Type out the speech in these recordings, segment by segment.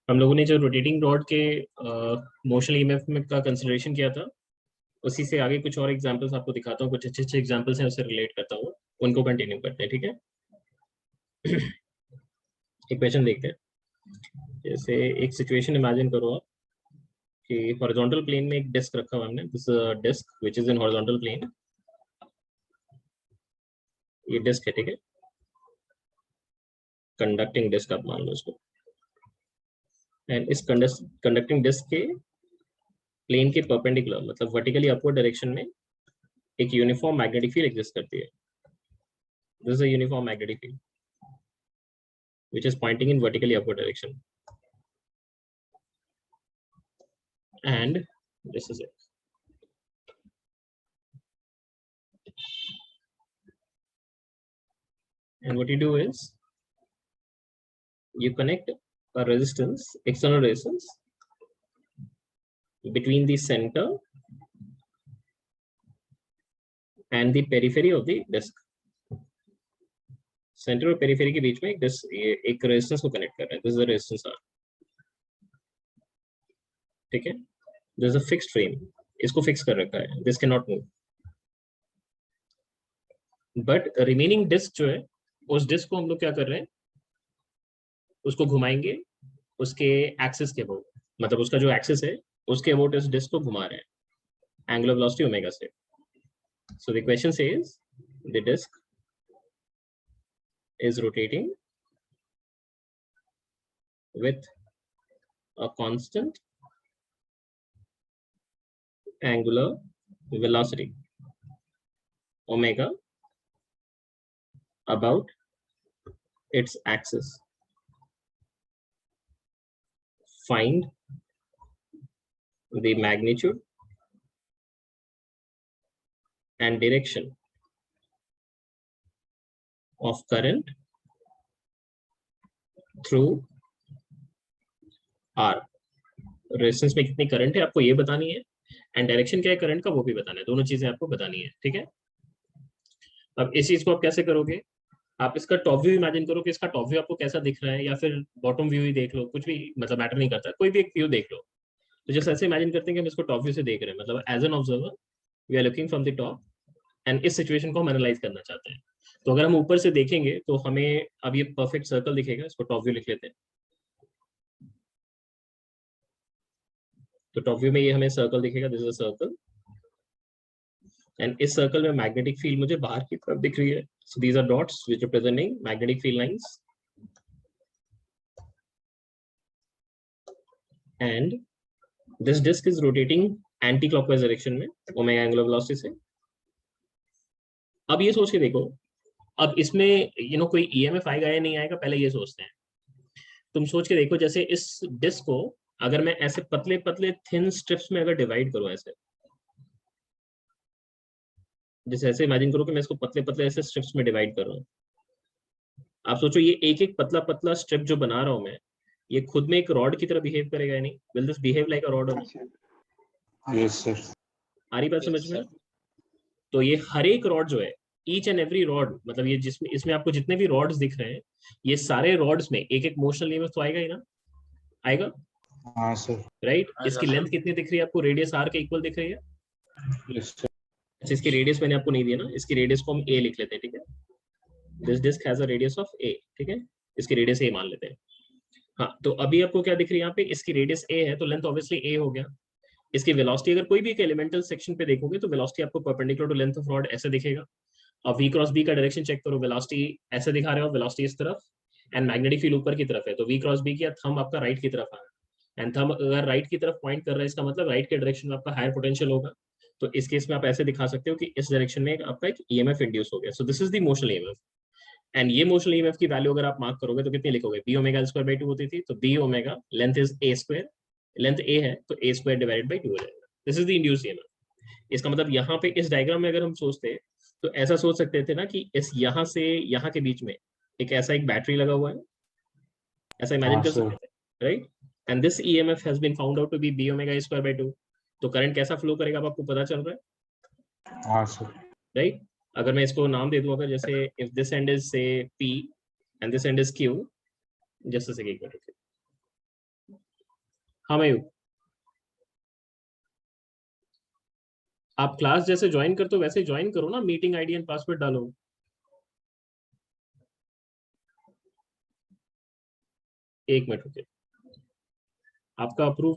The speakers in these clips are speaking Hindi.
हम लोगों ने जो रोटेटिंग रॉड के मोशन ईएमएफ में का कंसिडरेशन किया था, उसी से आगे कुछ और एग्जांपल्स आपको दिखाता हूँ, कुछ अच्छे अच्छे एग्जांपल्स हैं, उससे रिलेट करता हूँ, उनको कंटिन्यू करते हैं। ठीक है। एक क्वेश्चन देखते हैं। जैसे एक सिचुएशन इमेजिन करो आप कि हॉरिजॉन्टल प्लेन में एक डिस्क रखा हुआ हमने, this disc which is in horizontal plane. ये डिस्क है, ठीक है, कंडक्टिंग डिस्क आप मान लो इसको। एंड इस कंडक्टिंग डिस्क के प्लेन के परपेंडिकुलर, मतलब वर्टिकली अपवर्ड डायरेक्शन में एक यूनिफॉर्म मैग्नेटिक फील्ड एग्जिस्ट करती है। This is a uniform magnetic field which is pointing in vertically upward direction, and this is it. And what you do is you connect a resistance, external resistance, between the center and the periphery of the disk. Centre और पेरिफेरी के बीच में एक रेजिस्टेंस को कनेक्ट कर रहे हैं। This is the resistance R, ठीक है। This is a fixed frame, इसको फिक्स कर रखा है, this can not move. But remaining disc जो है, उस डिस्क को हम लोग क्या कर रहे हैं, उसको घुमाएंगे उसके एक्सिस के अबाउट, मतलब उसका जो एक्सिस है उसके अबाउट इस डिस्क को घुमा रहे हैं एंगुलर वेलोसिटी ओमेगा से। So the question says the disc is rotating with a constant angular velocity omega about its axis. Find the magnitude and direction of current through R. Resistance में कितनी करंट है आपको ये बतानी है, एंड डायरेक्शन क्या है करंट का वो भी बताना है, दोनों चीजें आपको बतानी है। ठीक है। अब इस चीज को आप कैसे करोगे, आप इसका टॉप व्यू इमेजिन करो कि इसका टॉप व्यू आपको कैसा दिख रहा है, या फिर बॉटम व्यू ही देख लो, कुछ भी मतलब मैटर नहीं करता, कोई भी एक व्यू देख लो। तो जैसे ऐसे इमेजिन करते हैं कि हम इसको टॉप व्यू से देख रहे हैं, मतलब as an observer we are looking from the top, and इस सिचुएशन को हम एनालाइज करना चाहते हैं। तो अगर हम ऊपर से देखेंगे तो हमें अब ये परफेक्ट सर्कल दिखेगा, इसको टॉप व्यू लिख लेते हैं। तो टॉप व्यू में ये हमें सर्कल दिखेगा, this is a circle, and इस सर्कल में मैग्नेटिक फील्ड मुझे बाहर की तरफ दिख रही है। So these are dots which representing magnetic field lines, and this disc is rotating anti clockwise direction में ओमेगा एंगुलर वेलोसिटी से। अब ये सोच के देखो, अब इसमें कोई ईएमएफ आएगा या नहीं आएगा, पहले ये सोचते हैं। तुम सोच के देखो, जैसे इस डिस्क को अगर मैं ऐसे पतले पतले थिन स्ट्रिप्स में अगर डिवाइड करूं, ऐसे जैसे ऐसे इमेजिन करो कि मैं इसको पतले पतले ऐसे स्ट्रिप्स में डिवाइड कर रहा हूँ। आप सोचो ये एक एक पतला पतला स्ट्रिप जो बना रहा हूं मैं, ये खुद में एक रॉड की तरह बिहेव करेगा या नहीं? Will this behave like a rod? Yes sir. आ रही बात समझ में? तो ये हर एक रॉड जो है, ईच एंड एवरी रॉड, मतलब ये जिसमें इसमें आपको जितने भी रॉड्स दिख रहे हैं, ये सारे रॉड्स में एक एक मोशनल ईएमएफ तो आएगा ही ना, आएगा? हाँ सर। राइट। इसकी लेंथ कितनी दिख रही है आपको? रेडियस आर के इक्वल दिख रही है। Yes sir. अच्छा, इसकी रेडियस मैंने आपको नहीं दिया ना, इसकी रेडियस को हम ए लिख लेते हैं, ठीक है। This disc has a radius of a, ठीक है, इसकी रेडियस ए मान लेते हैं। हाँ, तो अभी आपको क्या दिख रही है यहाँ पे, इसकी रेडियस ए है तो लेंथ ऑब्वियसली ए हो गया। इसकी वेलोसिटी अगर कोई भी एक एलिमेंटल सेक्शन पे देखोगे तो वेलोसिटी आपको perpendicular to length of rod ऐसे दिखेगा। अब वी क्रॉस बी का डायरेक्शन चेक करो, वेलोसिटी ऐसे दिखा रहे हो, वेलोसिटी इस तरफ, एंड मैग्नेटिक फील्ड ऊपर की तरफ है, तो वी क्रॉस बी किया, थंब आपका राइट की तरफ आ रहा है, एंड थंब अगर राइट की तरफ पॉइंट कर रहा है, इसका मतलब राइट के डायरेक्शन में आपका हायर पोटेंशियल होगा। तो इस केस में आप ऐसे दिखा सकते हो कि इस डायरेक्शन में आपका एक ईएमएफ इंड्यूस हो गया। सो this is the motional EMF, and ये मोशनल ईएमएफ की वैल्यू अगर आप मार्क करोगे तो कितनी लिखोगे? बी ओमेगा स्क्वायर बाई 2 होती थी, तो B omega, length is a square, length a है तो ए स्क्वायर डिवाइडेड बाई 2 हो जाएगा। This is the induced EMF. इसका मतलब यहाँ पे इस डायग्राम में अगर हम सोचते तो ऐसा सोच सकते थे ना कि इस यहाँ से यहाँ के बीच में एक ऐसा एक बैटरी लगा हुआ है, ऐसा इमेजिन कर सकते थे, right. And this EMF has been found out to be B omega square by 2। तो करंट कैसा फ्लो करेगा अब आपको पता चल रहा है? हाँ सर। राइट। अगर मैं इसको नाम दे दूं, अगर जैसे इफ दिस एंड इज से P and this and is Q, just a second, हाँ मयूर, आप क्लास जैसे ज्वाइन करते हो वैसे ज्वाइन करो ना, मीटिंग आईडी एंड पासवर्ड डालो। एक मिनट रुकिए, आपका अप्रूव।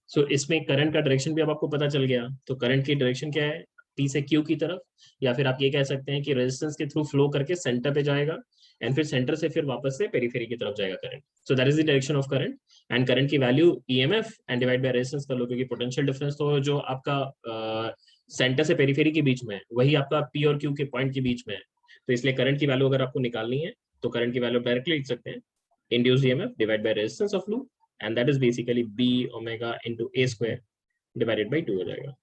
सो इसमें करंट का डायरेक्शन भी अब आपको पता चल गया। तो करंट की डायरेक्शन क्या है, पी से क्यू की तरफ, या फिर आप ये कह सकते हैं कि रेजिस्टेंस के थ्रू फ्लो करके सेंटर पे जाएगा, एंड फिर सेंटर से फिर वापस से पेरीफेरी की तरफ जाएगा current. So that is the direction of current. And current की value EMF and divide by resistance कर लो, क्योंकि पोटेंशियल डिफरेंस तो जो आपका सेंटर से पेरीफेरी के बीच में है वही आपका पी और क्यू के पॉइंट के बीच में है। तो इसलिए करंट की वैल्यू अगर आपको निकालनी है तो करंट की वैल्यू डायरेक्टली लिख सकते हैं, induced EMF divide by resistance of loop, and that is basically B omega into a square divided by 2 हो जाएगा।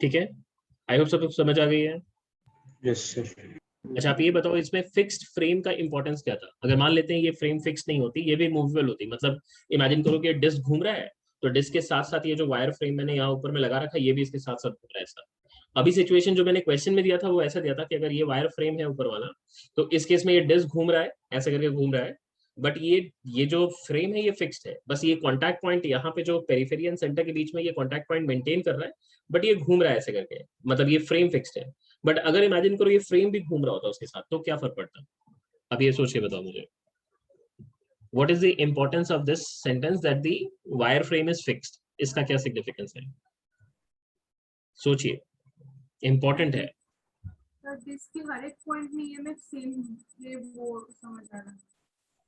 ठीक है, आई होप सब समझ आ गई है। Yes sir. अच्छा आप ये बताओ, इसमें फिक्स्ड फ्रेम का इंपॉर्टेंस क्या था? अगर मान लेते हैं ये फ्रेम फिक्स नहीं होती, ये भी मूवेबल होती, मतलब इमेजिन करो कि डिस्क घूम रहा है, तो डिस्क के साथ साथ ये जो वायर फ्रेम मैंने यहाँ ऊपर में लगा रखा है ये भी इसके साथ साथ घूम रहा है ऐसा। अभी सिचुएशन जो मैंने क्वेश्चन में दिया था वो ऐसा दिया था कि अगर ये वायर फ्रेम है ऊपर वाला, तो इस केस में ये डिस्क घूम रहा है, ऐसे करके घूम रहा है, बट ये जो फ्रेम है ये फिक्स्ड है, बस ये कॉन्टैक्ट पॉइंट यहाँ पे जो पेरिफेरी एंड सेंटर के बीच में ये कॉन्टैक्ट पॉइंट मेंटेन कर रहा है, बट ये घूम रहा है ऐसे करके, मतलब ये फ्रेम फिक्स्ड है। बट अगर इमेजिन करो ये फ्रेम भी घूम रहा होता उसके साथ, तो क्या फर्क पड़ता? अब ये सोच के बताओ मुझे, what is the importance of this sentence that the wire frame is fixed? इसका क्या सिग्निफिकेंस है? सोचिए, इंपॉर्टेंट है। डिस्क के हर एक पॉइंट में ईएमएफ सेम है, वो समझ आ रहा है।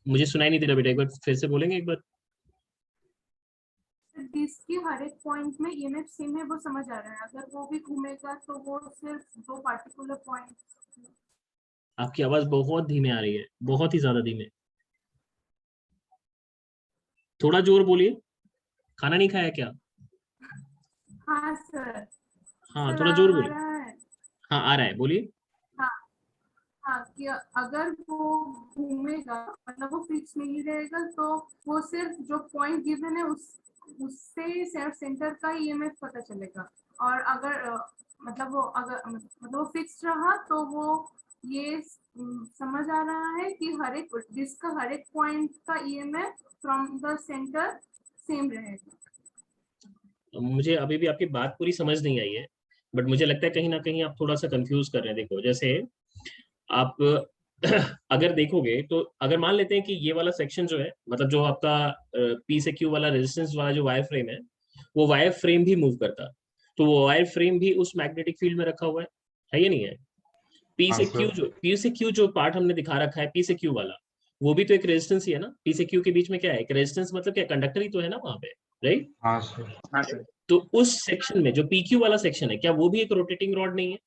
मुझे सुनाई नहीं दे रहा बेटा, एक बार फिर से बोलेंगे एक बार। डिस्क के हर एक पॉइंट में ईएमएफ सेम है, वो समझ आ रहा है। अगर वो भी घूमेगा तो वो सिर्फ दो पार्टिकुलर पॉइंट। आपकी आवाज बहुत धीमे आ रही है, बहुत ही ज्यादा धीमे, थोड़ा जोर बोलिए। खाना नहीं खाया क्या? हाँ सर। हाँ सर थोड़ा जोर आ बोलिए। रहा है। हाँ आ रहा है, बोलिए। हाँ हाँ, कि अगर वो घूमेगा मतलब वो फिक्स नहीं रहेगा, तो वो सिर्फ जो पॉइंट गिवन है उससे सिर्फ सेंटर का ईएमएफ पता चलेगा। और अगर मतलब वो फिक्स रहा तो वो ये समझ आ रहा है कि हर एक डिस्क का हर एक पॉइंट का EMF from the centre same रहेगा। मुझे अभी भी आपकी बात पूरी समझ नहीं आई है, बट मुझे लगता है कहीं ना कहीं आप थोड़ा सा कंफ्यूज कर रहे हैं। देखो जैसे आप अगर देखोगे तो अगर मान लेते हैं कि ये वाला सेक्शन जो है, मतलब जो आपका पी से क्यू वाला रेजिस्टेंस वाला जो वायर फ्रेम है, वो वायर फ्रेम भी मूव करता, तो वो वायर फ्रेम भी उस मैग्नेटिक फील्ड में रखा हुआ है ये नहीं है? हाँ सर। पी से क्यू जो पार्ट हमने दिखा रखा है पी से क्यू वाला, वो भी तो एक रेजिस्टेंस ही है ना। पी से क्यू के बीच में क्या है, एक रेजिस्टेंस, मतलब क्या कंडक्टर ही तो है ना वहां पे, राइट? हाँ सर। हाँ सर। तो उस सेक्शन में जो पी क्यू वाला सेक्शन है, क्या वो भी एक रोटेटिंग रॉड नहीं है?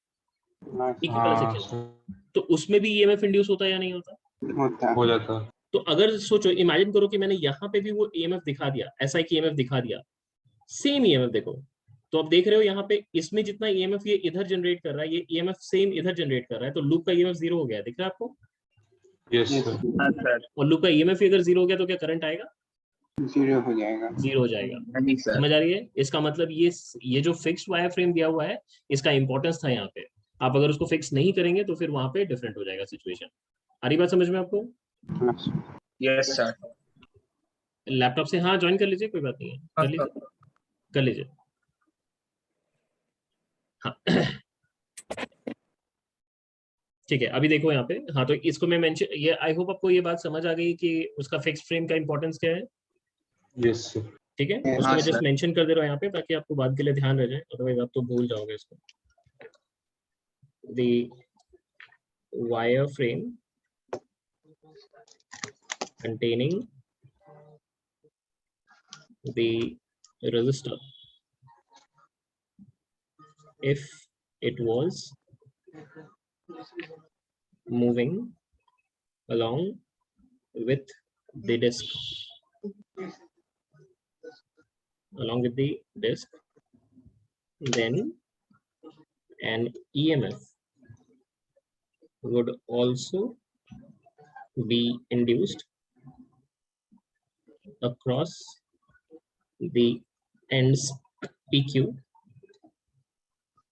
पी क्यू वाला हाँ सेक्शन, सर। तो उसमें भी ईएमएफ इंड्यूस होता है या नहीं होता? होता है। हो जाता। तो अगर सोचो, इमेजिन करो कि मैंने यहाँ पे भी वो ईएमएफ दिखा दिया, ऐसा एक ईएमएफ दिखा दिया, सेम ईएमएफ देखो, तो आप देख रहे हो यहाँ पे इसमें जितना ईएमएफ ये इधर जनरेट कर रहा है, ये ईएमएफ सेम इधर जनरेट कर रहा है, तो लूप का ईएमएफ जीरो हो गया, दिख रहा है आपको? Yes yes sir. हाँ सर। और लूप का ईएमएफ अगर जीरो हो गया तो क्या करंट आएगा? जीरो हो जाएगा। जीरो हो जाएगा। नहीं सर। समझ आ रही है? इसका मतलब ये जो फिक्स्ड वायर फ्रेम दिया हुआ है, इसका इंपॉर्टेंस था यहाँ पे। आप अगर उसको फिक्स नहीं करेंगे तो फिर वहां पे डिफरेंट हो जाएगा सिचुएशन। आ रही बात समझ में आपको? Yes sir. लैपटॉप से हाँ ज्वाइन कर लीजिए, कोई बात नहीं है, कर लीजिए, कर लीजिए। हाँ ठीक है, अभी देखो यहाँ पे, हाँ तो इसको मैं मेंशन, ये आई होप आपको ये बात समझ आ गई कि उसका फिक्स्ड फ्रेम का इंपॉर्टेंस क्या है। Yes sir. ठीक है, उसको हाँ मैं जस्ट सर। मेंशन कर दे रहा हूँ यहाँ पे, ताकि आपको बात के लिए ध्यान रह जाए, अदरवाइज आप तो भूल जाओगे इसको। The wire frame containing the resistor, if it was moving along with the disk, then an EMF would also be induced across the ends PQ,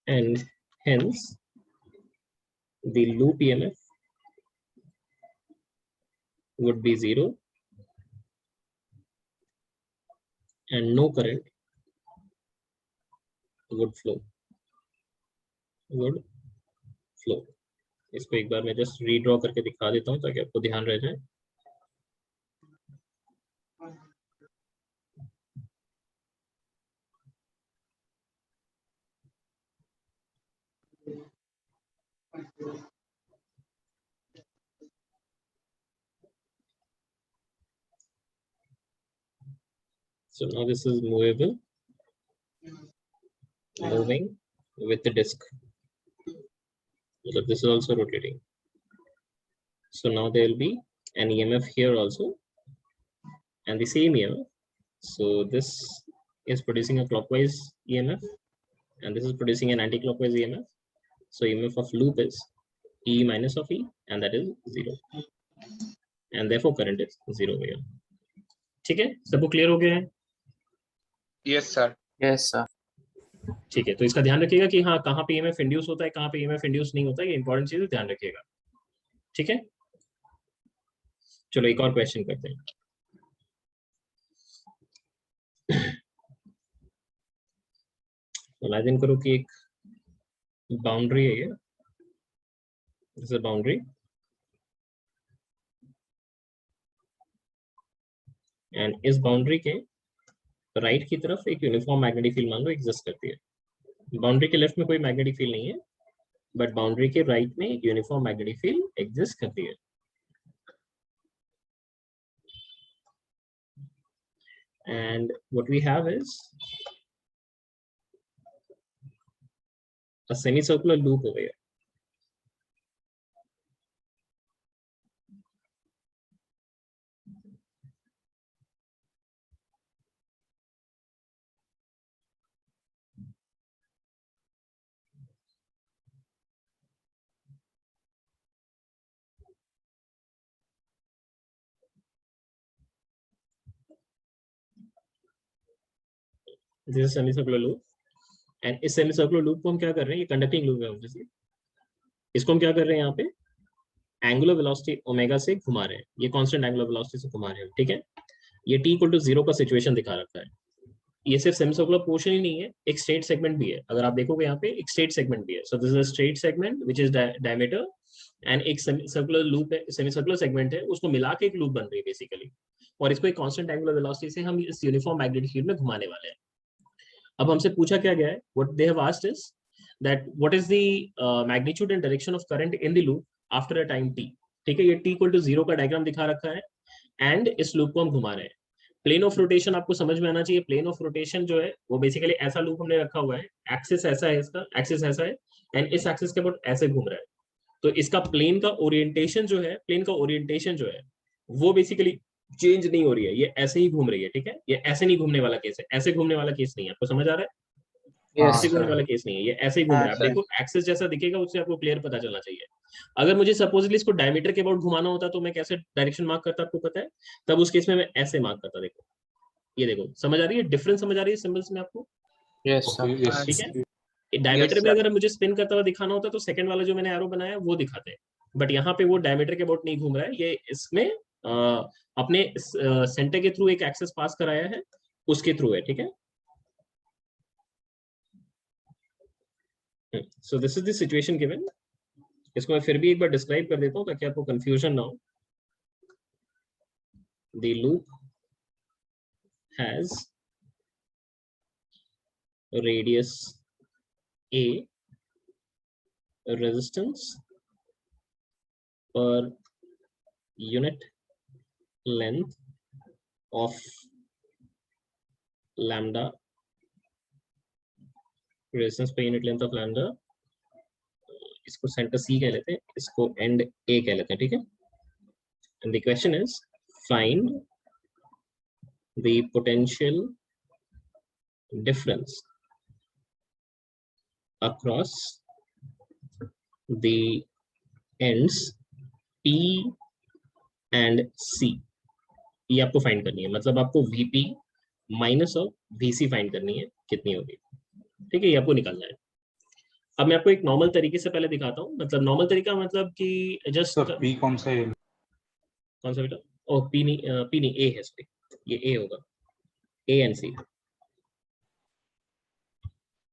and hence the loop EMF would be zero, and no current would flow. इसको एक बार मैं जस्ट रीड्रॉ करके दिखा देता हूँ ताकि आपको ध्यान रह जाए. So now this is moving with the disk. So this is also rotating. So now there will be an EMF here also, and the same EMF. So this is producing a clockwise EMF, and this is producing an anti-clockwise EMF. So EMF of loop is E minus of E, and that is 0. And therefore current is 0 here. ठीक है, सबको क्लियर हो गया है? Yes, sir. Yes, sir. ठीक है, तो इसका ध्यान रखिएगा कि हाँ कहाँ पे EMF इंड्यूस होता है, कहाँ पे EMF इंड्यूस नहीं होता है, ये इंपॉर्टेंट चीज है, ध्यान रखिएगा. ठीक है, चलो एक और क्वेश्चन करते हैं. इमेजिन करो कि एक बाउंड्री है, ये दिस इज बाउंड्री, एंड इस बाउंड्री के राइट की तरफ एक यूनिफॉर्म मैग्नेटिक फील्ड मान लो एग्जिस्ट करती है. बाउंड्री के लेफ्ट में कोई मैग्नेटिक फील्ड नहीं है, बट बाउंड्री के राइट में एक यूनिफॉर्म मैग्नेटिक फील्ड एग्जिस्ट करती है. And what we have is a semicircular loop over here. This is semicircular loop, and इस semicircular loop को हम क्या कर रहे हैं, ये conducting loop है obviously. इसको हम क्या कर रहे हैं, यहाँ पे angular velocity ओमेगा से घुमा रहे हैं, ये constant angular velocity से घुमा रहे हैं. ठीक है, ये t equal to 0 का situation दिखा रखा है. ये सिर्फ semicircular portion ही नहीं है, एक straight segment भी है. अगर आप देखोगे यहाँ पे एक straight segment भी है. So this is a straight segment which is diameter, and एक semicircular loop है, semicircular segment है, उसको मिला के एक loop बन रही है basically. और इसको एक constant angular velocity से हम इस uniform magnetic field में घुमाने वाले हैं. अब हमसे पूछा क्या गया है, what they have asked is that what is the magnitude and direction of current in the loop after a time t. ठीक है, ये t equal to 0 का डायग्राम दिखा रखा है, एंड इस लूप को हम घुमा रहे हैं. प्लेन ऑफ रोटेशन आपको समझ में आना चाहिए. प्लेन ऑफ रोटेशन जो है वो बेसिकली ऐसा लूप हमने रखा हुआ है, एक्सिस ऐसा है, इसका एक्सिस ऐसा है, एंड इस एक्सिस के अबाउट ऐसे घूम रहा है. तो इसका प्लेन का ओरिएंटेशन जो है, प्लेन का ओरिएंटेशन जो है वो बेसिकली चेंज नहीं हो रही है, ये ऐसे ही घूम रही है. ठीक है, ये ऐसे नहीं घूमने वाला केस है, ऐसे घूमने वाला केस नहीं है. आपको समझ आ रहा है? ऐसे घूमने वाला केस नहीं है, ये ऐसे ही घूम रहा है. आप देखो एक्सिस जैसा दिखेगा, उससे आपको क्लियर पता चलना चाहिए. अगर मुझे सपोजली इसको डायमीटर के अबाउट घुमाना होता तो मैं कैसे डायरेक्शन मार्क करता, आपको पता है? तब उस केस में मैं ऐसे मार्क करता. देखो, ये देखो, समझ आ रही है डिफरेंस? समझ आ रही है सिंबल्स में आपको? Yes, sir. ठीक है, डायमीटर में अगर मुझे स्पिन करता हुआ दिखाना होता तो सेकंड वाला जो मैंने एरो बनाया वो दिखाते हैं, बट यहाँ पे वो डायमीटर के अबाउट नहीं घूम रहा है, ये इसमें अपने सेंटर के थ्रू एक एक्सेस पास कराया है, उसके थ्रू है. ठीक है, so this is the situation given. इसको मैं फिर भी एक बार डिस्क्राइब कर देता हूँ ताकि आपको कंफ्यूजन ना हो. The loop has radius a, resistance per unit length of lambda, resistance per unit length of lambda. इसको सेंटर C कह लेते हैं, इसको एंड A कह लेते हैं. ठीक है, and the question is find the potential difference across the ends P and C. ये आपको फाइंड करनी है, मतलब आपको VP minus of VC find करनी है, कितनी होगी. ठीक है, ये आपको निकालना है. अब मैं आपको एक नॉर्मल तरीके से पहले दिखाता हूँ. मतलब नॉर्मल तरीका मतलब कि जस्ट P कौन सा है? कौन सा बेटा? ओ P नहीं A है, सॉरी, ये A होगा. A and C,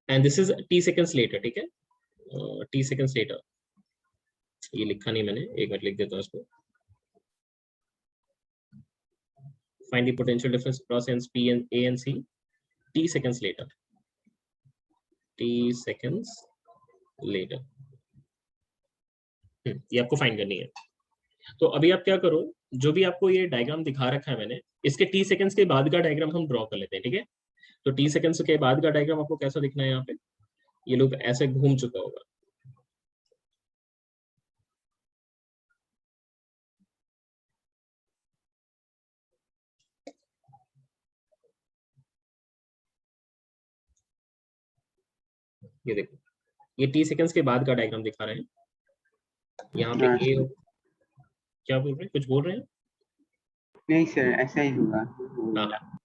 and this is t seconds later, ठीक है, t seconds later, ये लिखा नहीं मैंने, एक मिनट लिख देता हूँ इसको. Find the potential difference across ends P and A and C t seconds later. T seconds later. ये आपको फाइंड करनी है. तो अभी आप क्या करो, जो भी आपको ये डायग्राम दिखा रखा है मैंने, इसके t सेकंड्स के बाद का डायग्राम हम ड्रॉ कर लेते हैं, ठीक है. तो t सेकंड्स के बाद का डायग्राम आपको कैसा दिखना है, यहाँ पे ये लूप ऐसे घूम चुका होगा. ये देखो, ये t सेकंड्स के बाद का डायग्राम दिखा रहे हैं. यहाँ पे a, क्या बोल रहे हैं, कुछ बोल रहे हैं? नहीं सर, ऐसा ही होगा. हाँ,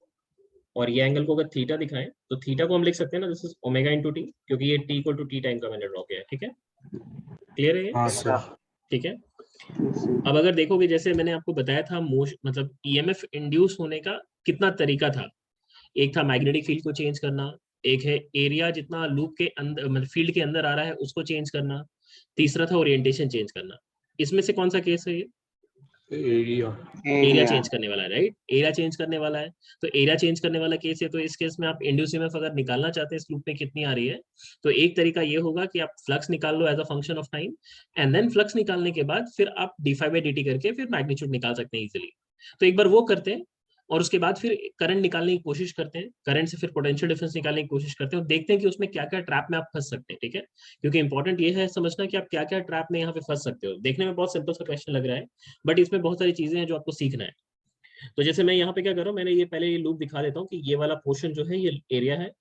और ये एंगल को अगर थीटा दिखाएं तो थीटा को हम लिख सकते हैं ना, this is omega into t, क्योंकि ये t equal to t time का मैंने ड्रॉ किया है, ठीक है. क्लियर है ये? हाँ सर. ठीक है. अब अगर देखोगे, जैसे मैंने आपको बताया था, मतलब ईएमएफ इंड्यूस होने का कितना तरीका था. एक था मैग्नेटिक फील्ड को चेंज करना, एक है एरिया जितना लूप के अंदर, मतलब फील्ड के अंदर आ रहा है उसको चेंज करना, तीसरा था ओरिएंटेशन चेंज करना. इसमें से कौन सा केस है ये? एरिया चेंज करने वाला है, राइट. एरिया चेंज करने वाला है, तो एरिया चेंज करने वाला केस है. तो इस केस में आप इंड्यूस ईएमएफ अगर निकालना चाहते हैं इस लूप में कितनी आ रही है, तो एक तरीका ये होगा कि आप फ्लक्स निकाल लो as a function of time, and then flux निकालने के बाद फिर आप d/dt करके फिर मैग्नीट्यूड निकाल सकते हैं इजीली. तो एक बार वो करते हैं, और उसके बाद फिर करंट निकालने की कोशिश करते हैं, करंट से फिर पोटेंशियल डिफरेंस निकालने की कोशिश करते हैं, और देखते हैं कि उसमें क्या क्या ट्रैप में आप फंस सकते हैं, ठीक है. क्योंकि इंपॉर्टेंट ये है समझना कि आप क्या क्या ट्रैप में यहाँ पे फंस सकते हो. देखने में बहुत सिंपल सा क्वेश्चन लग रहा है, बट इसमें बहुत सारी चीजें हैं जो आपको सीखना है. तो जैसे मैं यहाँ पे क्या कर रहा हूँ, मैंने ये पहले ये लूप दिखा देता हूँ कि ये वाला पोर्शन जो है ये एरिया है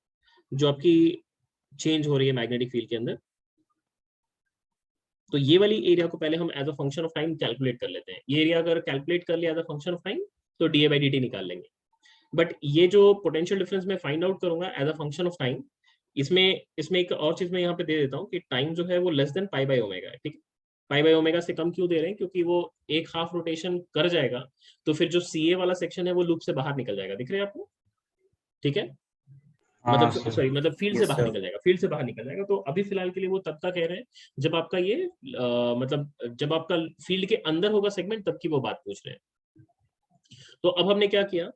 जो आपकी चेंज हो रही है मैग्नेटिक फील्ड के अंदर. तो ये वाली एरिया को पहले हम as a function of time calculate कर लेते हैं. ये एरिया अगर कैलकुलेट कर लिया as a function of time तो da/dt निकाल लेंगे. बट ये जो पोटेंशियल डिफरेंस मैं फाइंड आउट करूंगा as a function of time, इसमें एक और चीज मैं यहाँ पे दे देता हूँ कि टाइम जो है वो less than pi by omega है, ठीक है. पाई बाय ओमेगा से कम क्यों दे रहे हैं, क्योंकि वो एक हाफ रोटेशन कर जाएगा तो फिर जो CA वाला सेक्शन है वो लूप से बाहर निकल जाएगा. दिख रहे हैं आपको, ठीक है. मतलब सॉरी, मतलब फील्ड से बाहर निकल जाएगा, फील्ड से बाहर निकल जाएगा. तो अभी फिलहाल के लिए वो तब तक कह रहे हैं जब आपका ये मतलब जब आपका फील्ड के अंदर होगा सेगमेंट, तब की वो बात पूछ रहे हैं. तो अब हमने क्या किया,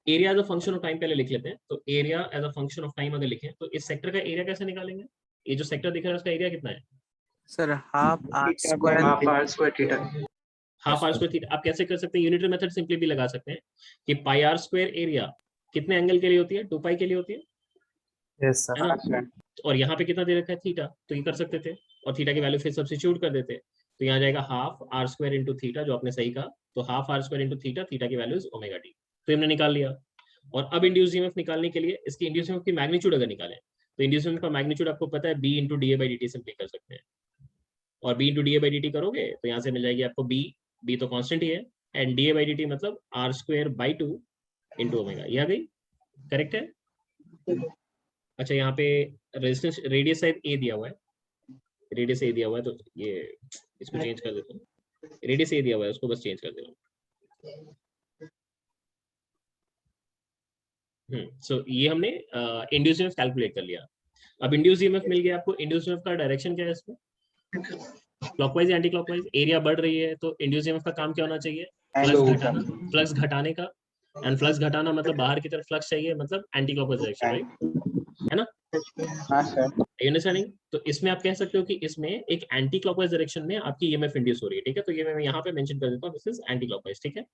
area as a function of time पहले लिख लेते हैं. तो area as a function of time अगर लिखें तो इस सेक्टर का एरिया कैसे निकालेंगे. ये जो सेक्टर दिख रहा है उसका एरिया कितना है sir? Half r square theta. Half r square theta. आप कैसे कर सकते हैं, यूनिटरी मेथड सिंपली भी लगा सकते हैं कि पाई आर स्क्वायर एरिया कितने एंगल के लिए होती है, 2 पाई के लिए होती है, यस सर. है ना. और यहाँ पे कितना दे रखा है, थीटा. तो ये कर सकते थे और थीटा की वैल्यू फिर सब्स्टिट्यूट कर देते. तो यहाँ जाएगा half r square into theta, जो आपने सही कहा. तो half r square into theta, theta की वैल्यू इज ओमेगा टी. तो हमने निकाल लिया. और अब इंड्यूस ईएमएफ निकालने के लिए इसकी इंड्यूस ईएमएफ की मैग्नीट्यूड अगर निकालें तो इंड्यूस ईएमएफ का मैग्नीट्यूड आपको पता है b इंटू da/dt सिंपली कर सकते हैं. और b इंटू da/dt करोगे तो यहाँ से मिल जाएगी आपको b तो कांस्टेंट ही है, एंड da/dt मतलब r square by 2 into omega. ये आ गई, करेक्ट है. अच्छा, यहाँ पे रेजिस्टेंस रेडियस शायद a दिया हुआ है, रेडियस a दिया हुआ है, तो ये इसको चेंज कर देता हूँ. रेडियस a दिया हुआ है, उसको बस चेंज कर दे रहा हूँ. सो ये हमने इंड्यूस ईएमएफ कैलकुलेट कर लिया. अब इंड्यूस ईएमएफ मिल गया आपको. इंड्यूस ईएमएफ का डायरेक्शन क्या है इसमें, क्लॉकवाइज या एंटी क्लॉकवाइज. एरिया बढ़ रही है तो इंड्यूस ईएमएफ का काम क्या होना चाहिए, फ्लक्स घटाने का. एंड फ्लक्स घटाना मतलब बाहर की तरफ फ्लक्स चाहिए, मतलब एंटी क्लॉकवाइज डायरेक्शन, राइट, है ना. हाँ सर. अंडरस्टैंडिंग. तो इसमें आप कह सकते हो कि इसमें एक एंटी क्लॉकवाइज डायरेक्शन में आपकी ईएमएफ इंड्यूस हो रही है, ठीक है. तो ये मैं यहाँ पे मेंशन कर देता हूँ, दिस इज एंटी क्लॉकवाइज, ठीक है.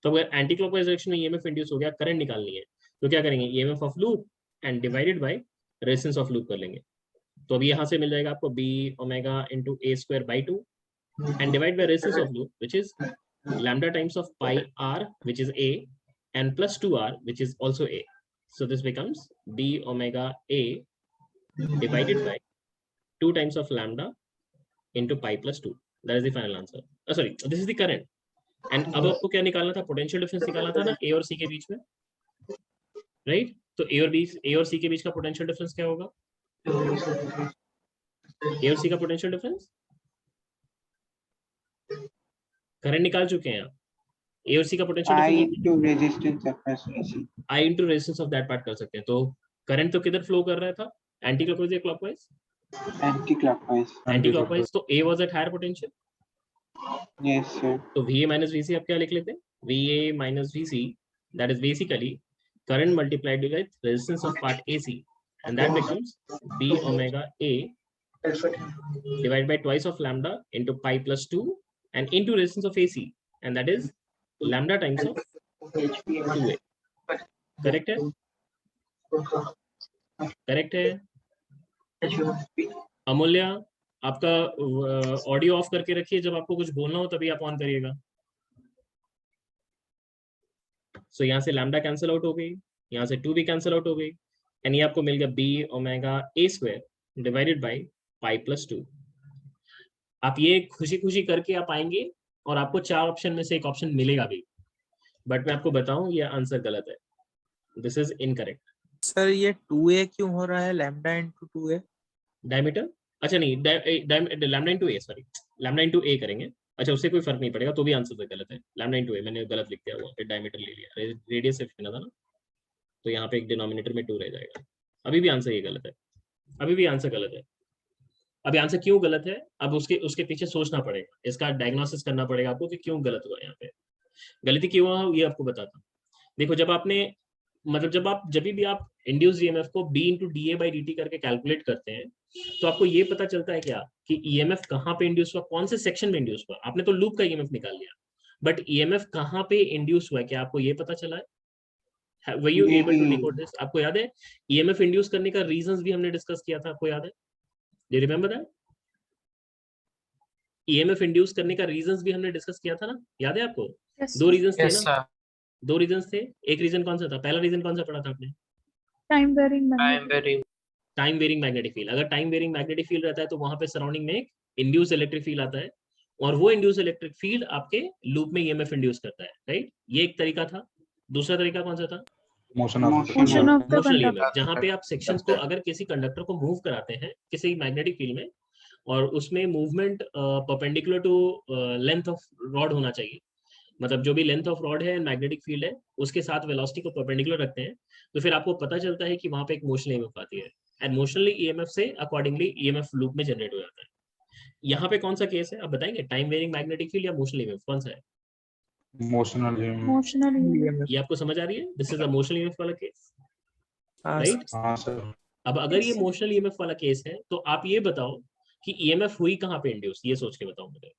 तो अगर एंटी क्लॉकवाइज डायरेक्शन में ईएमएफ इंड्यूस हो गया, करंट निकालनी है, तो क्या करेंगे, EMF of loop and divided by resistance of loop कर लेंगे. तो अभी यहाँ से मिल जाएगा आपको b omega into a square by 2 and divide by resistance of loop which is lambda times of pi r which is a and plus 2r which is also a. So this becomes b omega a divided by 2 times of lambda into pi plus 2. That is the final answer. Sorry, this is the current. And अब आपको क्या निकालना था, पोटेंशियल डिफरेंस निकालना था ना a और c के बीच में, राइट. तो a और c के बीच का पोटेंशियल डिफरेंस क्या होगा, a और c का पोटेंशियल डिफरेंस. करंट निकाल चुके हैं आप, ए और सी का potential I difference into resistance across AC. I into resistance of that part कर सकते हैं। तो करंट तो किधर फ्लो कर रहा था, एंटी क्लॉकवाइज या क्लॉकवाइज? Anti-clockwise. Anti clockwise. तो A was at higher potential, Yes, sir. तो VA minus VC आप क्या लिख लेते हैं? VA minus VC, that is basically current multiplied with resistance of part AC, and that becomes B omega A divided by twice of lambda into pi plus 2 and into resistance of AC, and that is lambda times of 2A. Correct है? करेक्ट है? अमूल्य, आपका ऑडियो ऑफ करके रखिए, जब आपको कुछ बोलना हो तभी आप ऑन करिएगा। सो यहाँ से लैम्डा कैंसिल आउट हो गई, यहाँ से 2 भी कैंसिल आउट हो गई, एंड ये आपको मिल गया B omega a square divided by pi plus 2। आप ये खुशी खुशी करके आप आएंगे और आपको 4 ऑप्शन में से एक ऑप्शन मिलेगा भी, बट मैं आपको बताऊं ये आंसर गलत है, दिस इज इनकरेक्ट। सर ये 2a क्यों हो रहा है, लैम्डा इनटू 2a? डायमीटर, अच्छा नहीं, लैम्डा इनटू ए, सॉरी लैम्डा इनटू ए करेंगे, अच्छा उससे कोई फर्क नहीं पड़ेगा, तो भी आंसर तो गलत है। लैम्डा इनटू ए मैंने गलत लिख दिया हुआ, फिर डायमीटर ले लिया, रेडियस शिफ्ट करना था ना, तो यहाँ पे एक डिनोमिनेटर में 2 रह जाएगा। अभी भी आंसर ये गलत है, अभी भी आंसर गलत है। अभी आंसर क्यों गलत है, अब उसके पीछे सोचना पड़ेगा, इसका डायग्नोसिस करना पड़ेगा आपको कि क्यों गलत हुआ, यहाँ पे गलती क्यों हुआ ये आपको बताता हूँ। देखो जब आपने मतलब जब भी आप इंड्यूस ईएमएफ को B into D A by d T करके कैलकुलेट करते हैं, तो आपको ये पता चलता है क्या कि ईएमएफ कहाँ पे इंड्यूस हुआ, कौन से सेक्शन में इंड्यूस हुआ। आपने तो लूप का ईएमएफ निकाल लिया, बट ईएमएफ कहाँ पे इंड्यूस हुआ, क्या आपको ये पता चला है? Were you able to decode this? आपको याद है ईएमएफ इंड्यूस करने का रीजंस भी हमने डिस्कस किया था, आपको याद है? Do you remember that? EMF induce करने का रीजंस भी हमने डिस्कस किया था ना, याद है आपको? दो रीजंस थे ना, 2 रीजंस थे। एक रीजन कौन सा था, पहला रीजन कौन सा पढ़ा था आपने? Time varying magnetic field. अगर टाइम वेरिंग मैग्नेटिक फील्ड रहता है तो वहां पे सराउंडिंग में एक इंड्यूस इलेक्ट्रिक फील्ड आता है, और वो इंड्यूस इलेक्ट्रिक फील्ड आपके लूप में ईएमएफ इंड्यूस करता है, राइट? ये एक तरीका था। दूसरा तरीका कौन सा था? Motion of मोशनल ईएमएफ, जहां पे आप सेक्शंस को, अगर किसी कंडक्टर को मूव कराते हैं किसी मैग्नेटिक फील्ड में, और उसमें movement perpendicular to length of rod होना चाहिए, मतलब जो भी लेंथ ऑफ रॉड है मैग्नेटिक फील्ड है उसके साथ वेलोसिटी को परपेंडिकुलर रखते हैं, तो फिर आपको पता चलता है कि वहां पे एक मोशनल ईएमएफ आती है, एंड मोशनली ईएमएफ से अकॉर्डिंगली ईएमएफ लूप में जनरेट हो जाता है। यहाँ पे कौन सा केस है आप बताएंगे, टाइम वेरिंग मैग्नेटिक फील्ड या मोशनल ईएमएफ, कौन सा है? motional ये आपको समझ आ रही है? This is a motional EMF वाला केस, हाँ, राइट? हाँ सर। अब अगर ये मोशनल ईएमएफ वाला केस है तो आप ये बताओ कि ईएमएफ हुई कहाँ पे इंड्यूस, ये सोच के बताओ मुझे।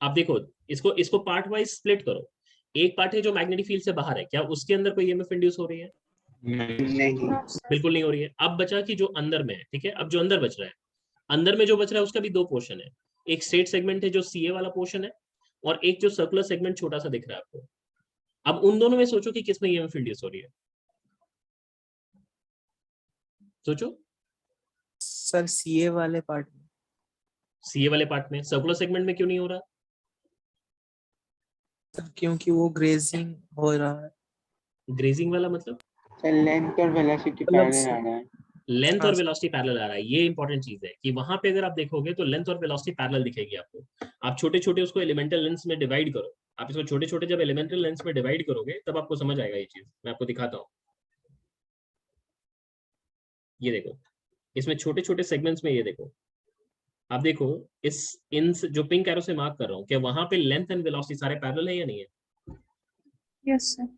आप देखो इसको पार्ट वाइज स्प्लिट करो। एक पार्ट है जो मैग्नेटिक फील्ड से बाहर है, क्या उसके अंदर कोई ईएमएफ इंड्यूस हो रही है? नहीं। बिल्कुल नहीं हो रही है। अब बचा कि जो अंदर में है, ठीक है, अब जो अंदर बच रहा है, अंदर में जो बच रहा है उसका भी 2 पोर्शन है, एक स्ट्रेट सेगमेंट है जो सीए वाला पोर्शन है, और एक जो सर्कुलर सेगमेंट छोटा सा दिख रहा है आपको। अब उन दोनों में सोचो कि किसमें ईएमएफ इंड्यूस हो रही है, सोचो। सर सीए वाले पार्ट में। सीए वाले पार्ट में, सर्कुलर सेगमेंट में क्यों नहीं हो रहा? सर क्योंकि वो ग्रेजिंग हो रहा है। ग्रेजिंग वाला मतलब लेंथ और वेलोसिटी पैरेलल आ रहा है। लेंथ और वेलोसिटी पैरेलल आ रहा है, ये इंपॉर्टेंट चीज है कि वहां पे अगर आप देखोगे तो लेंथ और वेलोसिटी पैरेलल दिखेगी आपको। आप छोटे छोटे उसको एलिमेंटल लेंस में डिवाइड करो, आप इसको छोटे छोटे जब एलिमेंटल लेंस में डिवाइड करोगे तब आपको समझ आएगा ये चीज। मैं आपको दिखाता हूँ, ये देखो इसमें छोटे छोटे सेगमेंट्स में, ये देखो आप देखो इन जो पिंक एरो से मार्क कर रहा हूँ, क्या वहां पे लेंथ एंड वेलोसिटी सारे पैरेलल है या नहीं है? Yes sir.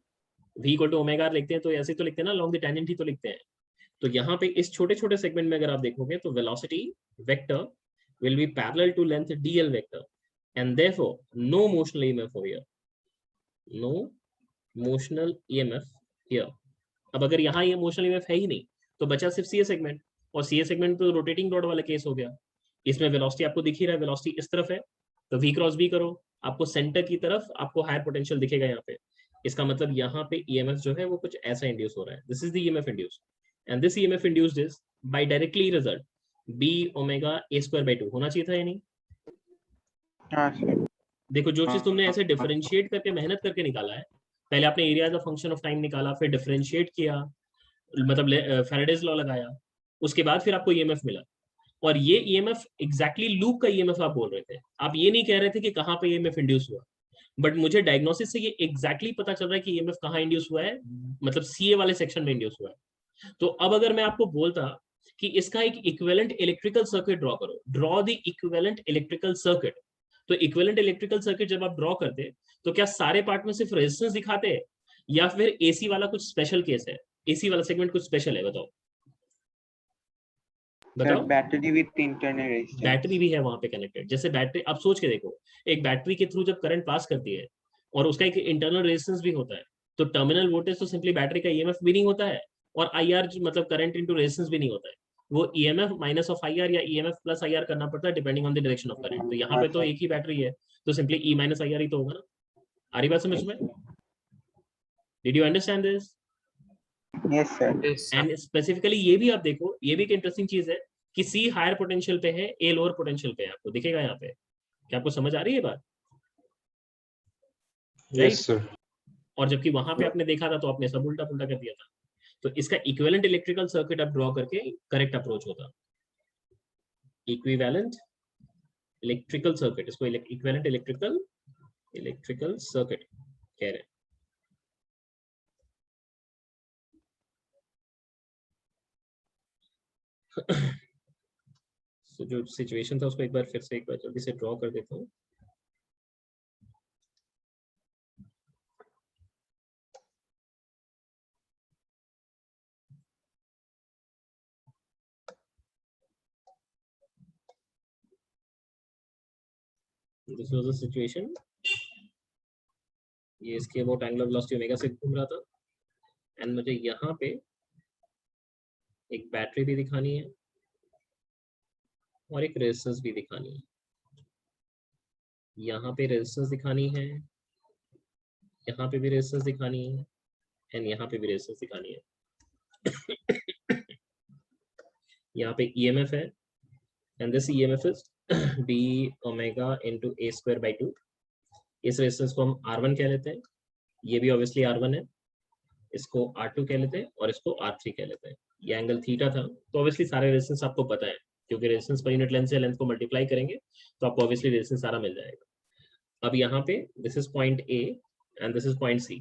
v equal to omega लिखते हैं तो ऐसे तो लिखते हैं ना, along the tangent ही तो लिखते हैं। तो यहाँ पे इस छोटे छोटे सेगमेंट में अगर आप देखोगे तो velocity vector will be parallel to length dl vector, and therefore no motional EMF here, no motional EMF here. अब अगर यहाँ ये मोशनल ईएमएफ है ही नहीं तो बचा सिर्फ सीए सेगमेंट, और सीए सेगमेंट तो रोटेटिंग रॉड वाला केस हो गया। इसमें वेलोसिटी आपको दिख ही रहा है, वेलोसिटी इस तरफ है, तो v क्रॉस b करो, आपको सेंटर की तरफ आपको हायर पोटेंशियल दिखेगा यहाँ पे। इसका मतलब यहाँ पे ईएमएफ जो है वो कुछ ऐसा इंड्यूस हो रहा है, this is the EMF induce, and this EMF induced is by directly result b omega a square by 2 होना चाहिए था या नहीं? हाँ सर। देखो जो चीज तुमने ऐसे डिफरेंशिएट करके मेहनत करके निकाला है, पहले आपने area as a function of time निकाला, फिर डिफरेंशिएट किया, मतलब फैराडेज लॉ लगाया, उसके बाद फिर आपको ईएमएफ मिला। और ये ईएमएफ एग्जैक्टली लूप का ईएमएफ आप बोल रहे थे, आप ये नहीं कह रहे थे कि कहाँ पे ईएमएफ इंड्यूस हुआ, बट मुझे डायग्नोसिस से ये एग्जैक्टली पता चल रहा है कि ईएमएफ कहाँ इंड्यूस हुआ है, मतलब सीए वाले सेक्शन में इंड्यूस हुआ है। तो अब अगर मैं आपको बोलता कि इसका एक इक्विवेलेंट इलेक्ट्रिकल सर्किट ड्रॉ करो, draw the equivalent electrical circuit, तो इक्विवेलेंट इलेक्ट्रिकल सर्किट जब आप ड्रॉ करते तो क्या सारे पार्ट में सिर्फ रेजिस्टेंस दिखाते हैं या फिर एसी वाला कुछ स्पेशल केस है, एसी वाला सेगमेंट कुछ स्पेशल है? बताओ बताओ। Battery with internal resistance, battery भी है वहां पे कनेक्टेड। जैसे बैटरी, आप सोच के देखो, एक बैटरी के थ्रू जब करंट पास करती है और उसका एक इंटरनल रेजिस्टेंस भी होता है, तो टर्मिनल वोल्टेज तो सिंपली बैटरी का ईएमएफ भी नहीं होता है, और आईआर मतलब करंट इनटू रेजिस्टेंस भी नहीं होता है, वो ईएमएफ माइनस ऑफ आईआर या ईएमएफ प्लस आईआर करना पड़ता है depending on the direction of current. तो यहाँ पे तो एक ही बैटरी है, तो सिंपली ई माइनस आईआर ही तो होगा ना। आ रही बात समझ में? Did you understand this? Yes sir. And specifically ये भी आप देखो, ये भी एक इंटरेस्टिंग चीज है कि सी हायर पोटेंशियल पे है, ए लोअर पोटेंशियल पे है, आपको दिखेगा यहाँ पे। क्या आपको समझ आ रही है बात? Yes sir. और जबकि वहां पे आपने देखा था तो आपने सब उल्टा पुल्टा कर दिया था। तो इसका इक्विवेलेंट इलेक्ट्रिकल सर्किट आप ड्रॉ करके करेक्ट अप्रोच होता। इक्विवेलेंट इलेक्ट्रिकल सर्किट, इसको इक्विवेलेंट इलेक्ट्रिकल सर्किट कह रहे हैं। तो जो सिचुएशन था उसको एक बार फिर से एक बार जल्दी से ड्रॉ कर देता हूँ। This was the situation. ये इसके अबाउट एंगुलर वेलोसिटी ओमेगा से घूम रहा था, एंड मुझे यहाँ पे एक बैटरी भी दिखानी है और एक रेजिस्टेंस भी दिखानी है। यहाँ पे रेजिस्टेंस दिखानी है, यहाँ पे भी रेजिस्टेंस दिखानी है, एंड यहाँ पे भी रेजिस्टेंस दिखानी है। यहाँ पे ईएमएफ है, and this EMF is d omega into a square by 2। इस रेजिस्टेंस को हम R1 कह लेते हैं, ये भी ऑब्वियसली R1 है, इसको R2 कह लेते हैं और इसको R3 कह लेते हैं। ये एंगल थीटा था, तो ऑब्वियसली सारे रेजिस्टेंस आपको पता है, क्योंकि रेजिस्टेंस पर यूनिट लेंथ से लेंथ को मल्टीप्लाई करेंगे तो आपको ऑब्वियसली रेजिस्टेंस सारा मिल जाएगा। अब यहाँ पे this is point A and this is point C,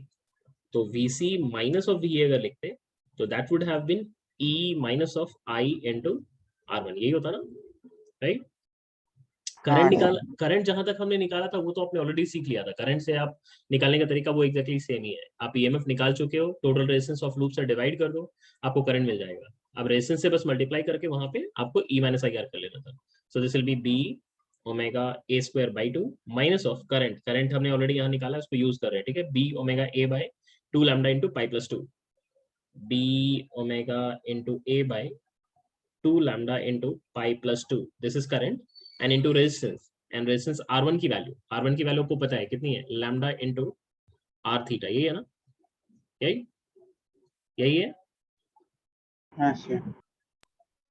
तो VC माइनस ऑफ VA अगर लिखते तो that would have been E minus of I into R1, यही होता ना, राइट? करंट निकाल, करंट जहां तक हमने निकाला था वो तो आपने ऑलरेडी सीख लिया था। करंट से आप निकालने का तरीका वो एग्जैक्टली सेम ही है। आप ईएमएफ निकाल चुके हो, टोटल रेजिस्टेंस ऑफ लूप से डिवाइड कर दो, आपको करंट मिल जाएगा। अब रेजिस्टेंस से बस मल्टीप्लाई करके वहां पे आपको ई माइनस आई आर कर लेना था। So this will be B omega a square by 2 minus of current, current हमने ऑलरेडी यहाँ निकाला, उसको यूज कर रहे हैं, ठीक है। B omega a by 2 lambda into pi plus 2, B omega into a by 2 lambda into pi plus 2, this is current, and into resistance, and resistance R1 की वैल्यू, R1 की वैल्यू आपको पता है कितनी है, लैम्डा इंटू R थीटा, यही है ना, यही है। हाँ सर।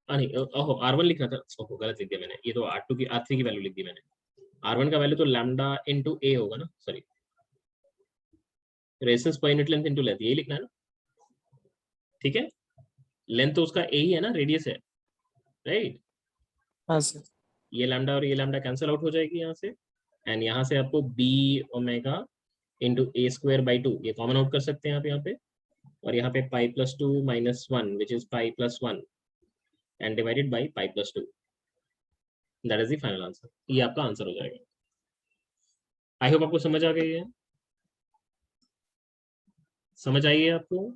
नहीं, ओहो R1 लिखना था, ओहो गलत लिख दिया मैंने, ये तो R2 की R3 की वैल्यू लिख दी मैंने। R1 का वैल्यू तो लैम्डा इंटू A होगा ना, sorry, resistance per unit length into length, यही लिखना है ना, ठीक है। लेंथ तो उसका A ही है ना, रेडियस है, राइट? हाँ सर। ये लैम्डा और ये लैम्डा कैंसिल आउट हो जाएगी यहाँ से, एंड यहाँ से आपको B omega into a square by 2 ये कॉमन आउट कर सकते हैं आप यहाँ पे, और यहाँ पे पाई plus 2 minus 1 which is pi plus 1 and divided by pi plus 2, that is the final answer. ये आपका आंसर हो जाएगा। आई होप आपको समझ आ गई है, समझ आई है आपको?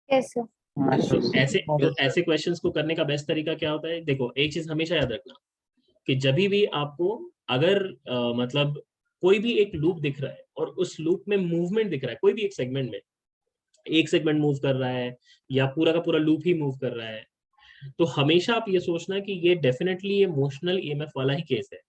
Yes sir. तो ऐसे क्वेश्चंस को करने का बेस्ट तरीका क्या होता है? देखो, एक चीज हमेशा याद रखना कि जब भी आपको अगर मतलब कोई भी एक लूप दिख रहा है और उस लूप में मूवमेंट दिख रहा है, कोई भी एक सेगमेंट में, एक सेगमेंट मूव कर रहा है या पूरा का पूरा लूप ही मूव कर रहा है, तो हमेशा आप ये सोचना कि ये डेफिनेटली ये मोशनल ईएमएफ वाला ही केस है।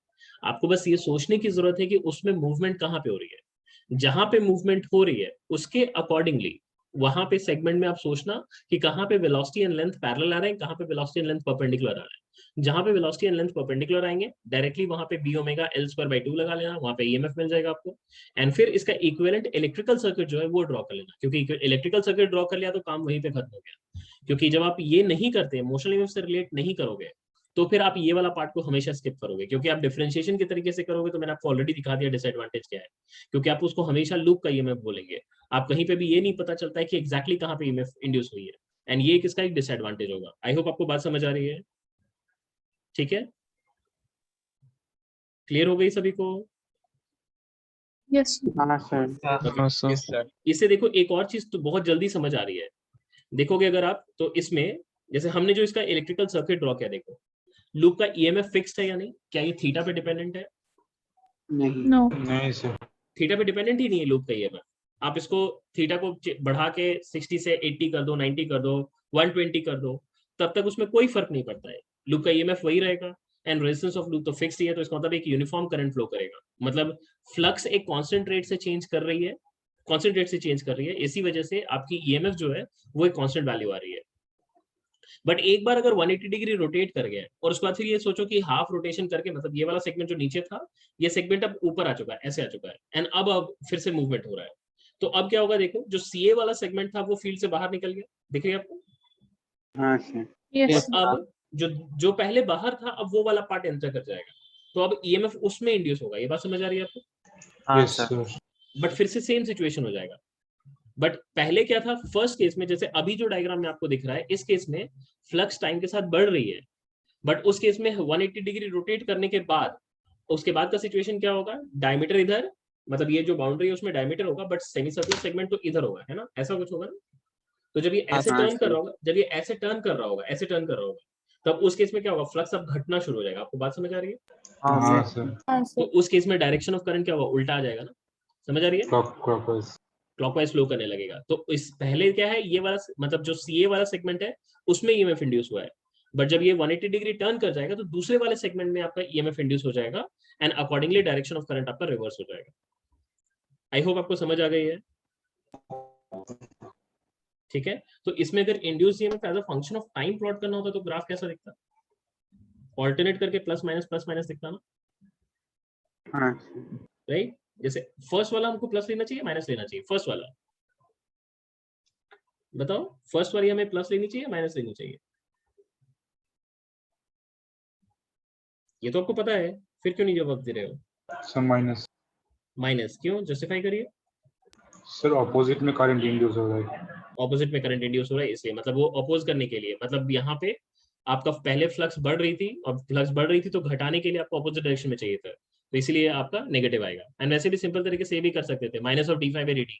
आपको बस ये सोचने की जरूरत है कि उसमें मूवमेंट कहाँ पे हो रही है। जहां पे मूवमेंट हो रही है उसके अकॉर्डिंगली वहां पे सेगमेंट में आप सोचना कि कहाँ पे वेलोसिटी एंड लेंथ पैरेलल आ रहे हैं, कहाँ पे वेलोसिटी एंड लेंथ परपेंडिकुलर आ रहे हैं। जहां पे वेलोसिटी एंड लेंथ परपेंडिकुलर आएंगे डायरेक्टली वहां पे B omega l square by 2 लगा लेना, वहां पे ईएमएफ मिल जाएगा आपको, एंड फिर इसका इक्विवेलेंट इलेक्ट्रिकल सर्किट जो है वो ड्रॉ कर लेना, क्योंकि इलेक्ट्रिकल सर्किट ड्रॉ कर लिया तो काम वहीं पे खत्म हो गया। क्योंकि जब आप ये नहीं करते, मोशनल ईएमएफ से रिलेट नहीं करोगे, तो फिर आप ये वाला पार्ट को हमेशा स्किप करोगे, क्योंकि आप डिफरेंशिएशन के तरीके से करोगे तो मैंने आपको ऑलरेडी दिखा दिया डिसएडवांटेज क्या है, क्योंकि आप उसको हमेशा लूप का ईएमएफ बोलेंगे, आप कहीं पे भी ये नहीं पता चलता है कि एग्जैक्टली कहाँ पे ईएमएफ इंड्यूस हुई है, एंड ये किसका एक डिसएडवांटेज होगा। आई होप आपको बात समझ आ रही है, ठीक है, क्लियर हो गई सभी को? यस हाँ सर। Yes, sir. इससे देखो एक और चीज तो बहुत जल्दी समझ आ रही है, देखोगे अगर आप तो इसमें जैसे हमने जो इसका इलेक्ट्रिकल सर्किट ड्रॉ किया, देखो लूप का ईएमएफ फिक्स्ड है या नहीं, क्या ये थीटा पे डिपेंडेंट है? नहीं। नो नहीं सर। थीटा पे डिपेंडेंट ही नहीं है लूप का ईएमएफ। आप इसको थीटा को बढ़ा के 60 से 80 कर दो, 90 कर दो, 120 कर दो, तब तक उसमें कोई फर्क नहीं पड़ता है, लूप का ईएमएफ वही रहेगा, एंड रेजिस्टेंस ऑफ लूप तो फिक्स ही है, तो इसका मतलब एक यूनिफॉर्म करंट फ्लो करेगा, मतलब फ्लक्स एक कांस्टेंट रेट से चेंज कर रही है, कांस्टेंट रेट से चेंज कर रही है, इसी वजह से आपकी ईएमएफ जो है वो एक कांस्टेंट वैल्यू आ रही है। बट एक बार अगर 180 डिग्री रोटेट कर गया और उसके बाद फिर ये सोचो कि हाफ रोटेशन करके, मतलब ये वाला सेगमेंट जो नीचे था, ये सेगमेंट अब ऊपर आ चुका है, ऐसे आ चुका है, एंड अब फिर से मूवमेंट हो रहा है, तो अब क्या होगा, देखो जो सीए वाला सेगमेंट था वो फील्ड से बाहर निकल गया, दिख रही है आपको? हाँ सर। यस और अब जो जो पहले बाहर था अब वो वाला पार्ट एंटर कर जाएगा, तो अब ईएमएफ उसमें इंड्यूस होगा, ये बात समझ आ रही है आपको? हाँ यस सर। सर। बट फिर से सेम सिचुएशन हो जाएगा, बट पहले क्या था, फर्स्ट केस में जैसे अभी जो डायग्राम में आपको दिख रहा है, इस केस में फ्लक्स टाइम के साथ बढ़ रही है, बट उस केस में 180 डिग्री रोटेट करने के बाद उसके बाद का सिचुएशन क्या होगा, डायमीटर इधर, मतलब ये जो बाउंड्री है उसमें डायमीटर होगा, बट सेमी सर्कुलर सेगमेंट तो इधर होगा, है ना, ऐसा कुछ होगा ना। तो जब ये ऐसे हाँ, टर्न कर सर। रहा होगा, जब ये ऐसे टर्न कर रहा होगा, ऐसे टर्न कर रहा होगा, तब उस केस में क्या होगा, फ्लक्स अब घटना शुरू हो जाएगा, आपको बात समझ आ रही है? हाँ सर। तो उस केस में डायरेक्शन ऑफ करंट क्या होगा, उल्टा आ जाएगा ना, समझ आ रही है? क्लॉकवाइज। क्लॉकवाइज फ्लो करने लगेगा, तो इस पहले क्या है, ये वाला मतलब जो सीए वाला सेगमेंट है उसमें ईएमएफ इंड्यूस हुआ है, बट जब ये 180 डिग्री टर्न कर जाएगा तो दूसरे वाले सेगमेंट में आपका ईएमएफ इंड्यूस हो जाएगा, and accordingly direction of current आपका रिवर्स हो जाएगा। आई होप आपको समझ आ गई है, ठीक है। तो इसमें अगर induce EMF as a function of time plot करना होता तो ग्राफ कैसा दिखता, ऑल्टरनेट करके प्लस माइनस दिखता ना, हाँ सर। राइट? जैसे फर्स्ट वाला हमको प्लस लेना चाहिए, माइनस लेना चाहिए, फर्स्ट वाला बताओ, फर्स्ट वाली हमें प्लस लेनी चाहिए, माइनस लेनी चाहिए? ये तो आपको पता है, फिर क्यों नहीं जवाब दे रहे हो? Sir minus. माइनस क्यों, जस्टिफाई करिए। सर ऑपोजिट में करंट इंड्यूस हो रहा है। ऑपोजिट में करंट इंड्यूस हो रहा है इसलिए, मतलब वो अपोज करने के लिए, मतलब यहाँ पे आपका पहले फ्लक्स बढ़ रही थी और फ्लक्स बढ़ रही थी तो घटाने के लिए आपको अपोजिट डायरेक्शन में चाहिए था, तो इसलिए आपका नेगेटिव आएगा। एंड वैसे भी सिंपल तरीके से भी कर सकते थे, minus of d phi by d t,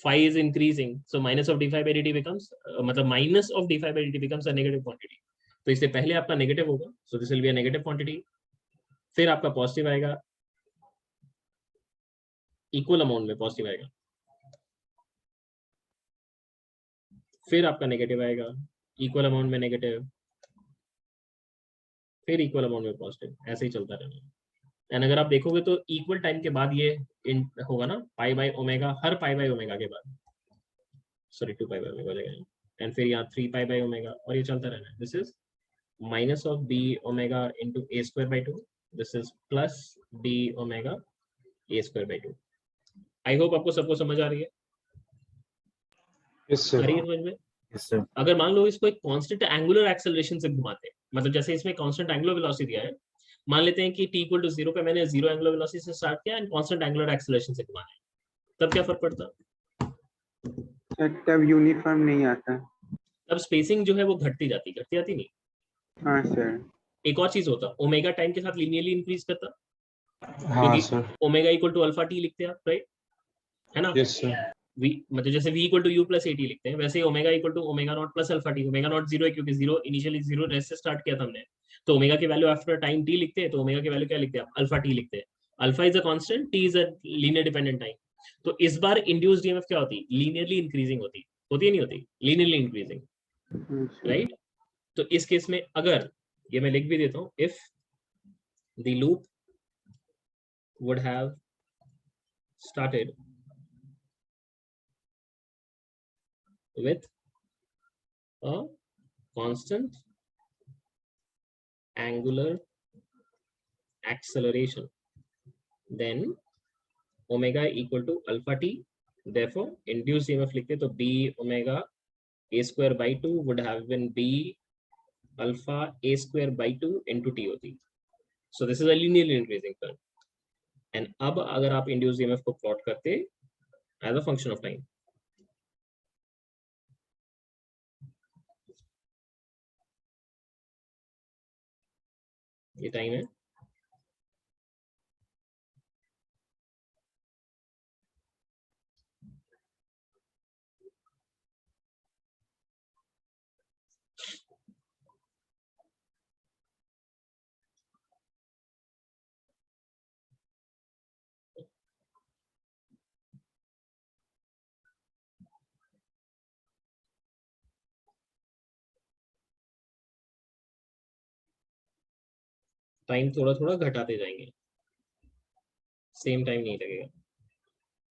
phi is increasing, so minus of d phi by d t becomes, मतलब minus of d phi by d t becomes a negative quantity, तो इसलिए पहले आपका नेगेटिव होगा, so this will be a negative quantity, फिर आपका पॉजिटिव आएगा, इक्वल अमाउंट में पॉजिटिव आएगा, फिर आपका नेगेटिव आएगा, इक्वल अमाउंट में नेगेटिव, फिर इक्वल अमाउंट में पॉजिटिव, ऐसे ही चलता रहेगा। एंड अगर आप देखोगे तो इक्वल टाइम के बाद ये होगा ना, pi by omega, her pi by omega के बाद, सॉरी 2 पाई बाय ओमेगा हो जाएगा, एंड फिर यहाँ 3 पाई बाय ओमेगा, और ये चलता रहना है। This is minus of b omega into a square by 2, this is plus b omega a square by 2। I hope आपको सबको समझ आ रही है? यस आ रही है सर। समझ में? Yes sir. अगर मान लो इसको एक कांस्टेंट एंगुलर एक्सेलरेशन से घुमाते हैं, मतलब जैसे इसमें कांस्टेंट एंगुलर वेलोसिटी दिया है, मान लेते हैं कि t इक्वल टू 0 पे मैंने 0 एंगुलर वेलोसिटी से स्टार्ट किया एंड कांस्टेंट एंगुलर एक्सेलरेशन से घुमाना है, तब क्या फर्क पड़ता? सर तब यूनिफॉर्म नहीं आता। तब स्पेसिंग जो है वो घटती जाती नहीं। हाँ सर। एक और चीज होता, ओमेगा टाइम के साथ लीनियरली इंक्रीज करता, हाँ क्योंकि sir. Omega equal to alpha t लिखते हैं आप, राइट, है ना? Yes sir. v मतलब जैसे v equal to u plus a t लिखते हैं, वैसे omega equal to omega not plus alpha t, omega not 0 है क्योंकि 0 इनिशियली 0 रेस्ट से स्टार्ट किया था हमने, तो ओमेगा की वैल्यू आफ्टर टाइम t लिखते हैं, तो ओमेगा की वैल्यू क्या लिखते हैं, अल्फा टी लिखते हैं। Alpha is a constant, t is a linear dependent time, तो इस बार इंड्यूस्ड ईएमएफ क्या होती, लीनियरली इंक्रीजिंग होती है नहीं होती, लीनियरली इंक्रीजिंग, हाँ, सर। राइट? तो इस केस में अगर ये मैं लिख भी देता हूं, if the loop would have started with a constant angular acceleration, then omega equal to alpha t, therefore induced EMF लिखते तो b omega a square by 2 would have been b अल्फा a square by 2 into t होती। So this is a linearly increasing current. And अब अगर आप इंड्यूस्ड ईएमएफ को प्लॉट करते as a function of time, ये टाइम है, टाइम थोड़ा थोड़ा घटाते जाएंगे, सेम टाइम नहीं लगेगा,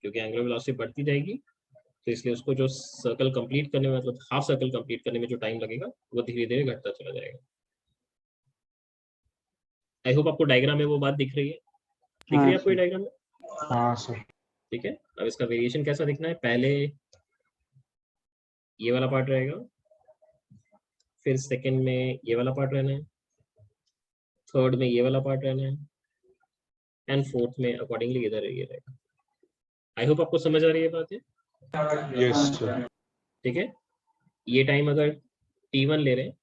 क्योंकि एंगुलर वेलोसिटी बढ़ती जाएगी, तो इसलिए उसको जो सर्कल कंप्लीट करने में, मतलब हाफ सर्कल कंप्लीट करने में जो टाइम लगेगा वो धीरे धीरे घटता चला जाएगा। आई होप आपको डायग्राम में वो बात दिख रही है, दिख रही है आपको ये डायग्राम में? हाँ सर। ठीक है, अब इसका वेरिएशन कैसा दिखना है, पहले ये वाला पार्ट रहेगा, फिर सेकंड में ये वाला पार्ट रहना है, थर्ड में ये वाला पार्ट रहना है, एंड फोर्थ में अकॉर्डिंगली इधर ये रहेगा। आई होप आपको समझ आ रही है बात है? Yes sir. ठीक है, ये टाइम अगर t1 ले रहे हैं,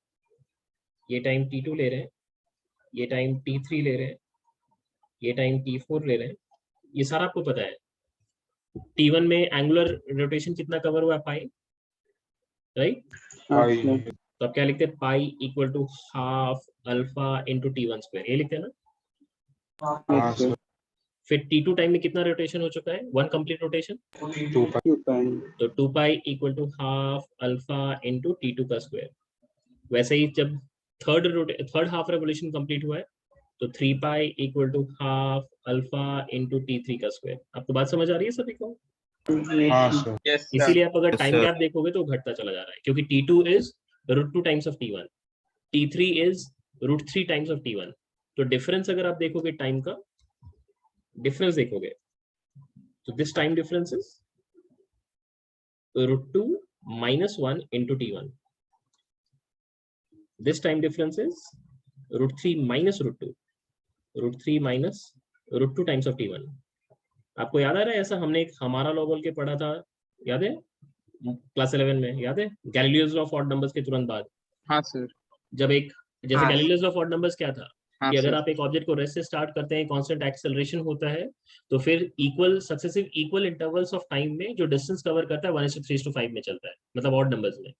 ये टाइम t2 ले रहे हैं, ये टाइम t3 ले रहे हैं, ये टाइम t4 ले रहे हैं, ये सारा आपको पता है। t1 में एंगुलर रोटेशन कितना कवर हुआ है, पाई, राइट? तो आप क्या लिखते हैं, pi equal to half alpha into t1 square, ये लिखते हैं ना? हाँ सर। फिर t2 टाइम में कितना रोटेशन हो चुका है, 1 कंप्लीट रोटेशन, 2 तो 2 pi equal to half alpha into t2 का स्क्वायर। वैसे ही जब थर्ड हाफ रेवोल्यूशन कंप्लीट हुआ है, तो 3 pi equal to half alpha into t3 का स्क्वायर। आपको बात समझ आ रही है सभी को? हाँ सर। Yes, sir. इसीलिए आप अगर टाइम गैप देखोगे तो घटता चला जा रहा है, क्योंकि t2 is √2 times of t1, t3 is √3 times of t1। तो डिफरेंस अगर आप देखोगे, टाइम का डिफरेंस देखोगे, तो this time difference is √2 minus 1 into t1. This time difference is √3 minus √2, √3 minus √2 times of t1. आपको याद आ रहा है, ऐसा हमने एक हमारा लॉ बोल के पढ़ा था, याद है क्लास 11 में, याद है Galileo's law of odd numbers के तुरंत बाद, हाँ सर। जब एक जैसे हाँ। Galileo's law of odd numbers क्या था, हाँ कि अगर सर। आप एक ऑब्जेक्ट को रेस्ट से स्टार्ट करते हैं, कांस्टेंट एक्सेलरेशन होता है, तो फिर equal successive equal intervals of time में जो डिस्टेंस कवर करता है 1:3:5 में चलता है, मतलब ऑड नंबर्स में।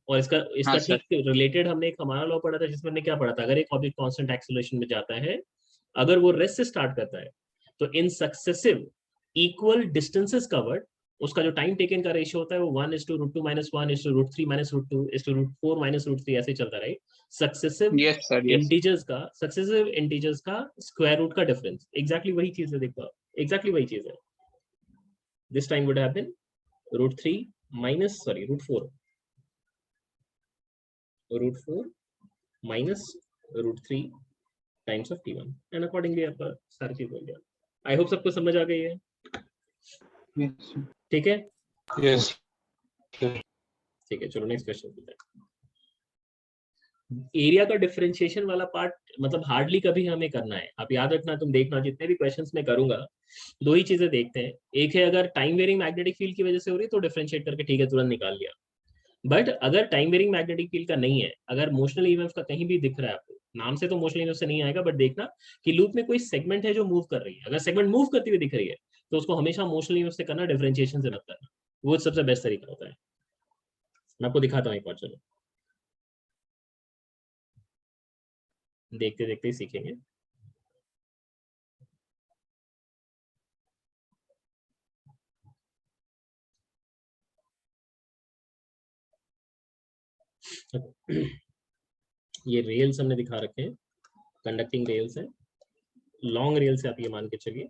और इसका हाँ ठीक रिलेटेड हमने एक हमारा लॉ पढ़ा था, जिसमें हमने क्या पढ़ा था, अगर एक ऑब्जेक्ट कांस्टेंट एक्सेलरेशन में जाता है, अगर वो रेस्ट से स्टार्ट करता है, तो in successive equal distances covered उसका जो टाइम टेकन का रेशियो होता है वो 1:√2 - 1:√3 - √2 √4 - √3 ऐसे चलता है। Successive Yes, sir. Yes. Integers का स्क्वायर रूट का डिफरेंस, एग्जैक्टली वही चीज है, देखो एग्जैक्टली वही चीज है। This time would have been √3 minus √4 minus √3 times of t1, and accordingly आपका सारी चीज हो गया। आई होप सबको समझ आ गई है, ठीक है? यस। ठीक है, चलो नेक्स्ट क्वेश्चन। एरिया का डिफरेंशिएशन वाला पार्ट मतलब हार्डली कभी हमें करना है, आप याद रखना, तुम देखना जितने भी क्वेश्चंस में करूंगा, दो ही चीजें देखते हैं। एक है अगर टाइम वेरिंग मैग्नेटिक फील्ड की वजह से हो रही है तो डिफरेंशिएट करके ठीक है तुरंत निकाल लिया, बट अगर टाइम वेरिंग मैग्नेटिक फील्ड का नहीं है, अगर मोशनल ईएमएफ का कहीं भी दिख रहा है आपको, नाम से तो मोशनल ईएमएफ से नहीं आएगा, बट देखना कि लूप में कोई सेगमेंट है जो मूव कर रही है, अगर सेगमेंट मूव करती हुई दिख रही है तो उसको हमेशा मोशनल ईएमएफ से करना, डिफरेंशिएशन से मत करना, वो सबसे बेस्ट तरीका होता है। मैं आपको दिखाता हूँ एक बार, चलो देखते देखते ही सीखेंगे। ये रेल्स हमने दिखा रखे हैं, कंडक्टिंग रेल्स हैं, लॉन्ग रेल से आप ये मान के चलिए,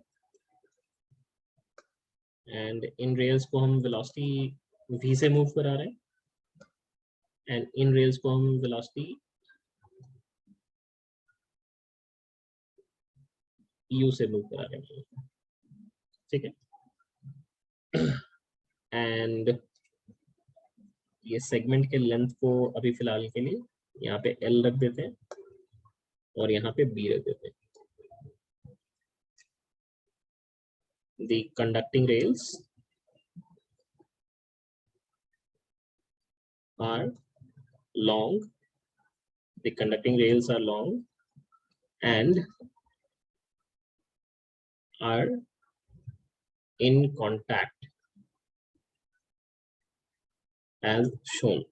एंड इन रेल्स को हम वेलोसिटी v से मूव करा रहे हैं, एंड इन रेल्स को हम वेलोसिटी u से मूव करा रहे हैं, ठीक है? एंड ये सेगमेंट के लेंथ को अभी फिलहाल के लिए यहाँ पे L रख देते हैं और यहाँ पे B रख देते हैं। The conducting rails are long. The conducting rails are long and are in contact as shown.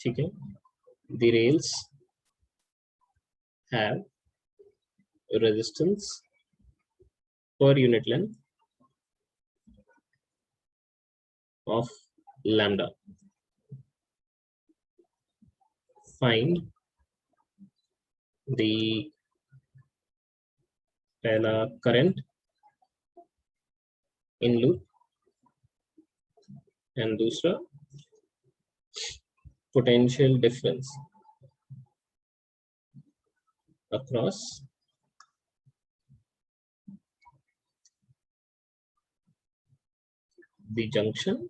ठीक है, the rails have resistance per unit length of lambda. Find the पहला current in loop and दूसरा potential difference across the junction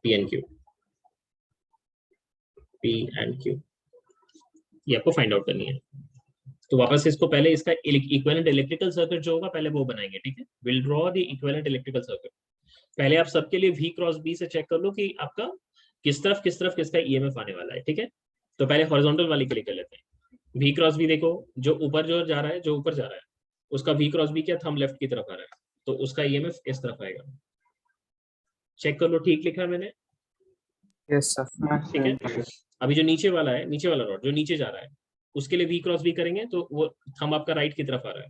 P and Q. P and Q ये आपको फाइंड आउट करनी है। तो वापस इसको पहले इसका इक्विवेलेंट इलेक्ट्रिकल सर्किट जो होगा पहले वो बनाएंगे, ठीक है। Will draw the equivalent electrical circuit. पहले आप सबके लिए V क्रॉस B से चेक कर लो कि आपका किस तरफ किसका EMF आने वाला है, ठीक है। तो पहले हॉरिजॉन्टल वाली के लिए कर लेते हैं। V क्रॉस B देखो, जो ऊपर जा रहा है उसका V क्रॉस B क्या, थंब लेफ्ट की तरफ आ रहा है, तो उसका EMF इस तरफ आएगा। चेक कर लो, ठीक लिखा है मैंने? Yes, sir. ठीक है। अभी जो नीचे वाला रॉड जो नीचे जा रहा है उसके लिए V क्रॉस B करेंगे तो वो थंब आपका राइट की तरफ आ रहा है,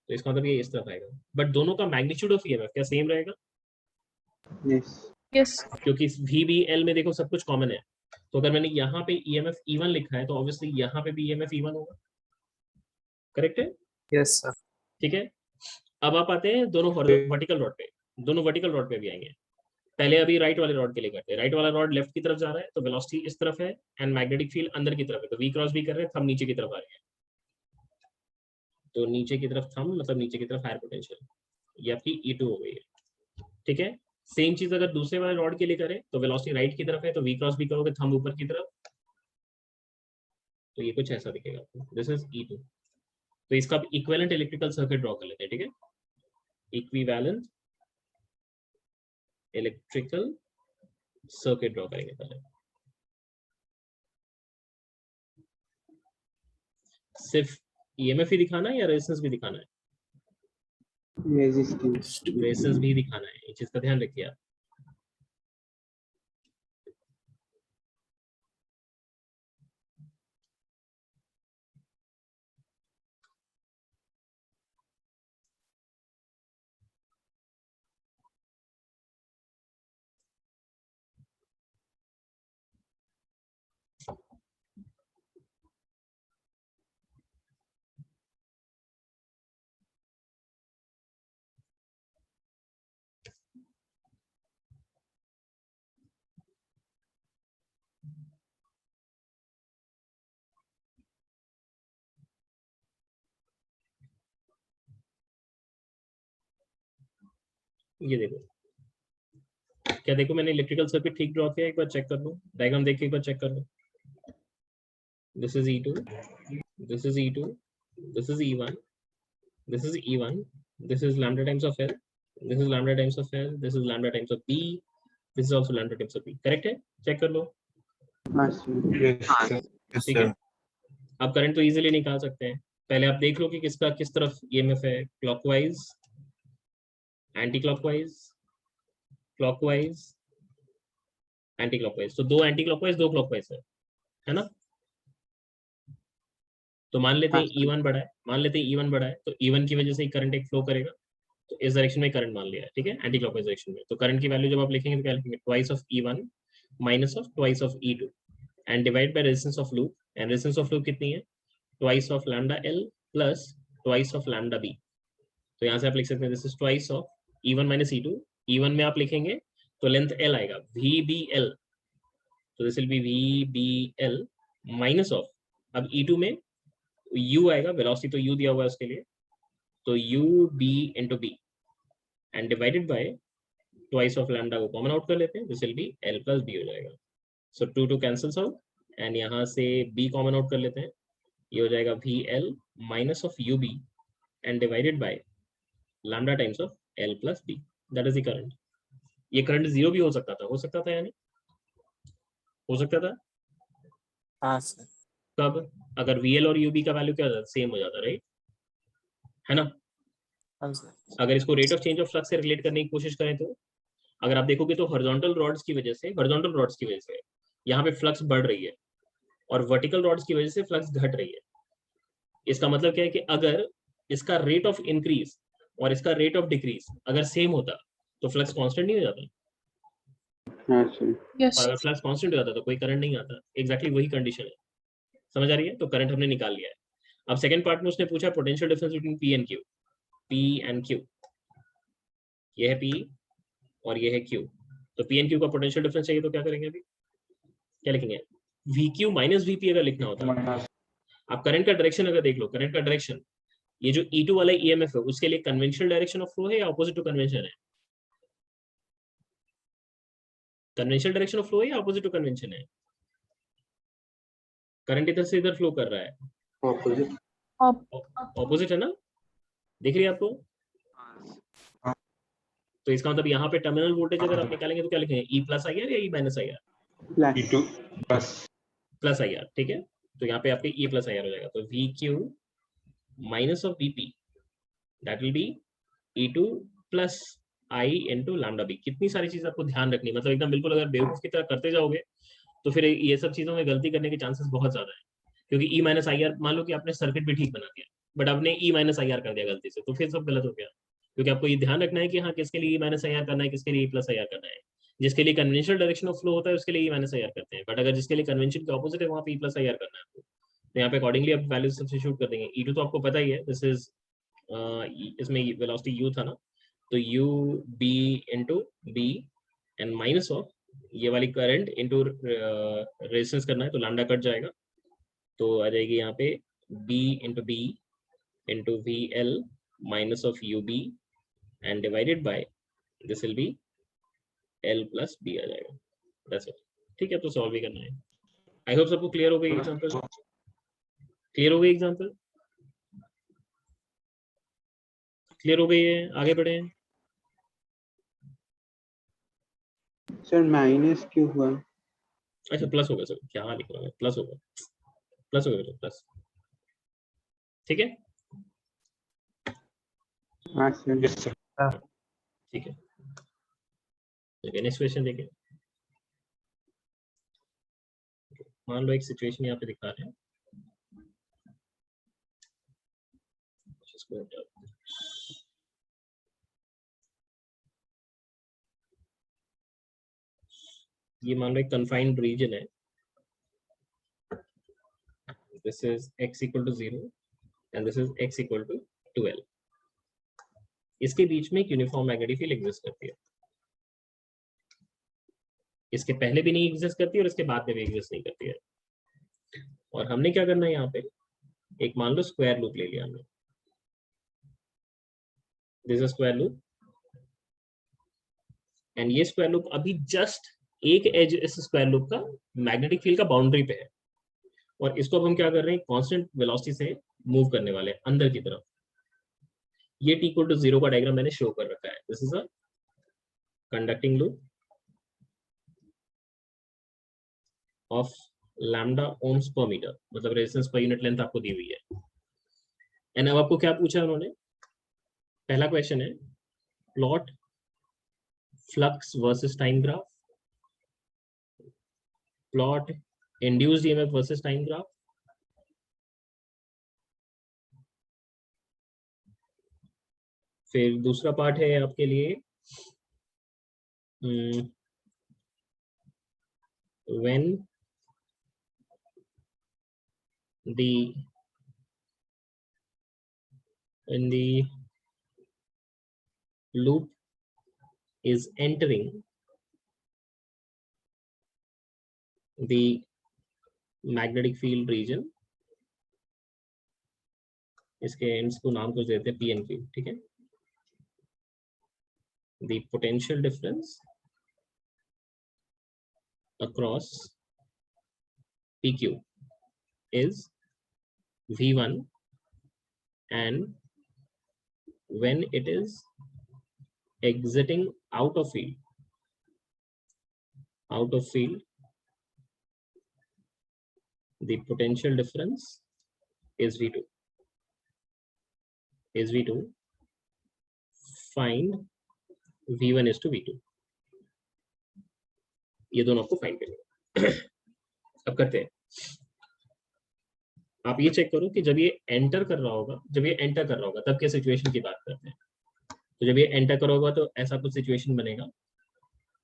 तो इसका मतलब ये इस तरफ आएगा। बट दोनों का मैग्नीट्यूड ऑफ EMF क्या सेम रहेगा? यस क्योंकि VBL में देखो सब कुछ कॉमन है, तो अगर मैंने यहाँ पे EMF E1 लिखा है तो ऑब्वियसली यहाँ पे भी EMF E1 होगा, करेक्ट है? Yes, sir. ठीक है। अब आप आते हैं दोनों वर्टिकल रॉड पे भी आएंगे। पहले अभी राइट वाले रॉड के लिए करते हैं। राइट वाला रॉड लेफ्ट की तरफ जा रहा है तो वेलोसिटी इस तरफ है एंड मैग्नेटिक फील्ड अंदर की तरफ है, तो V क्रॉस B कर रहे हैं, थंब नीचे की तरफ आ रही है, तो नीचे की तरफ थंब मतलब नीचे की तरफ हायर पोटेंशियल, ये आपकी E2 हो गई है, ठीक है। सेम चीज अगर दूसरे वाले रॉड के लिए करें तो वेलोसिटी राइट की तरफ है तो V क्रॉस B करोगे थंब ऊपर की तरफ, तो ये कुछ ऐसा दिखेगा आपको, दिस इज E2। तो इसका इक्विवेलेंट इलेक्ट्रिकल सर्किट ड्रॉ कर लेते हैं, ठीक है। इक्विवेलेंट इलेक्ट्रिकल सर्किट ड्रॉ करेंगे पहले। सिर्फ EMF ही दिखाना है या रेजिस्टेंस भी दिखाना है? रेजिस्टेंस भी दिखाना है, इस चीज का ध्यान रखिए आप। ये देखो, क्या देखो मैंने इलेक्ट्रिकल सर्किट ठीक ड्रॉ किया, एक बार चेक कर लो, डायग्राम देख के एक बार चेक कर लो। This is E2, this is E2, this is E1, this is E1, this is lambda times of L, this is lambda times of L, this is lambda times of B, this is also lambda times of B, correct है? चेक कर लो। ठीक है। आप करंट तो इजीली निकाल सकते हैं। पहले आप देख लो कि किसका किस तरफ EMF है, clockwise, anti clockwise, clockwise, anti clockwise. तो दो एंटी क्लॉकवाइज दो क्लॉकवाइज है ना। तो मान लेते हैं E1 बड़ा है, तो E1 की वजह से ही करंट एक फ्लो करेगा, तो इस डायरेक्शन में करंट मान लिया है, ठीक है, एंटी क्लॉकवाइज डायरेक्शन में। तो करंट की वैल्यू जब आप लिखेंगे तो क्या लिखेंगे, twice of E1 minus of twice of E2 and divide by resistance of loop, and resistance of loop कितनी है, twice of lambda L plus twice of lambda B। तो यहाँ से आप लिख सकते हैं this is twice of E1 minus E2। E1 में आप लिखेंगे तो लेंथ L आएगा, VBL, तो this will B VBL minus of, अब E2 में U आएगा, वेलोसिटी तो U दिया हुआ है उसके लिए, तो UB into B and divided by twice of lambda को कॉमन आउट कर लेते हैं, this will B L plus B हो जाएगा। सो 2 2 कैंसल्स आउट एंड यहाँ से B कॉमन आउट कर लेते हैं, ये हो जाएगा VL minus of UB and divided by lambda times of L plus B, that is the current. ये करंट 0 भी हो सकता था यानी हो सकता था हाँ सर। कब, अगर VL और UB का वैल्यू क्या सेम हो जाता, राइट, है ना। हाँ सर। अगर इसको rate of change of flux से रिलेट करने की कोशिश करें तो अगर आप देखोगे तो हॉरिजॉन्टल रॉड्स की वजह से यहाँ पे फ्लक्स बढ़ रही है और वर्टिकल रॉड्स की वजह से फ्लक्स घट रही है। इसका मतलब क्या है कि अगर इसका रेट ऑफ इंक्रीज और इसका रेट ऑफ डिक्रीज अगर सेम होता तो फ्लक्स कांस्टेंट नहीं हो जाता, हाँ सर। और अगर फ्लक्स कांस्टेंट हो जाता तो कोई करंट नहीं आता। एग्जैक्टली वही कंडीशन है, समझ आ रही है। तो करंट हमने निकाल लिया है। अब सेकंड पार्ट में उसने पूछा potential difference between P and Q, ये है P और ये है Q। तो P एंड Q का पोटेंशियल डिफरेंस चाहिए तो क्या करेंगे, अभी क्या लिखेंगे, VQ माइनस VP अगर लिखना होता है। आप करंट का डायरेक्शन अगर देख लो, करंट का डायरेक्शन ये जो E2 वाला EMF है उसके लिए कन्वेंशनल डायरेक्शन ऑफ फ्लो है या ऑपोजिट टू कन्वेंशन है, कन्वेंशनल डायरेक्शन ऑफ फ्लो है या ऑपोजिट टू कन्वेंशन है। करंट इधर से इधर फ्लो कर रहा है, ऑपोजिट है ना, दिख रही है आपको। तो इसका मतलब यहाँ पे टर्मिनल वोल्टेज अगर आप निकालेंगे तो क्या लिखेंगे, E प्लस IR या E minus IR, E2 plus IR, ठीक है। तो यहाँ पे आपके E प्लस IR हो जाएगा। तो VQ minus of VP that will B E2 plus I into lambda B। कितनी सारी चीज आपको ध्यान रखनी, मतलब एकदम बिल्कुल अगर बेवकूफ की तरह करते जाओगे तो फिर ये सब चीजों में गलती करने के चांसेस बहुत ज्यादा है, क्योंकि E माइनस IR मान लो कि आपने सर्किट भी ठीक बना दिया बट आपने E माइनस IR कर दिया गलती से, तो फिर सब गलत हो गया। क्योंकि आपको ये ध्यान रखना है कि हाँ किसके लिए E माइनस IR करना है, किसके लिए E प्लस IR करना है। जिसके लिए कन्वेंशनल डायरेक्शन ऑफ फ्लो होता है उसके लिए E माइनस IR करते हैं, बट अगर जिसके लिए कन्वेंशन के ऑपोजिट है वहाँ पे E प्लस IR करना है तो यहाँ पे अकॉर्डिंगली आप वैल्यू सब्स्टिट्यूट कर देंगे। E2 तो आपको पता ही है, दिस इज इसमें वेलोसिटी U था ना, तो U B into B and minus of ये वाली करंट इंटू रेजिस्टेंस करना है तो लैम्डा कट जाएगा, तो आ जाएगी यहाँ पे B into B into VL minus of UB and divided by this will B L plus B आ जाएगा, दैट्स इट। ठीक है, तो सॉल्व भी करना है। आई होप सबको क्लियर हो गई एग्जांपल, क्लियर हो गई एग्जांपल, क्लियर हो गई है, आगे बढ़े। सर माइनस क्यों हुआ? अच्छा प्लस होगा सर, क्या लिख रहा हूँ, प्लस होगा, प्लस होगा तो प्लस, ठीक है। हाँ सर। yes sir ठीक है, नेक्स्ट क्वेश्चन देखिए। मान लो एक सिचुएशन यहाँ पे दिखा रहे हैं, ये मान लो एक कन्फाइंड रीजन है, this is x equal to 0 and this is x equal to 12। इसके बीच में एक यूनिफॉर्म मैग्नेटिक फील्ड एग्जिस्ट करती है, इसके पहले भी नहीं एग्जिस्ट करती और इसके बाद में भी एग्जिस्ट नहीं करती है। और हमने क्या करना है यहाँ पे, एक मान लो स्क्वायर लूप ले लिया हमने, this is square loop and ये स्क्वायर लूप अभी जस्ट एक एज इस स्क्वायर लूप का मैग्नेटिक फील्ड का बाउंड्री पे है और इसको अब हम क्या कर रहे हैं, कांस्टेंट वेलोसिटी से मूव करने वाले हैं अंदर की तरफ। ये t इक्वल टू 0 का डायग्राम मैंने शो कर रखा है, this is a conducting loop of lambda ohms per metre, मतलब रेजिस्टेंस पर यूनिट लेंथ आपको दी हुई है। एंड अब आपको क्या पूछा है उन्होंने, पहला क्वेश्चन है plot flux versus time graph, plot induced EMF versus time graph, फिर दूसरा पार्ट है आपके लिए when the loop is entering the magnetic field region, इसके एंड्स को नाम कुछ देते हैं P and Q, ठीक है। the potential difference across PQ is V1, and when it is exiting out of field, the potential difference is V2. Find V1 is to V2. ये दोनों आपको फाइंड करना है। अब करते हैं, आप ये चेक करो कि जब ये एंटर कर रहा होगा तब क्या सिचुएशन की बात करते हैं। तो जब ये एंटर कर होगा तो ऐसा कुछ सिचुएशन बनेगा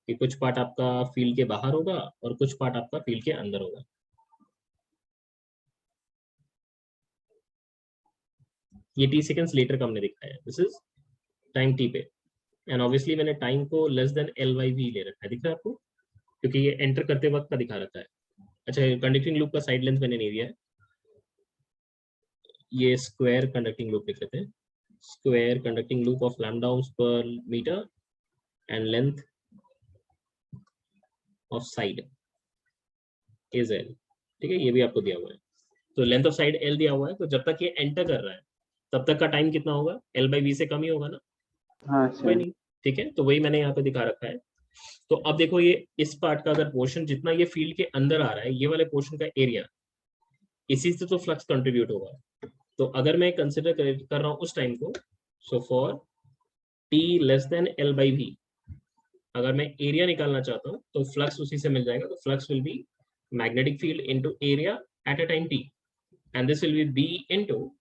कि कुछ पार्ट आपका फील्ड के बाहर होगा और कुछ पार्ट आपका फील्ड के अंदर होगा। ये t सेकेंड्स लेटर का हमने दिखाया है, दिस इज टाइम t पे, एंड ऑब्वियसली मैंने टाइम को लेस देन L/V ले रखा है, दिख रहा है आपको, क्योंकि ये एंटर करते वक्त का दिखा रखा है। अच्छा, कंडक्टिंग लूप का साइड लेंथ मैंने नहीं दिया है, ये स्क्वायर कंडक्टिंग लूप लिख लेते हैं। Square conducting loop of lambda ohms per meter and length of side is L, ठीक है, ये भी आपको दिया हुआ है। तो लेंथ ऑफ साइड L दिया हुआ है, तो जब तक ये एंटर कर रहा है तब तक का टाइम कितना होगा, L/V से कम ही होगा ना। हाँ कोई नहीं, ठीक है, तो वही मैंने यहाँ पे दिखा रखा है। तो अब देखो, ये इस पार्ट का अगर पोर्शन जितना ये फील्ड के अंदर आ रहा है, ये वाले पोर्शन का एरिया, इसी से तो फ्लक्स कंट्रीब्यूट होगा। तो अगर मैं कंसिडर कर रहा हूँ उस टाइम को, so for t less than L/V, अगर मैं एरिया निकालना चाहता हूँ तो फ्लक्स उसी से मिल जाएगा। तो flux will B magnetic field into area at a time t, and this will B b into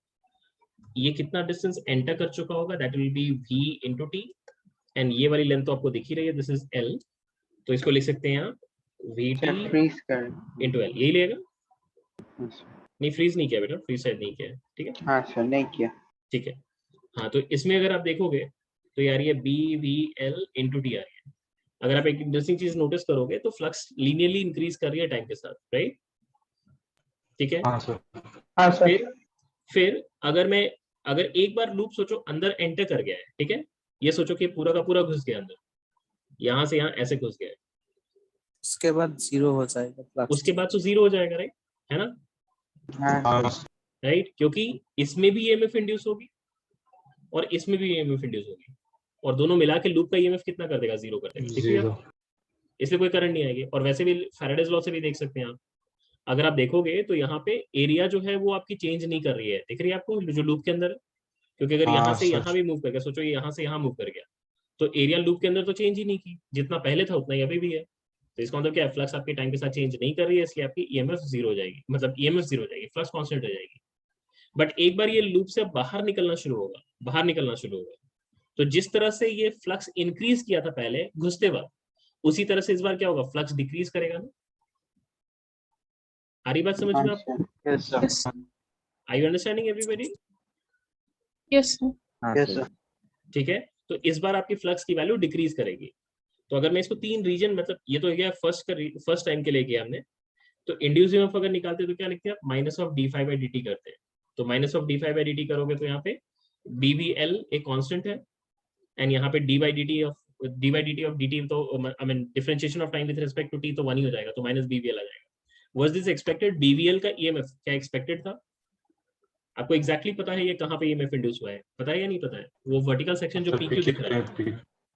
ये कितना डिस्टेंस एंटर कर चुका होगा, that will B v into t, and ये वाली लेंथ तो आपको दिख ही रही है, दिस इज L, तो इसको लिख सकते हैं यहाँ vt फ्रीज कर। इनटू L, यही लेगा। हाँ सर। नहीं, फ्रीज नहीं किया बेटा, फ्रीज शायद नहीं किया है, ठीक है। हाँ सर, नहीं किया। ठीक है, हाँ, तो इसमें अगर आप देखोगे तो यार ये BVL इनटू टी आ रही है। अगर आप एक इंटरेस्टिंग चीज नोटिस करोगे तो फ्लक्स लीनियरली इंक्रीज कर रही है टाइम के साथ, राइट, ठीक है। हाँ सर। हाँ सर। फिर अगर एक बार लूप सोचो अंदर एंटर कर गया है, ठीक है, ये सोचो कि पूरा का पूरा घुस गया अंदर, यहाँ से यहाँ ऐसे घुस गया है, उसके बाद जीरो हो जाएगा फ्लक्स। उसके बाद तो जीरो हो जाएगा, राइट, है ना, हाँ राइट, क्योंकि इसमें भी EMF इंड्यूस होगी और इसमें भी EMF इंड्यूस होगी, और दोनों मिला के लूप का EMF कितना कर देगा, जीरो कर देगा, ठीक है, जीरो। इसलिए कोई करंट नहीं आएगी। और वैसे भी फैराडेज लॉ से भी देख सकते हैं आप, अगर आप देखोगे तो यहाँ पे एरिया जो है वो आपकी चेंज नहीं कर रही है, दिख रही है आपको जो लूप के अंदर, क्योंकि अगर यहाँ से यहाँ भी मूव कर गया, सोचो ये यहाँ से यहाँ मूव कर गया, तो एरिया लूप के अंदर तो चेंज ही नहीं की, जितना पहले था उतना ही अभी भी है। तो इसका मतलब क्या है, फ्लक्स आपके टाइम के साथ चेंज नहीं कर रही है, इसलिए आपकी EMF जीरो हो जाएगी, मतलब EMF जीरो हो जाएगी, फ्लक्स कांस्टेंट हो जाएगी। बट एक बार ये लूप से बाहर निकलना शुरू होगा, तो जिस तरह से ये फ्लक्स इंक्रीज किया था पहले घुसते वक्त, उसी तरह से इस बार क्या होगा, फ्लक्स डिक्रीज करेगा ना। आ रही बात समझ में आपको? Yes sir. Are you understanding everybody? Yes sir. Yes sir. ठीक है, तो इस बार आपकी फ्लक्स की वैल्यू डिक्रीज करेगी। तो अगर मैं इसको तीन रीजन, मतलब ये तो गया फर्स्ट टाइम के लिए किया हमने, तो इंड्यूस EMF अगर निकालते तो क्या लिखते हैं आप, माइनस ऑफ d∅dt करते हैं। तो माइनस ऑफ d∅dt करोगे तो यहाँ पे BVL एक कांस्टेंट है, एंड यहाँ पे d/dt ऑफ dt, तो I mean differentiation of time with respect to t, तो 1 ही हो जाएगा, तो माइनस BVL आ जाएगा। Was this expected? BVL का EMF क्या एक्सपेक्टेड था? आपको एग्जैक्टली पता है ये कहाँ पे EMF इंड्यूस हुआ है, पता है या नहीं पता है? वो वर्टिकल सेक्शन जो PQ दिख रहा है,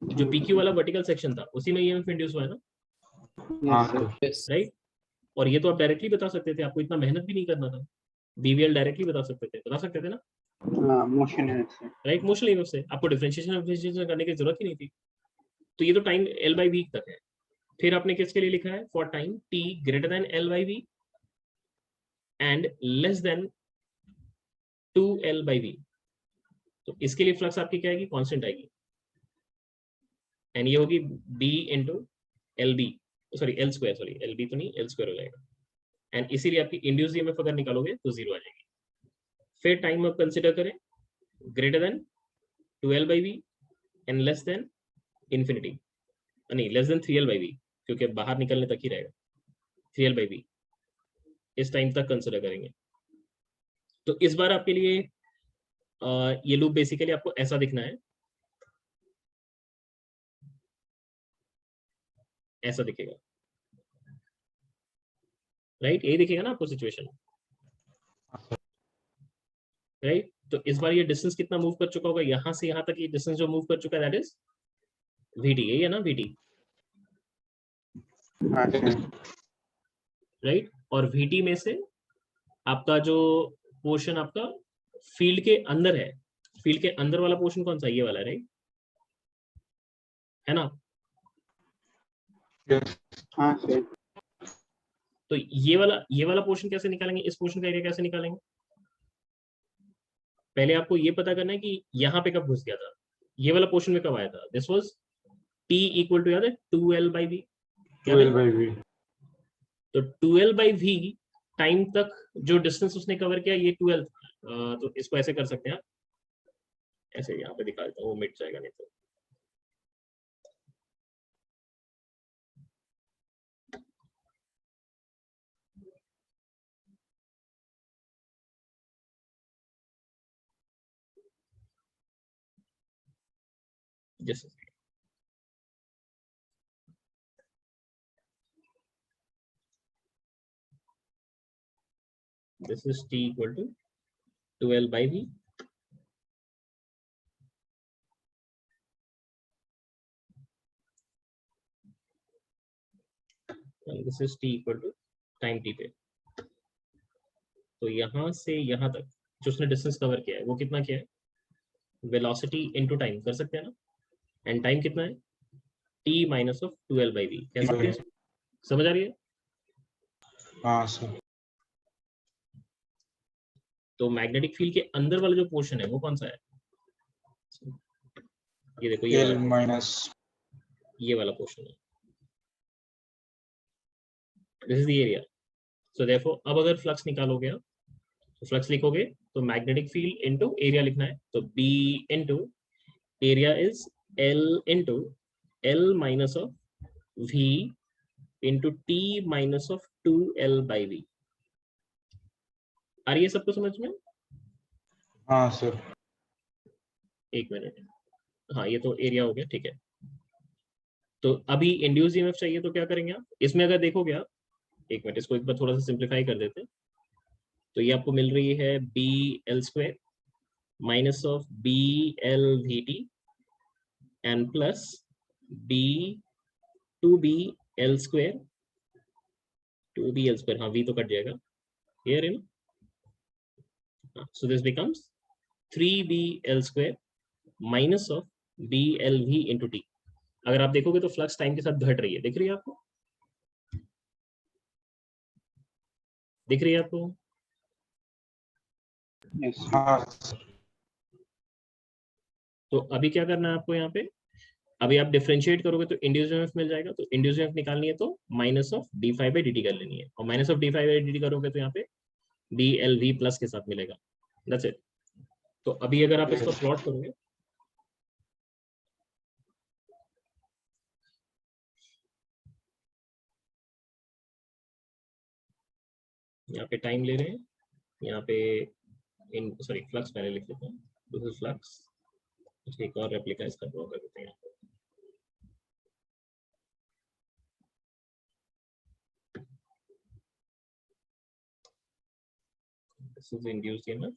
जो PQ वाला वर्टिकल सेक्शन था, उसी में EMF इंड्यूस हुआ है ना, हाँ राइट। और ये तो आप डायरेक्टली बता सकते थे, आपको इतना मेहनत भी नहीं करना था, BVL डायरेक्टली बता सकते थे ना, मोशन है सर। राइट, मोशन EMF से आपको डिफरेंशिएशन करने की जरूरत ही नहीं थी। तो ये तो टाइम L/V तक है। फिर आपने किसके लिए लिखा है, for time t greater than L/V and less than 2L/V, तो इसके लिए फ्लक्स आपकी क्या आएगी, कांस्टेंट आएगी, एंड ये होगी B into LB, sorry L square, sorry LB तो नहीं, L स्क्वायर हो जाएगा, एंड इसीलिए आपकी इंड्यूस EMF अगर निकालोगे तो जीरो आ जाएगी। फिर टाइम आप कंसिडर करें greater than 2L/V and less than infinity, नहीं लेस देन 3L/V, क्योंकि बाहर निकलने तक ही रहेगा, 3L/V इस टाइम तक कंसिडर करेंगे। तो इस बार आपके लिए ये लूप बेसिकली आपको ऐसा दिखना है, ऐसा दिखेगा, राइट? यही दिखेगा ना आपको सिचुएशन, राइट? तो इस बार ये डिस्टेंस कितना मूव कर चुका होगा, यहाँ से यहाँ तक ये डिस्टेंस जो मूव कर चुका है, दैट इज VT, यही है ना VT, हाँ सर। राइट? और VT में से आपका जो पोर्शन आपका फील्ड के अंदर है, फील्ड के अंदर वाला पोर्शन कौन सा, ये वाला, राइट? है ना? Yes. हाँ सर। तो ये वाला पोर्शन कैसे निकालेंगे, इस पोर्शन का एरिया कैसे निकालेंगे? पहले आपको ये पता करना है कि यहाँ पे कब घुस गया था, ये वाला पोर्शन में कब आया था। This was T equal to, याद है, 2L/V। 2L/V. तो 2L/V टाइम तक जो डिस्टेंस उसने कवर किया, ये 2L था। तो इसको ऐसे कर सकते हैं आप, ऐसे यहाँ पे दिखा देता हूँ, वो मिट जाएगा नहीं तो। जैसे this is T equal to 2L/V, and this is T equal to time T पे। तो यहाँ से यहाँ तक जो उसने डिस्टेंस कवर किया है वो कितना किया है, वेलोसिटी इनटू टाइम कर सकते हैं ना, एंड टाइम कितना है, T माइनस ऑफ 2L/V। कह सकते हैं, समझ आ रही है? हाँ सर। तो मैग्नेटिक फील्ड के अंदर वाला जो पोर्शन है वो कौन सा है, ये देखो, ये L वाला, minus. ये वाला पोर्शन है, this is the area. So therefore अब अगर फ्लक्स निकालोगे आप, तो फ्लक्स लिखोगे तो मैग्नेटिक फील्ड इनटू एरिया लिखना है, तो B into area is L into L minus of V into T minus of 2L/V। आ रही है सबको समझ में? हाँ सर। एक मिनट, हाँ ये तो एरिया हो गया, ठीक है। तो अभी इंड्यूस ईएमएफ चाहिए, तो क्या करेंगे आप इसमें, अगर देखोगे आप, एक मिनट इसको एक बार थोड़ा सा सिंप्लीफाई कर देते हैं। तो ये आपको मिल रही है BL² minus of BL/VT and plus B2BL², 2BL², हाँ V तो कट जाएगा, here in, so this becomes 3BL² minus of BL/V into T। अगर आप देखोगे तो फ्लक्स टाइम के साथ घट रही है, दिख रही है आपको, दिख रही है आपको? यस। हाँ तो अभी क्या करना है आपको यहाँ पे, अभी आप डिफरेंशिएट करोगे तो इंड्यूस्ड ईएमएफ मिल जाएगा। तो इंड्यूस्ड ईएमएफ निकालनी है तो माइनस ऑफ d∅/dt कर लेनी है, और माइनस ऑफ d∅/dt करोगे तो यहाँ पे BL/V प्लस के साथ मिलेगा, दैट्स इट। तो अभी अगर आप इसको प्लॉट करोगे, यहाँ पे टाइम ले रहे हैं, यहाँ पे इन सॉरी फ्लक्स पहले लिख लेते हैं, दिस इज फ्लक्स, एक और रेप्लिका इसका ड्रॉ कर देते हैं यहाँ पे। This is induced EMF.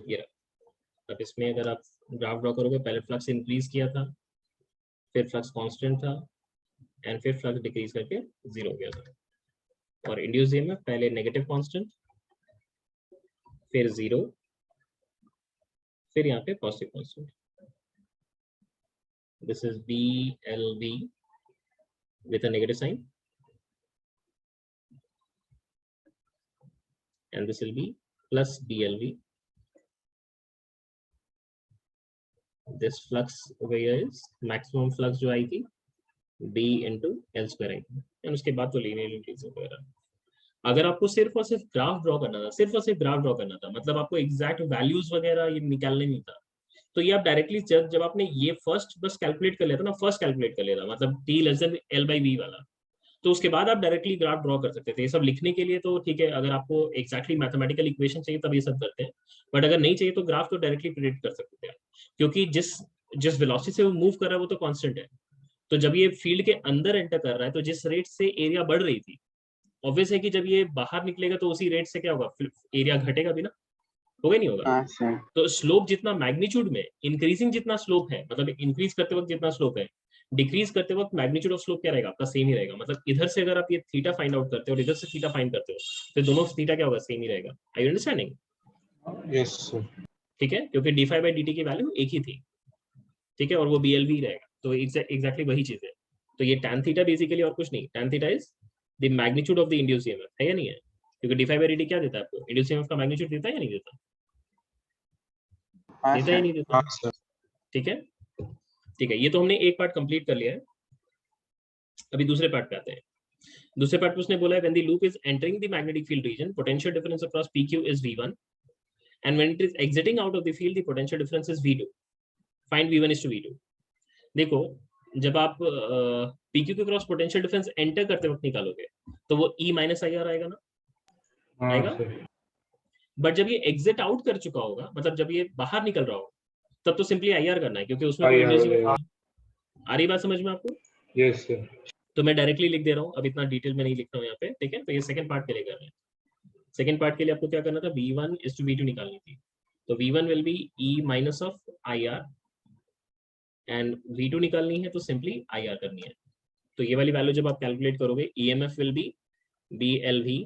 ये अब इसमें अगर आप ग्राफ ड्रॉ करोगे, पहले फ्लक्स इंक्रीज किया था, फिर फ्लक्स कांस्टेंट था, एंड फिर फ्लक्स डिक्रीज करके 0 हो गया था। और इंड्यूस्ड ईएमएफ पहले नेगेटिव कांस्टेंट, फिर 0, फिर यहाँ पे positive constant. This is BL/V with a negative sign, and this will be plus BL/V. This flux over here is maximum flux जो आई थी B into L² आई थी, and उसके बाद तो लीनियर इंक्रीज वगैरह। अगर आपको सिर्फ और सिर्फ ग्राफ ड्रॉ करना था, सिर्फ और सिर्फ ग्राफ ड्रॉ करना था, मतलब आपको एग्जैक्ट वैल्यूज वगैरह ये निकालने नहीं था, तो ये आप डायरेक्टली जब आपने ये फर्स्ट बस कैलकुलेट कर लिया था ना, फर्स्ट कैलकुलेट कर लिया था, मतलब T L/V वाला, तो तो उसके बाद आप डायरेक्टली ग्राफ ड्रॉ कर सकते थे। ये सब लिखने के लिए तो ठीक है, अगर आपको एग्जैक्टली मैथमेटिकल इक्वेशन चाहिए तब ये सब करते हैं, बट अगर नहीं चाहिए तो ग्राफ तो डायरेक्टली प्रिडिक्ट कर सकते थे आप, क्योंकि जिस जिस वेलोसिटी से वो मूव कर रहा है वो तो कांस्टेंट है। तो जब ये फील्ड के अंदर एंटर कर रहा है तो जिस रेट से एरिया बढ़ रही थी, ऑब्वियस है कि जब ये बाहर निकलेगा तो उसी रेट से क्या होगा, एरिया घटेगा भी ना, होगा नहीं होगा। हाँ सर। तो स्लोप जितना मैग्नीट्यूड में इंक्रीजिंग जितना स्लोप है, मतलब इंक्रीज करते वक्त जितना स्लोप है, डिक्रीज करते वक्त मैग्नीट्यूड ऑफ स्लोप क्या रहेगा, आपका सेम ही रहेगा। मतलब इधर से अगर आप ये थीटा फाइंड आउट करते हो और इधर से थीटा फाइंड करते हो तो दोनों थीटा क्या होगा, सेम ही रहेगा। I you understanding? Yes, sir. ठीक है, क्योंकि d phi by d t की वैल्यू एक ही थी, ठीक है, और वो बी एल भी रहेगा, तो एग्जैक्टली वही चीज है। तो ये tan थीटा बेसिकली और कुछ नहीं, tan theta is the magnitude of the induced EMF, है या नहीं है? क्योंकि d phi by d t क्या देता है आपको, इंड्यूस्ड ईएमएफ का मैग्नीट्यूड देता है या नहीं देता? हाँ देता है सर। नहीं देता? हाँ सर। ठीक है, ठीक है, ये तो हमने एक पार्ट कंप्लीट कर लिया है। अभी दूसरे पार्ट पे आते हैं। दूसरे पार्ट में उसने बोला है when the loop is entering the magnetic field region, potential difference across PQ is V1 and when it is exiting out of the field the potential difference is V2। Find V1 is to V2। देखो, जब आप PQ के क्रॉस पोटेंशियल डिफरेंस एंटर करते वक्त निकालोगे तो वो E माइनस IR आएगा ना, हाँ आएगा। सर। बट जब ये एग्जिट आउट कर चुका होगा, मतलब जब ये बाहर निकल रहा होगा, तब तो सिंपली IR करना है, क्योंकि उसमें कोई IR एनर्जी रहेगा। आ रही बात समझ में आपको? Yes, sir. तो मैं डायरेक्टली लिख दे रहा हूँ, अब इतना डिटेल में नहीं लिख रहा हूँ यहाँ पे, ठीक है। तो ये सेकंड पार्ट के लिए कर रहे हैं। सेकंड पार्ट के लिए आपको क्या करना था, V1 is to V2 निकालनी थी। तो V1 will be E minus of IR and V2 निकालनी है तो सिंपली IR करनी है। तो ये वाली वैल्यू जब आप कैलकुलेट करोगे, EMF will be BLV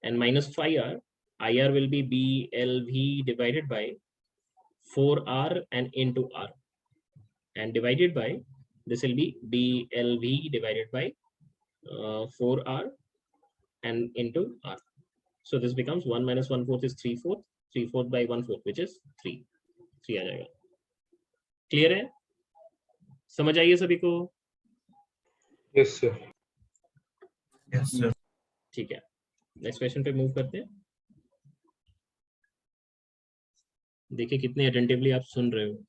and minus 5R, IR will be BLV divided by 4R and into R, and divided by, this will be BLV divided by 4R and into R. So this becomes 1 minus 1/4 is 3/4, 3/4 by 1/4 which is 3 आ जाएगा। क्लियर है? समझ आइए सभी को? Yes, sir. Yes, sir. ठीक है, नेक्स्ट क्वेश्चन पे मूव करते हैं। देखिए कितने अटेंटिवली आप सुन रहे हो।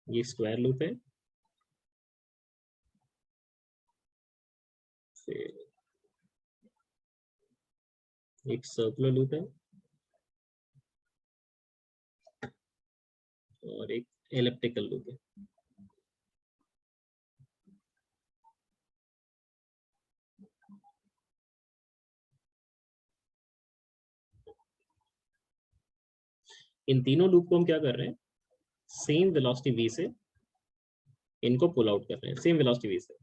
ये स्क्वायर लूप है, फिर एक सर्कुलर लूप है और एक एलिप्टिकल लूप है। इन तीनों लूप को हम क्या कर रहे हैं, सेम वेलोसिटी v से इनको पुल आउट कर रहे हैं, सेम वेलोसिटी v से।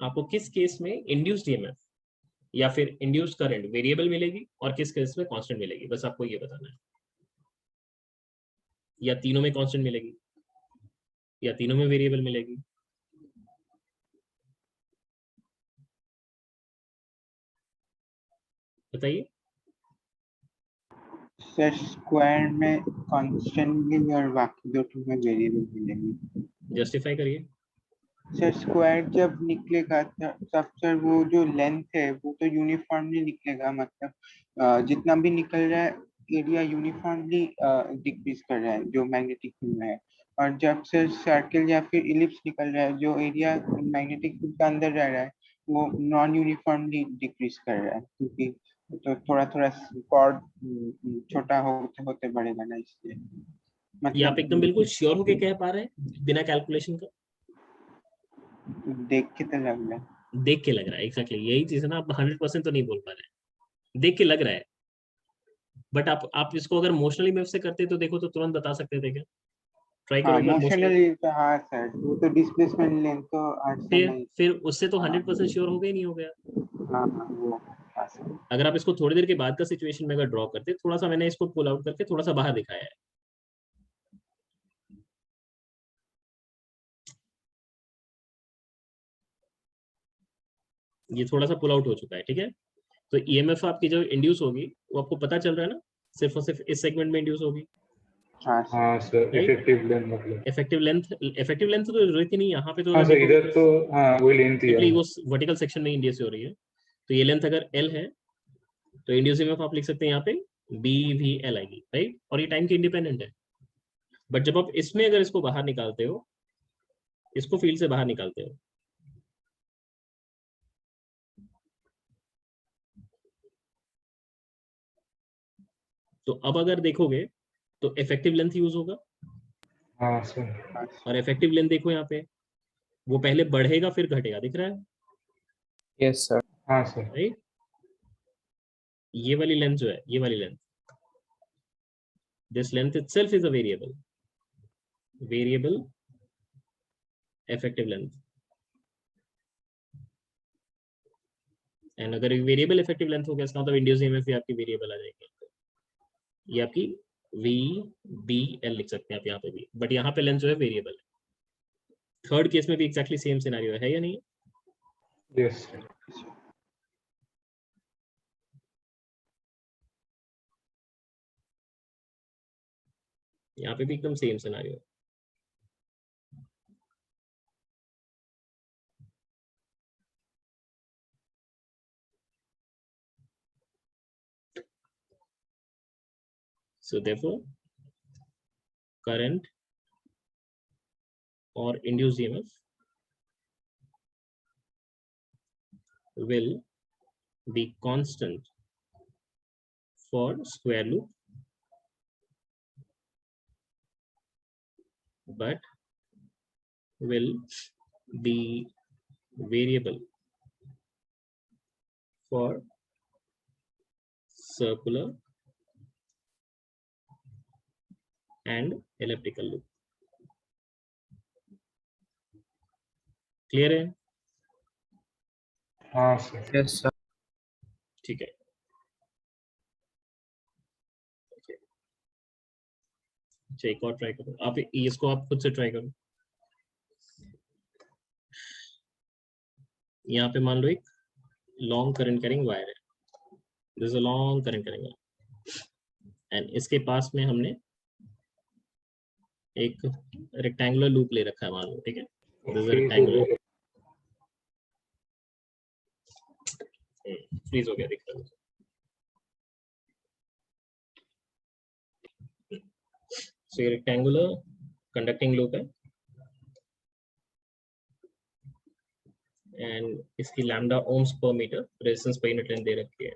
आपको किस केस में इंड्यूस्ड ईएमएफ या फिर इंड्यूस्ड करंट वेरिएबल मिलेगी और किस केस में कांस्टेंट मिलेगी, बस आपको ये बताना है। या तीनों में कांस्टेंट मिलेगी या तीनों में वेरिएबल मिलेगी। बताइए। सर स्क्वायर में कांस्टेंट मिलेंगे और बाकी दो में वेरिएबल मिलेंगे। जस्टिफाई करिए। सर स्क्वायर जब निकलेगा तब सर वो जो लेंथ है वो तो यूनिफॉर्मली निकलेगा, मतलब जितना भी निकल रहा है एरिया यूनिफॉर्मली डिक्रीज कर रहा है जो मैग्नेटिक फील्ड में है। और जब सर सर्कल या फिर इलिप्स निकल रहा है, जो एरिया मैग्नेटिक फील्ड के अंदर रह रहा है वो नॉन यूनिफॉर्मली डिक्रीज कर रहा है, क्योंकि तो थोड़ा थोड़ा कॉर्ड छोटा होते होते बढ़ेगा ना, इसलिए ये आप एकदम बिल्कुल मतलब श्योर होके कह पा रहे हैं बिना कैलकुलेशन का? देख के तो लग रहा है। देख के लग रहा है, एग्जैक्टली यही चीज है ना। आप 100% तो नहीं बोल पा रहे हैं, देख के लग रहा है। बट आप इसको अगर इमोशनली में से करते तो देखो तो तुरंत बता सकते थे क्या? ट्राई करो हाँ एक बार इमोशनली। इमोशनली तो हाँ सर, वो तो डिस्प्लेसमेंट लेंथ तो आज से नहीं। फिर उससे तो 100% श्योर हो गया, नहीं हो गया। हाँ हाँ वो हाँ सर। अगर आप इसको थोड़ी देर के बाद का सिचुएशन में अगर ड्रॉ करते, थोड़ा सा मैंने इसको पुल आउट करके थोड़ा सा बाहर दिखाया है। ये थोड़ा सा पुल आउट हो चुका है, ठीक है। तो ईएमएफ आपकी जो इंड्यूस होगी वो आपको पता चल रहा है ना, सिर्फ और सिर्फ इस सेगमेंट में इंड्यूस होगी। हाँ सर। हाँ सर, Right? इफेक्टिव लेंथ मतलब। इफेक्टिव लेंथ तो जरूरत ही नहीं, यहाँ पे तो हाँ अगर सर, देखोगे इधर तो हाँ वही लेंथ ही सिंपली है। वो वर्टिकल सेक्शन में इंड्यूस हो रही है। तो ये लेंथ अगर एल है तो इंड्यूस ईएमएफ आप लिख सकते हैं यहाँ पे BVL आएगी, राइट। और ये टाइम के इंडिपेंडेंट है। बट जब आप इसमें अगर इसको बाहर निकालते हो, इसको फील्ड से बाहर निकालते हो, तो अब अगर देखोगे तो इफेक्टिव लेंथ यूज होगा। हाँ सर। और इफेक्टिव लेंथ देखो यहाँ पे, वो पहले बढ़ेगा फिर घटेगा, दिख रहा है, Yes, sir. हाँ सर। राइट। ये वाली लेंथ जो है, ये वाली length, this length itself is a variable effective length. And अगर वेरिएबल इफेक्टिव लेंथ हो गया, इसका मतलब इंड्यूस ईएमएफ भी आपकी वेरिएबल आ जाएगी। ये आपकी VBL लिख सकते हैं आप यहाँ पे भी, बट यहाँ पे लेंथ जो है वेरिएबल है। थर्ड केस में भी एग्जैक्टली सेम सिनेरियो है या नहीं? यस। यहाँ पे भी एकदम सेम सिनेरियो है। So therefore, current or induced EMF will be constant for square loop, but will be variable for circular and elliptical loop. Clear है? हाँ सर। Yes, sir. ठीक है। अच्छा, एक और ट्राई करो आप, इसको आप खुद से ट्राई करो। यहाँ पे मान लो एक लॉन्ग करंट कैरिंग वायर है, this is a long current carrying wire, and इसके पास में हमने एक रेक्टेंगुलर लूप ले रखा है, मान लो, ठीक है, this is a rectangular. Freeze हो गया, दिख रहा है। सो ये रेक्टेंगुलर कंडक्टिंग लूप है एंड इसकी lambda ohms per meter resistance per unit length दे रखी है।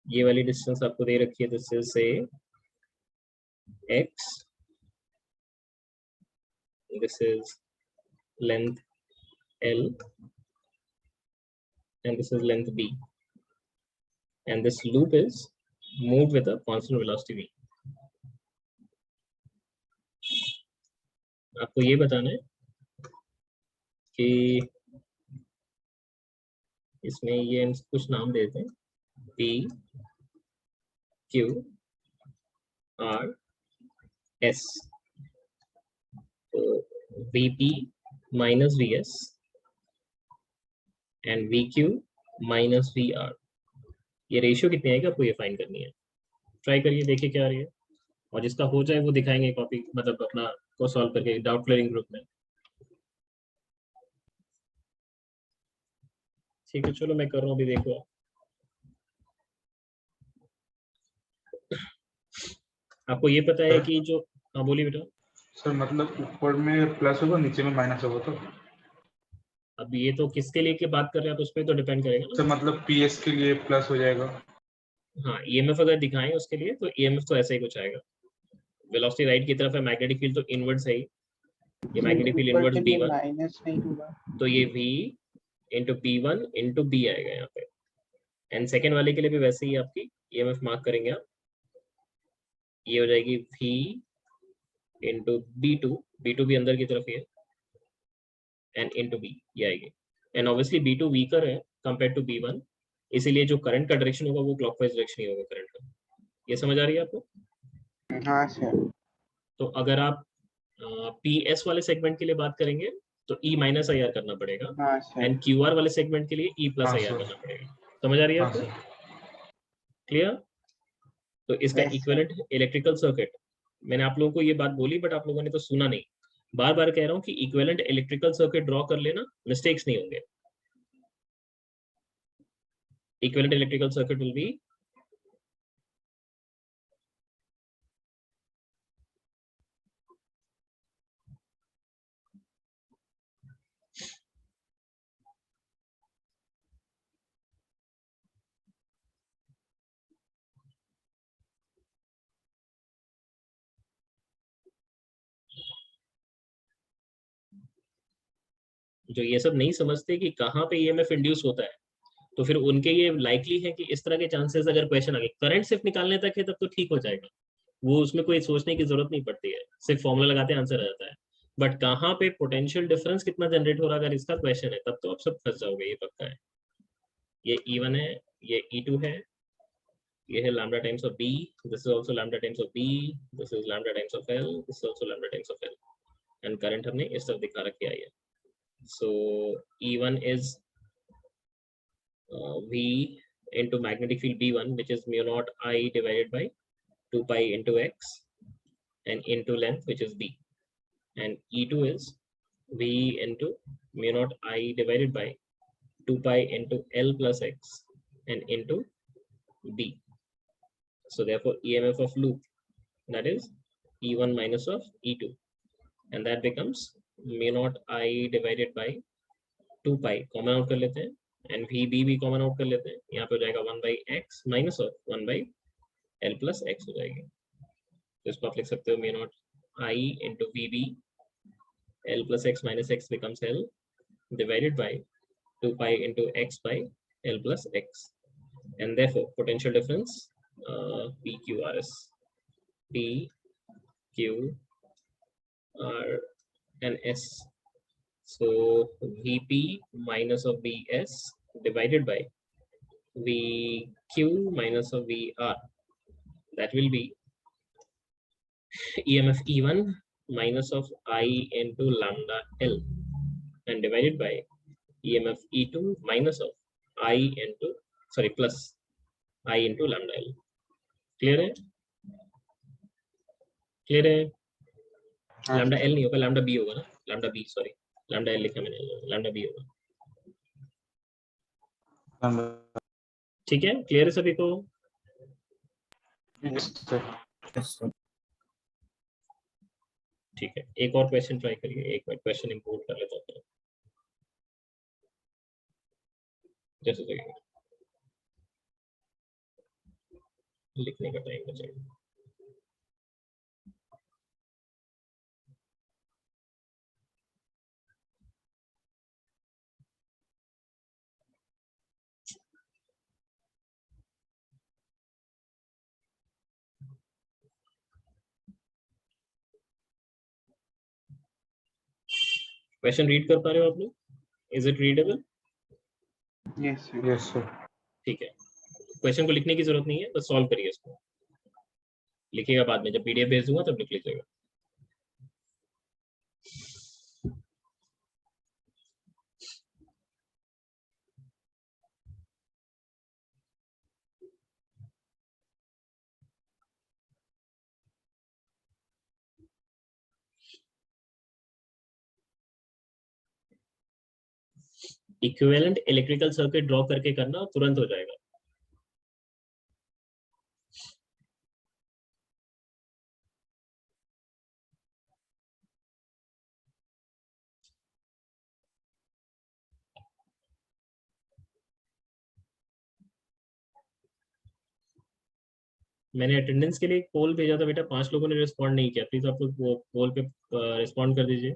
ये वाली डिस्टेंस आपको दे रखी है, this is say x, this is length L and this is length B, and this loop is moved with a constant velocity v. आपको ये बताना है कि इसमें ये कुछ नाम देते हैं, P, Q, R, S, तो VP minus VS and VQ minus VR, ये रेशियो कितनी आएगी आपको ये फाइंड करनी है। ट्राई करिए, देखिए क्या आ रही है, और जिसका हो जाए वो दिखाएंगे कॉपी, मतलब अपना को सॉल्व करके डाउट क्लियरिंग ग्रुप में। ठीक है, चलो मैं कर रहा हूँ अभी, देखो आपको ये पता है कि जो, हाँ बोलिए बेटा। सर मतलब ऊपर में प्लस होगा, नीचे में माइनस होगा, तो अब ये तो किसके लिए की बात कर रहे हैं आप, उस पर तो डिपेंड करेगा ना। सर मतलब PS के लिए प्लस हो जाएगा। हाँ, ईएमएफ अगर दिखाएं उसके लिए तो ईएमएफ तो ऐसा ही कुछ आएगा। वेलोसिटी राइट की तरफ है, मैग्नेटिक फील्ड तो इनवर्ड्स है ही, ये मैग्नेटिक फील्ड ऊपर इनवर्ड्स के लिए B1, माइनस नहीं होगा तो ये V into P1 into B आएगा यहाँ पे। एंड सेकेंड वाले के लिए भी वैसे ही आपकी ईएमएफ मार्क करेंगे आप, ये हो जाएगी V इंटू B2 भी अंदर की तरफ ही है, एंड इंटू B ये आएगी। एंड ऑब्वियसली B2 वीकर है कंपेयर टू B1, इसीलिए जो करंट का डायरेक्शन होगा वो क्लॉकवाइज डायरेक्शन ही होगा करंट का। ये समझ आ रही है आपको? हाँ सर। तो अगर आप PS वाले सेगमेंट के लिए बात करेंगे तो ई माइनस आई आर करना पड़ेगा, हाँ सर। एंड क्यू आर वाले सेगमेंट के लिए ई प्लस हाँ आई आर सर। करना पड़ेगा। समझ आ रही है हाँ आपको? सर। क्लियर? तो इसका Yes, sir. Equivalent electrical circuit, मैंने आप लोगों को ये बात बोली बट आप लोगों ने तो सुना नहीं। बार बार कह रहा हूँ कि इक्विवेलेंट इलेक्ट्रिकल सर्किट ड्रॉ कर लेना, मिस्टेक्स नहीं होंगे। Equivalent electrical circuit will be जो ये सब नहीं समझते कि कहाँ पे ईएमएफ इंड्यूस होता है, तो फिर उनके ये लाइकली है कि इस तरह के चांसेस अगर क्वेश्चन आ गए, करंट सिर्फ निकालने तक है तब तो ठीक हो जाएगा, वो उसमें कोई सोचने की जरूरत नहीं पड़ती है, सिर्फ फॉर्मूला लगाते आंसर आ जाता है। बट कहाँ पे पोटेंशियल डिफरेंस कितना जनरेट हो रहा है, अगर इसका क्वेश्चन है तब तो आप सब फंस जाओगे, ये पक्का है। ये E1 है, ये E2 है, ये है lambda times of B, this is also lambda times of B, this is lambda times of L, this is also lambda times of L, and current हमने इस तरफ दिखा रखी है। So E1 is V into magnetic field B1, which is mu naught I divided by 2 pi into X, and into length, which is B, and E2 is V into mu naught I divided by 2 pi into L plus X, and into B. So therefore EMF of loop, that is E1 minus of E2, and that becomes mu naught I divided by 2 pi, common out कर लेते हैं, and VB भी कॉमन आउट कर लेते हैं, यहाँ पे हो जाएगा 1 by X minus of 1 by L plus X हो जाएगी। तो इसको आप लिख सकते हो mu naught I into VB, L plus X minus X becomes L divided by 2 pi into X by L plus X, and therefore potential difference PQRS, P, Q, R, and S. So Vp minus of Vs divided by Vq minus of Vr, that will be EMF E1 minus of I into lambda L, and divided by EMF E2 minus of I into, sorry, plus I into lambda L. Clear है? क्लियर है? लैम्डा एल नहीं होगा, लैम्डा बी होगा ना, lambda b, sorry lambda L लिखा मैंने, लैम्डा बी होगा। ठीक है, क्लियर है सभी को? ठीक है, एक और क्वेश्चन ट्राई करिए, एक मिनट क्वेश्चन इंपोर्ट कर लेता हूँ जैसे लिखने का टाइम बचेगा। क्वेश्चन रीड कर पा रहे हो आप लोग? Is it readable? Yes, sir. Yes, sir. ठीक है, क्वेश्चन को लिखने की जरूरत नहीं है, बस सॉल्व करिए इसको, लिखिएगा बाद में, जब पीडीएफ भेज दूंगा तब लिख लीजिएगा। इक्विवेलेंट इलेक्ट्रिकल सर्किट ड्रॉ करके करना, तुरंत हो जाएगा। मैंने अटेंडेंस के लिए एक पोल भेजा था बेटा, 5 लोगों ने रिस्पॉन्ड नहीं किया, प्लीज आप लोग वो पोल पे रिस्पॉन्ड कर दीजिए।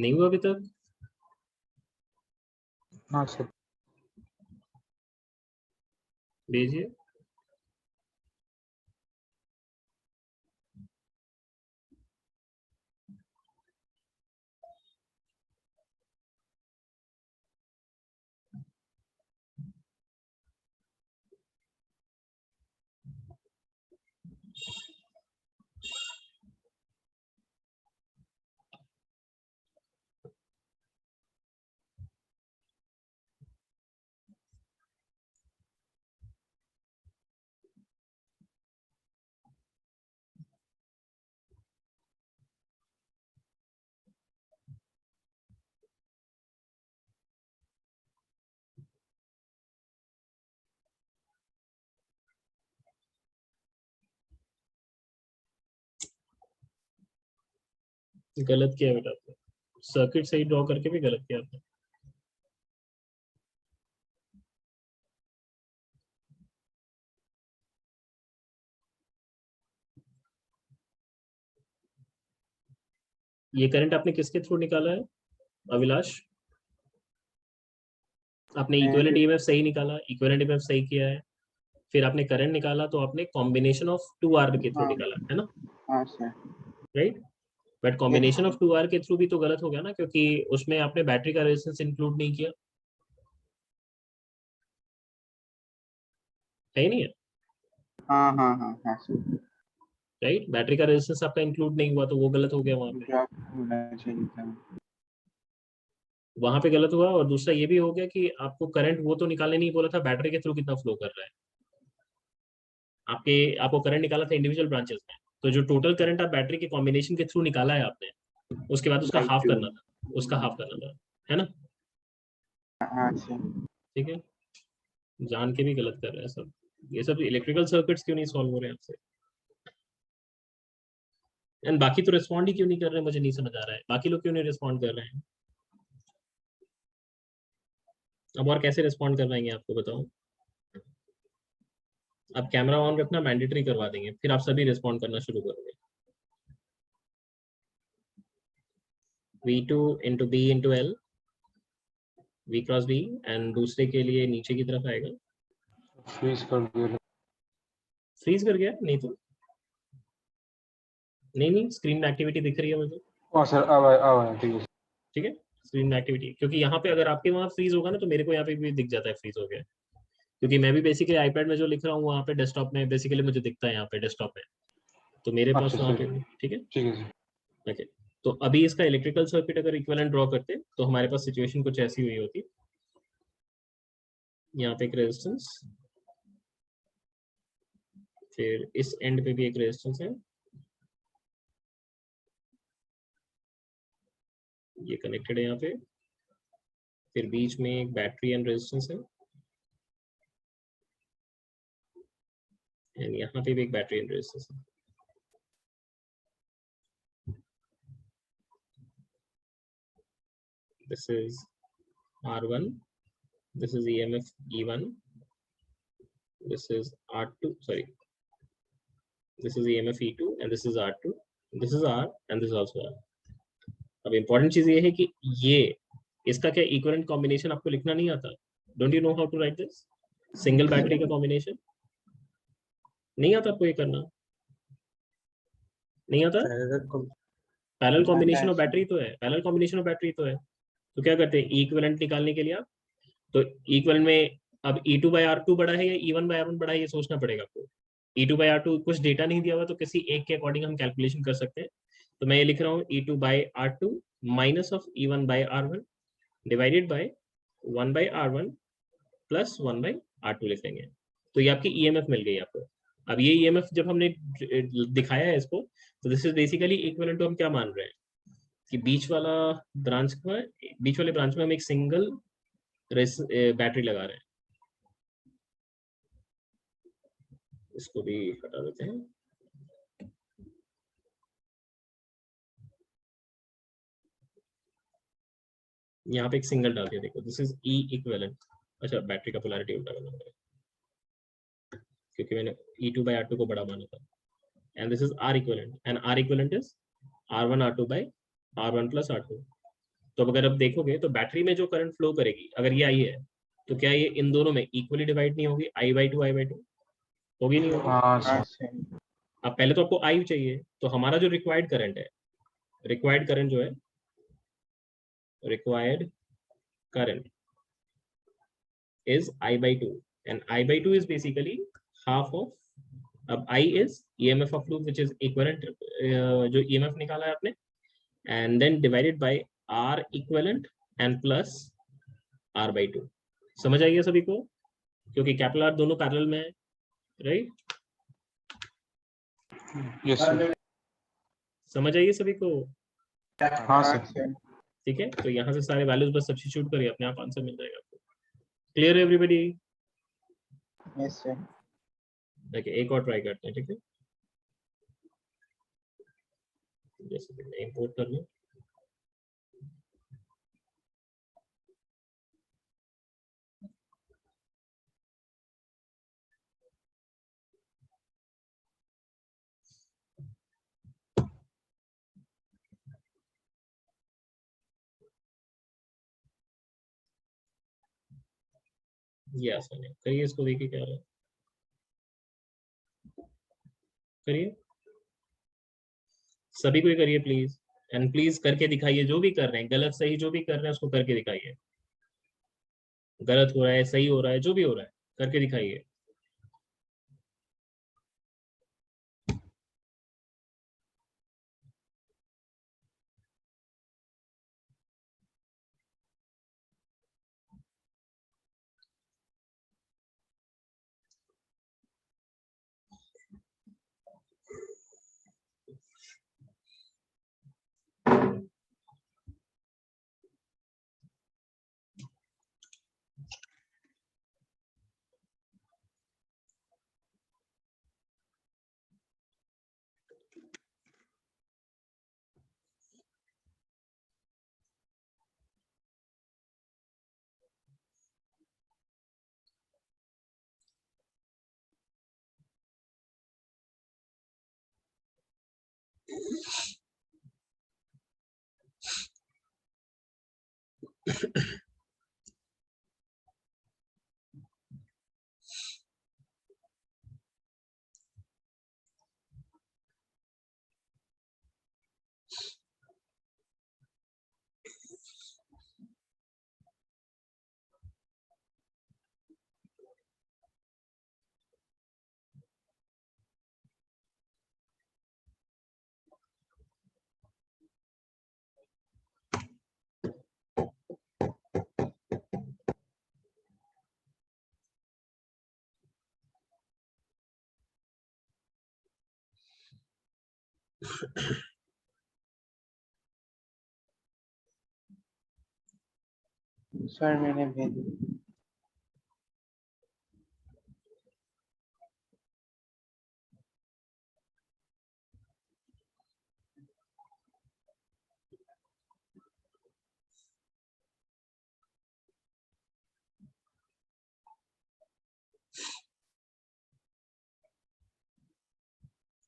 नहीं हुआ अभी तक? हाँ सर। भेजिए। गलत किया बेटा आपने, सर्किट सही ड्रॉ करके भी गलत किया आपने। ये करंट आपने किसके थ्रू निकाला है अभिलाष? आपने इक्विवेलेंट ईएमएफ सही निकाला, इक्विवेलेंट ईएमएफ सही किया है, फिर आपने करंट निकाला तो आपने कॉम्बिनेशन ऑफ 2R के थ्रू निकाला है ना? हाँ sir. Right, but combination of 2R के थ्रू भी तो गलत हो गया ना, क्योंकि उसमें आपने बैटरी का रेजिस्टेंस इंक्लूड नहीं किया है, नहीं है? हाँ हाँ हाँ हाँ सर। राइट, बैटरी का रेजिस्टेंस आपका इंक्लूड नहीं हुआ तो वो गलत हो गया वहां पे, ड्रॉप होना चाहिए था। वहां पे गलत हुआ। और दूसरा ये भी हो गया कि आपको करंट वो तो निकालने नहीं बोला था, बैटरी के थ्रू कितना फ्लो कर रहा है। आपको करंट निकाला था इंडिविजुअल ब्रांचेस में, तो जो टोटल करंट आप बैटरी के कॉम्बिनेशन के थ्रू निकाला है आपने, उसके बाद उसका हाफ करना था, उसका हाफ करना था, है ना? हाँ सर। ठीक है, जान के भी गलत कर रहे हैं सब। ये सब इलेक्ट्रिकल सर्किट्स क्यों नहीं सॉल्व हो रहे हैं आपसे? एंड बाकी तो रिस्पॉन्ड ही क्यों नहीं कर रहे हैं, मुझे नहीं समझ आ रहा है, बाकी लोग क्यों नहीं रिस्पॉन्ड कर रहे हैं? अब और कैसे रिस्पॉन्ड करवाएंगे आपको बताओ? अब कैमरा ऑन रखना मैंडेटरी करवा देंगे, फिर आप सभी रिस्पॉन्ड करना शुरू करोगे। V2 into B into L, V cross B, and दूसरे के लिए नीचे की तरफ आएगा। फ्रीज कर दिया। फ्रीज कर गया? नहीं तो नहीं, स्क्रीन में एक्टिविटी दिख रही है मुझे। हाँ सर, अब आया ठीक है। ठीक है, स्क्रीन में एक्टिविटी, क्योंकि यहाँ पे अगर आपके वहाँ फ्रीज होगा ना तो मेरे को यहाँ पे भी दिख जाता है फ्रीज हो गया, क्योंकि मैं भी बेसिकली आईपैड में जो लिख रहा हूँ वहाँ पे डेस्कटॉप में बेसिकली मुझे दिखता है यहाँ पे डेस्कटॉप में, तो मेरे पास अच्छा वहाँ सर, पे भी ठीक है। ठीक है सर। ओके, तो अभी इसका इलेक्ट्रिकल सर्किट अगर इक्विवेलेंट ड्रॉ करते तो हमारे पास सिचुएशन कुछ ऐसी हुई होती। यहाँ पे एक रेजिस्टेंस, फिर इस एंड पे भी एक रेजिस्टेंस है, ये कनेक्टेड है यहाँ पे, फिर बीच में एक बैटरी एंड रेजिस्टेंस है, एंड यहाँ पे भी एक बैटरी एंड रेजिस्टेंस है। This is R1, this is EMF E1, this is R2, sorry, this is EMF E2, and this is R2, this is R, and this is also R. अब इम्पोर्टेंट चीज ये है कि ये इसका क्या इक्विवेलेंट कॉम्बिनेशन आपको लिखना नहीं आता? Don't you know how to write this? Single battery का कॉम्बिनेशन नहीं आता आपको ये करना? नहीं आता? पैरेलल कॉम्बिनेशन ऑफ बैटरी तो है, पैरेलल कॉम्बिनेशन ऑफ बैटरी तो है। तो क्या करते हैं इक्विवेलेंट निकालने के लिए आप, तो इक्विवेलेंट में अब E2 by R2 बड़ा है या E1 by R1 बड़ा है, ये सोचना पड़ेगा आपको। E2 by R2 कुछ डेटा नहीं दिया हुआ तो किसी एक के अकॉर्डिंग हम कैलकुलेशन कर सकते हैं। तो मैं ये लिख रहा हूँ E2 by R2 minus of E1 by R1 divided by 1 by R1 plus 1 by R2 लिख लेंगे। तो ये आपकी EMF मिल गई आपको। अब ये EMF जब हमने दिखाया है इसको, तो this is basically equivalent to हम क्या मान रहे हैं कि बीच वाले ब्रांच में हम एक सिंगल बैटरी लगा रहे हैं। इसको भी हटा देते हैं। यहाँ पे एक सिंगल डाल दिया, देखो दिस इज E इक्विवेलेंट। अच्छा, बैटरी का पोलैरिटी उल्टा करना पड़ेगा क्योंकि मैंने E2 by R2 को बड़ा माना था, and this is R equivalent, and R equivalent is R1 R2 by R1 plus R2। तो अगर आप देखोगे तो बैटरी में जो करंट फ्लो करेगी अगर ये आई है तो क्या ये इन दोनों में इक्वली डिवाइड नहीं होगी, I/2 I/2 होगी नहीं होगी? हाँ हाँ सर। सर। अब पहले तो आपको आई चाहिए, तो हमारा जो रिक्वायर्ड करंट है, रिक्वायर्ड करंट जो है, required current is I/2 and I/2 is basically half of, अब I is EMF of loop which is equivalent, जो EMF निकाला है आपने, and then divided by R equivalent and plus R/2। समझ आई है सभी को? क्योंकि कैपिटल R दोनों पैरेलल में है, राइट? Yes sir. समझ आइए सभी को? हाँ सर। ठीक है, तो यहाँ से सारे वैल्यूज बस सब्स्टिट्यूट करिए, अपने आप आंसर मिल जाएगा आपको। क्लियर है एवरीबॉडी? Yes sir. देखिए एक और ट्राई करते हैं, ठीक है? जैसे कि मैं इंपोर्ट कर लूं, ये आसान है, करिए इसको, देखिए क्या रहा है, करिए सभी को ही करिए प्लीज, एंड प्लीज करके दिखाइए, जो भी कर रहे हैं गलत सही जो भी कर रहे हैं उसको करके दिखाइए, गलत हो रहा है सही हो रहा है जो भी हो रहा है करके दिखाइए। सर मैंने भेजी।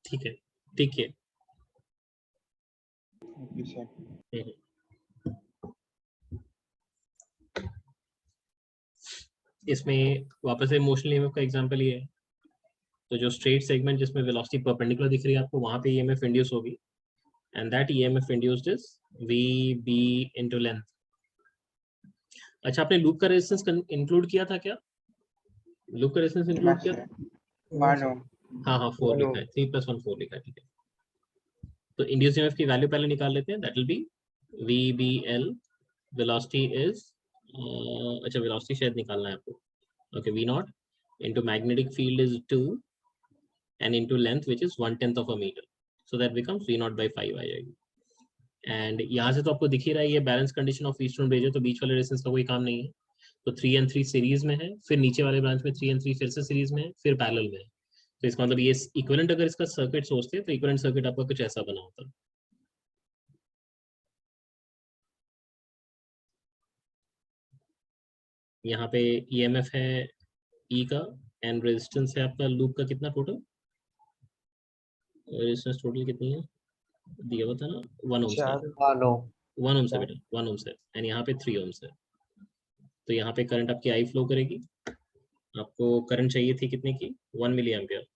ठीक है, ठीक है। Okay sir. इसमें वापस से इमोशनल ईएमएफ का एग्जांपल ये है, तो जो स्ट्रेट सेगमेंट जिसमें वेलोसिटी परपेंडिकुलर दिख रही है आपको, वहां पे ईएमएफ इंड्यूस होगी, and that EMF induced is VB into length. अच्छा, आपने लूप का रेजिस्टेंस इंक्लूड किया था क्या? लूप का रेजिस्टेंस इंक्लूड किया था? मानो। हाँ हाँ, 4 लिखा है, 3+1 4 लिखा है, ठीक है। तो इंड्यूस्ड ईएमएफ की वैल्यू पहले निकाल लेते हैं, that will B VBL, velocity is, अच्छा वेलोसिटी शायद निकालना है आपको, okay, V0 into magnetic field is 2 and into length which is 1/10 of a meter, so that becomes V0/5 आ जाएगी। एंड यहाँ से तो आपको दिख ही रहा है ये balance condition of eastern bridge है, तो बीच वाले रेजिस्टेंस का कोई काम नहीं है, तो 3 and 3 सीरीज में है, फिर नीचे वाले ब्रांच में 3 and 3 फिर से सीरीज में है, फिर पैरेलल में है, तो इसका मतलब ये इक्विवेलेंट अगर इसका सर्किट सोचते हैं तो इक्विवेलेंट सर्किट आपका कुछ ऐसा बना होता है। यहाँ पे ईएमएफ है ई का, एंड रेजिस्टेंस है आपका लूप का कितना टोटल, रेजिस्टेंस टोटल कितनी है दिया हुआ था ना, 1 ओम। 4 ओम। 1 ओम से बेटा, 1 ओम से, एंड यहाँ पे 3 ओम से। तो यहाँ पे करंट आपकी आई फ्लो करेगी। आपको करंट चाहिए थी कितने की, 1 मिली एम्पियर,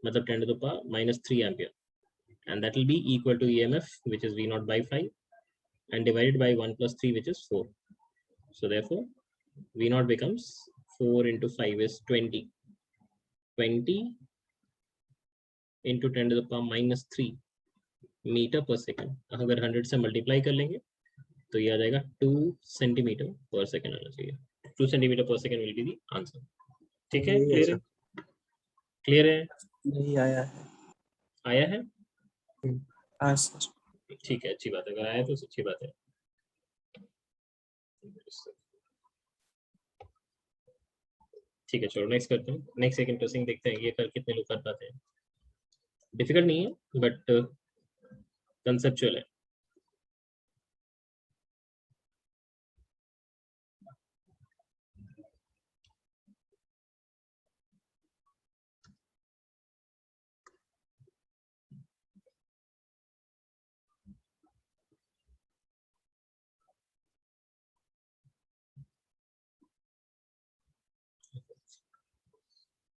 मतलब 10 to the power -3 ampere, and that will be equal to EMF, which is V0 by 5, and divided by 1 plus 3, which is 4. So therefore, V0 becomes 4 into 5 is 20. 20 into 10 to the power -3 metre पर सेकंड। अगर 100 से मल्टीप्लाई कर लेंगे तो ये आ जाएगा 2 सेंटीमीटर पर सेकंड आना चाहिए। 2 सेंटीमीटर पर second will be the answer. ठीक है, क्लियर है? क्लियर है? नहीं आया है। आया है? हाँ सर। ठीक है, अच्छी बात है, अगर आया तो अच्छी बात है। ठीक है, चलो नेक्स्ट करते हैं। नेक्स्ट एक इंटरेस्टिंग देखते हैं ये कर कितने लोग कर पाते हैं। डिफिकल्ट नहीं है बट कंसेप्चुअल है।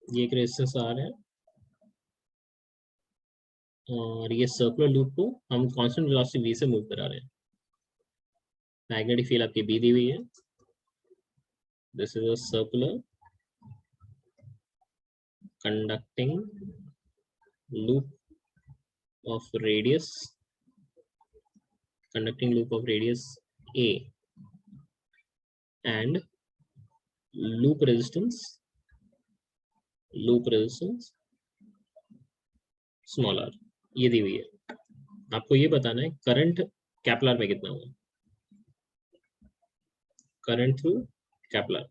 ये एक रेजिस्टेंस आर है और ये सर्कुलर लूप को हम कांस्टेंट वेलोसिटी v से मूव करा रहे हैं। मैग्नेटिक फील्ड आपकी b दी हुई है। This is a circular conducting loop of radius a and loop resistance small r, ये दी हुई है। आपको ये बताना है करंट कैपलर में कितना होगा, करंट थ्रू कैपलर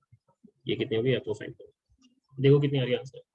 ये कितनी होगी आपको फाइंड करना। देखो कितनी आ रही है आंसर।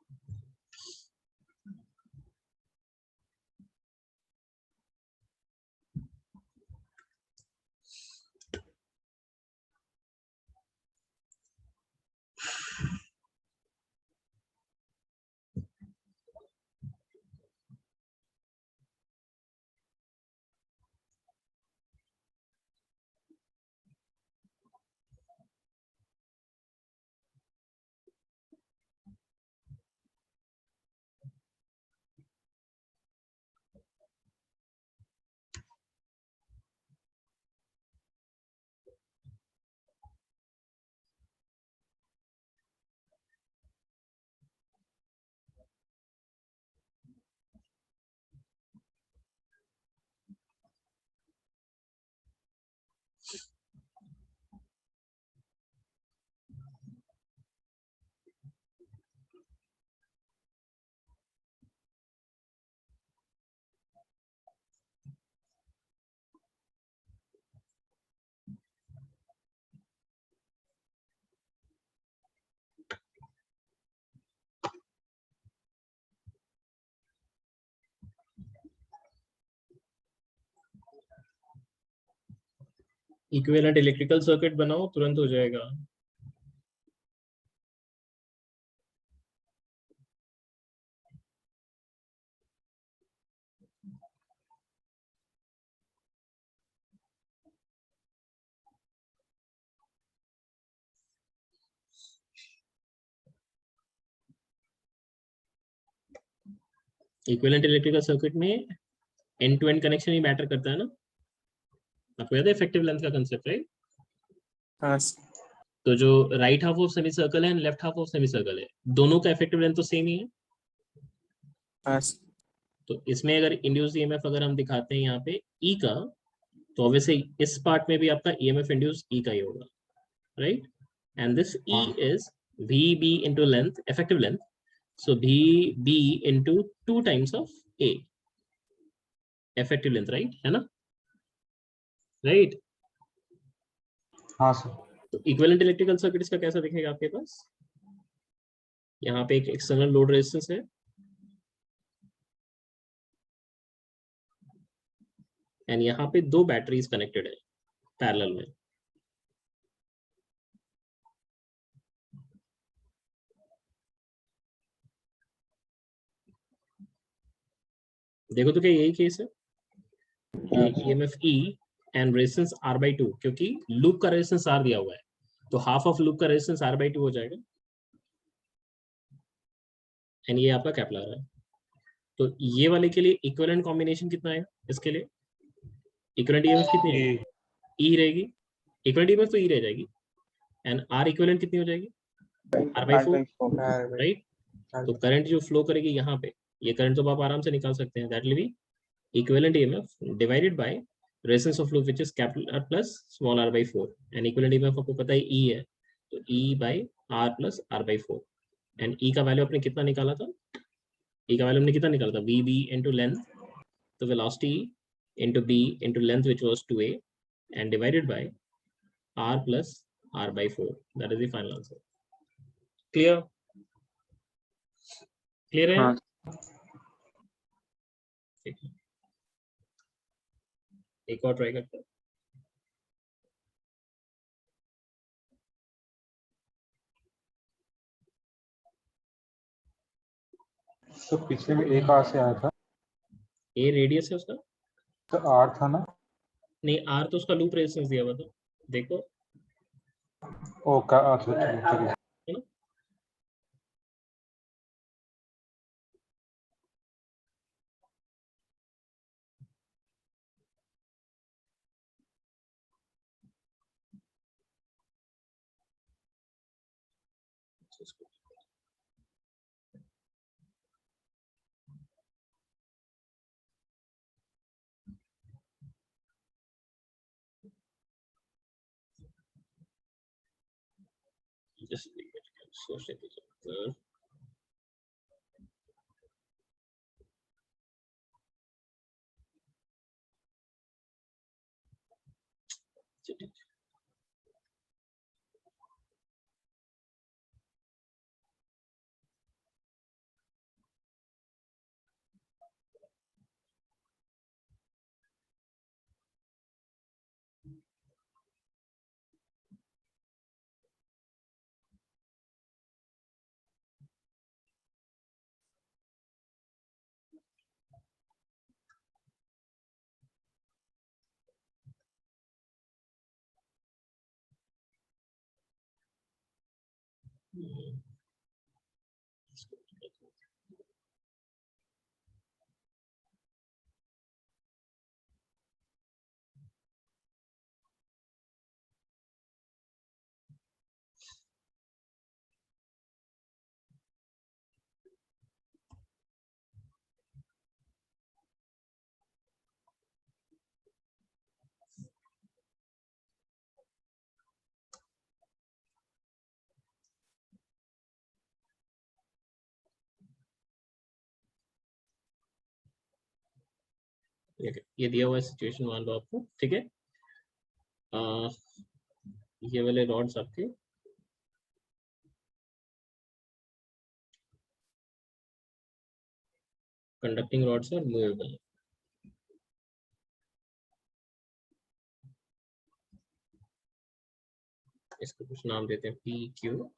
इक्विवेलेंट इलेक्ट्रिकल सर्किट बनाओ, तुरंत हो जाएगा। इक्विवेलेंट इलेक्ट्रिकल सर्किट में एंड टू एंड कनेक्शन ही मैटर करता है ना। आपको याद है इफेक्टिव लेंथ का कंसेप्ट, राइट? हाँ तो जो right half of semi circle है and left half of semi circle है, दोनों का इफेक्टिव लेंथ तो सेम ही है। हाँ तो इसमें अगर इंड्यूस ईएमएफ अगर हम दिखाते हैं यहाँ पे ई का, तो ऑब्वियसली इस पार्ट में भी आपका ईएमएफ इंड्यूस ई का ही होगा, right? And this E is v b into length, effective length, so v b into 2 times of a effective length, right? है ना, राइट? हाँ सर। तो इक्विवेलेंट इलेक्ट्रिकल सर्किट इसका कैसा दिखेगा आपके पास? यहाँ पे एक एक्सटर्नल लोड रेजिस्टेंस है एंड यहाँ पे 2 बैटरीज कनेक्टेड है पैरेलल में। देखो तो क्या यही केस है? EMF E and resistance R/2, क्योंकि लूप का रेजिस्टेंस R दिया हुआ है, तो हाफ ऑफ लूप का रेजिस्टेंस R/2 हो जाएगा, एंड ये आपका कैपलर है। तो ये वाले के लिए इक्विवेलेंट कॉम्बिनेशन कितना है? इसके लिए इक्विवेलेंट ईएमएफ कितनी है? ई रहेगी, इक्विवेलेंट ईएमएफ तो ई रह जाएगी, एंड आर इक्विवेलेंट कितनी हो जाएगी? R/4, right. तो करंट जो फ्लो करेगी यहाँ पे, ये करंट तो आप आराम से निकाल सकते हैं, that will be equivalent EMF divided by resistance of loop which is capital R plus small r/4, and equivalent EMF आपको पता है ई है, तो E by R plus r/4, and E का वैल्यू आपने कितना निकाला था? ई का वैल्यू हमने कितना निकाला था? VB into length, तो velocity into B into length which was 2a and divided by R plus R/4, that is the final answer. Clear? Clear है? हाँ ठीक है, एक और ट्राई करते हैं। तो पिछले में एक आर से आया था, ए रेडियस है उसका, तो आर था ना? नहीं आर तो उसका लूप रेजिस्टेंस दिया हुआ था, देखो, ओ का अच्छा ठीक है। है ना? Just सोचने दीजिए। ये दिया हुआ सिचुएशन मान लो आपको, ठीक है। ये वाले रॉड्स आपके कंडक्टिंग रॉड्स और मूवेबल, इसको कुछ नाम देते हैं PQRS।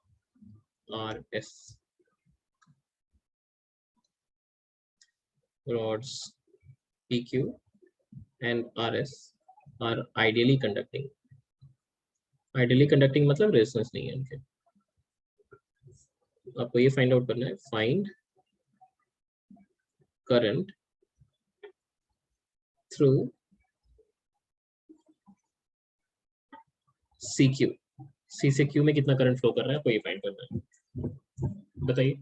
rods PQ and RS are ideally conducting। ideally conducting मतलब रेजिस्टेंस नहीं है उनके। आपको ये फाइंड आउट करना है, find current through CQ, C से Q में कितना करंट फ्लो कर रहा है आपको ये फाइंड करना है, बताइए।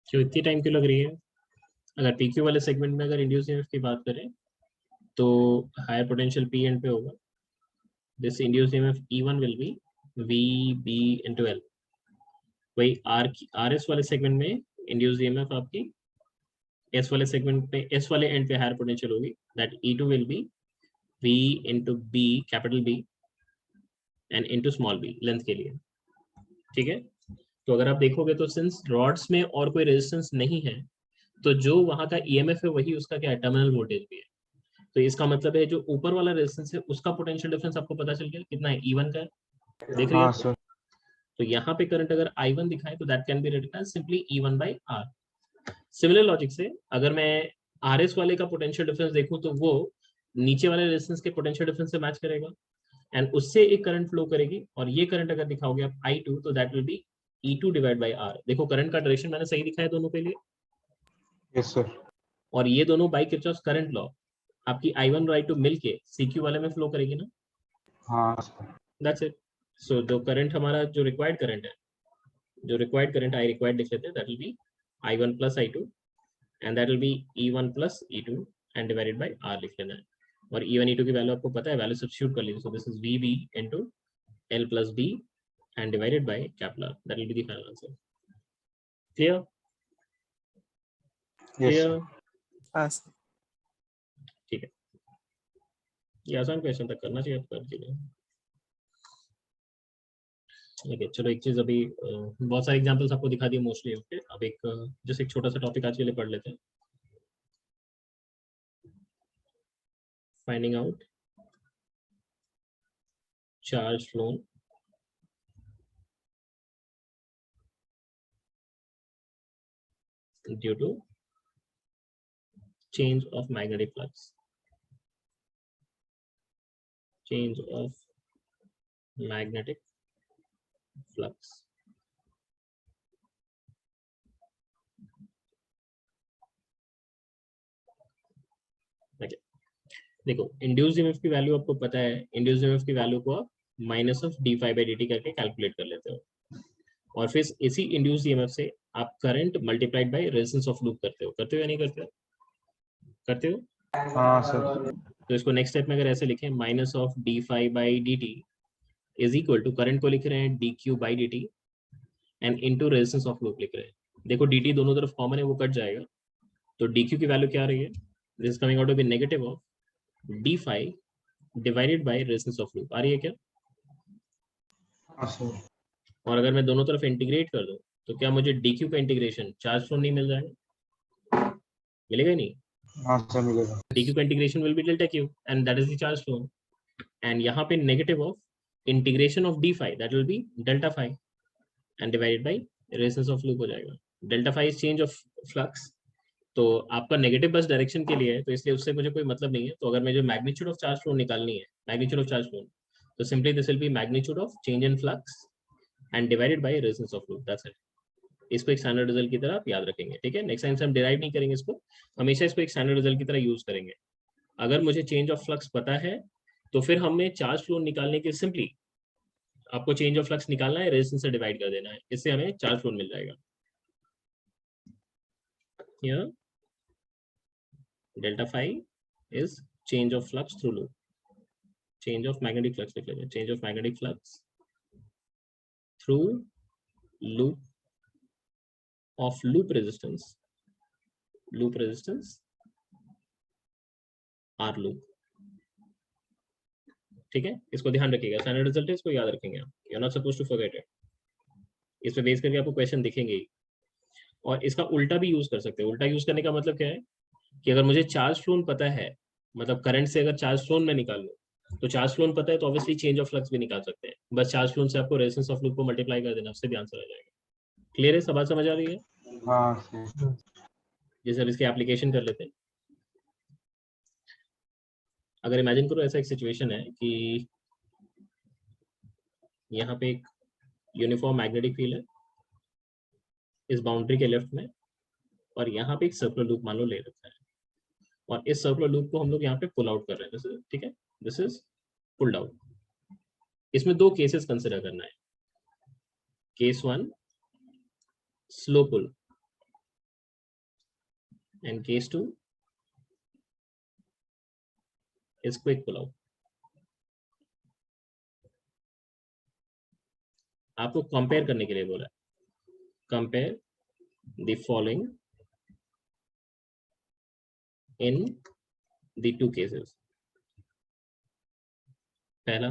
क्यों इतनी टाइम क्यों लग रही है? अगर PQ वाले सेगमेंट में अगर इंड्यूस ईएमएफ की बात करें तो हायर पोटेंशियल P एंड पे होगा. This induce EMF E1 will be VB into L. वही RS वाले सेगमेंट में इंड्यूस ईएमएफ आपकी S वाले सेगमेंट पे, S वाले एंड पे हायर पोटेंशियल होगी. That E2 will be V into B, capital B and into small b length के लिए. ठीक है. तो अगर आप देखोगे तो सिंस रॉड्स में और कोई रेजिस्टेंस नहीं है तो जो वहां का ईएमएफ है वही उसका क्या है, टर्मिनल वोल्टेज भी है. तो इसका मतलब है जो ऊपर वाला रेजिस्टेंस है उसका पोटेंशियल डिफरेंस आपको पता चल गया कितना है, E1 का है. देख रही हाँ है. सर. तो यहाँ पे करंट अगर I1 दिखाए तो that can be written as simply E1 by R. Similar logic से अगर मैं RS वाले का पोटेंशियल डिफरेंस देखूं तो वो नीचे वाले रेजिस्टेंस के पोटेंशियल डिफरेंस से मैच करेगा एंड उससे एक करंट फ्लो करेगी. और ये करंट अगर दिखाओगे आप I2 तो that will B E2 divide by R. देखो करंट का डायरेक्शन मैंने सही दिखाया दोनों के लिए. Yes sir. और ये दोनों बाय किरचॉफ करंट लॉ आपकी I1 और I2 मिलके CQ वाले में फ्लो करेगी ना. हाँ सर. That's it. सो जो करंट हमारा जो रिक्वायर्ड करंट है, जो रिक्वायर्ड करंट आई रिक्वायर्ड लिख लेते हैं, that will B I1 plus I2 and that will B E1 plus E2 and divided by R लिख लेना है. और E1 E2 की वैल्यू आपको पता है, वैल्यू सब्स्टिट्यूट कर लीजिए. सो this is VB into L plus B and divided by capital R. That will be the final answer. Clear? Yes Clear? Sir. Yes. ठीक है. ये आसान क्वेश्चन तक करना चाहिए आपको कर लिए. ओके चलो एक चीज अभी बहुत सारे एग्जांपल्स आपको दिखा दिए मोस्टली. ओके अब एक जस्ट एक छोटा सा टॉपिक आज के लिए पढ़ लेते हैं. Finding out charge phloem due to change of magnetic flux. Change of magnetic flux. Okay. देखो इंड्यूस्ड ईएमएफ की वैल्यू आपको पता है. इंड्यूस्ड ईएमएफ की वैल्यू को आप माइनस ऑफ d∅dt करके कैलकुलेट कर लेते हो और फिर इसी इंड्यूस्ड ईएमएफ से आप current multiplied by resistance of loop करते हो या नहीं करते हो? करते हो. हाँ सर. तो इसको नेक्स्ट स्टेप में अगर ऐसे लिखें, minus of d∅dt is equal to current को लिख रहे हैं dq/dt and into resistance of loop लिख रहे हैं. देखो dt दोनों तरफ कॉमन है, वो कट जाएगा. तो dq की वैल्यू क्या आ रही है? This is coming out to be negative of d∅ divided by resistance of loop. आ रही है क्या? हाँ सर. और अगर मैं दोनों तरफ इंटीग्रेट कर दूं तो क्या मुझे dq का इंटीग्रेशन चार्ज फ्लो नहीं मिल जाएगा? मिलेगा नहीं. हाँ सर मिलेगा. dq का integration will be delta q and that is the charge flow. And यहाँ पे negative of integration of d∅, that will B delta phi and divided by resistance of loop हो जाएगा. Delta phi is change of flux. तो आपका नेगेटिव बस डायरेक्शन के लिए है तो इसलिए उससे मुझे कोई मतलब नहीं है. तो अगर मुझे मैग्नीट्यूड ऑफ चार्ज फ्लो निकालनी है, मैग्नीट्यूड ऑफ चार्ज फ्लो, तो simply this will B magnitude of change in flux and divided by resistance of loop. That's it. इसको एक स्टैंडर्ड रिजल्ट की तरह आप याद रखेंगे. ठीक है. नेक्स्ट टाइम से हम डिराइव नहीं करेंगे इसको, हमेशा इसको एक स्टैंडर्ड रिजल्ट की तरह यूज करेंगे. अगर मुझे चेंज ऑफ फ्लक्स पता है तो फिर हमें चार्ज फ्लो निकालने के सिंपली आपको चेंज ऑफ फ्लक्स निकालना है, रेजिस्टेंस से डिवाइड कर देना है, इससे हमें चार्ज फ्लो मिल जाएगा. Here delta phi is change of flux through loop. Change of magnetic flux लिख लेंगे. Change of magnetic flux through loop of loop resistance R loop. ठीक है. इसको ध्यान रखिएगा, स्टैंडर्ड रिजल्ट है, इसको याद रखेंगे आप. You are not supposed to forget it. इस पे बेस करके आपको क्वेश्चन दिखेंगे ही. और इसका उल्टा भी यूज कर सकते हैं. उल्टा यूज करने का मतलब क्या है कि अगर मुझे चार्ज फ्लोन पता है, मतलब करंट से अगर चार्ज फ्लोन में निकालूं तो चार्ज फ्लोन पता है तो ऑब्वियसली चेंज ऑफ फ्लक्स भी निकाल सकते हैं. बस चार्ज फ्लोन से आपको रेजिस्टेंस ऑफ लूप को मल्टीप्लाई कर देना, उससे भी आंसर आ जाएगा. क्लियर है? सब बात समझ आ रही है? हाँ सर. जी सर. इसकी एप्लीकेशन कर लेते हैं. अगर इमेजिन करो ऐसा एक सिचुएशन है कि यहाँ पे एक यूनिफॉर्म मैग्नेटिक फील्ड है इस बाउंड्री के लेफ्ट में और यहाँ पे एक सर्कुलर लूप मान लो ले रखा है और इस सर्कुलर लूप को हम लोग यहाँ पे पुल आउट कर रहे हैं. ठीक है. This is pulled out. इसमें दो केसेस कंसिडर करना है. Case 1 slow pull and case 2 is quick pull out. आपको कंपेयर करने के लिए बोला है, compare the following in the two cases. पहला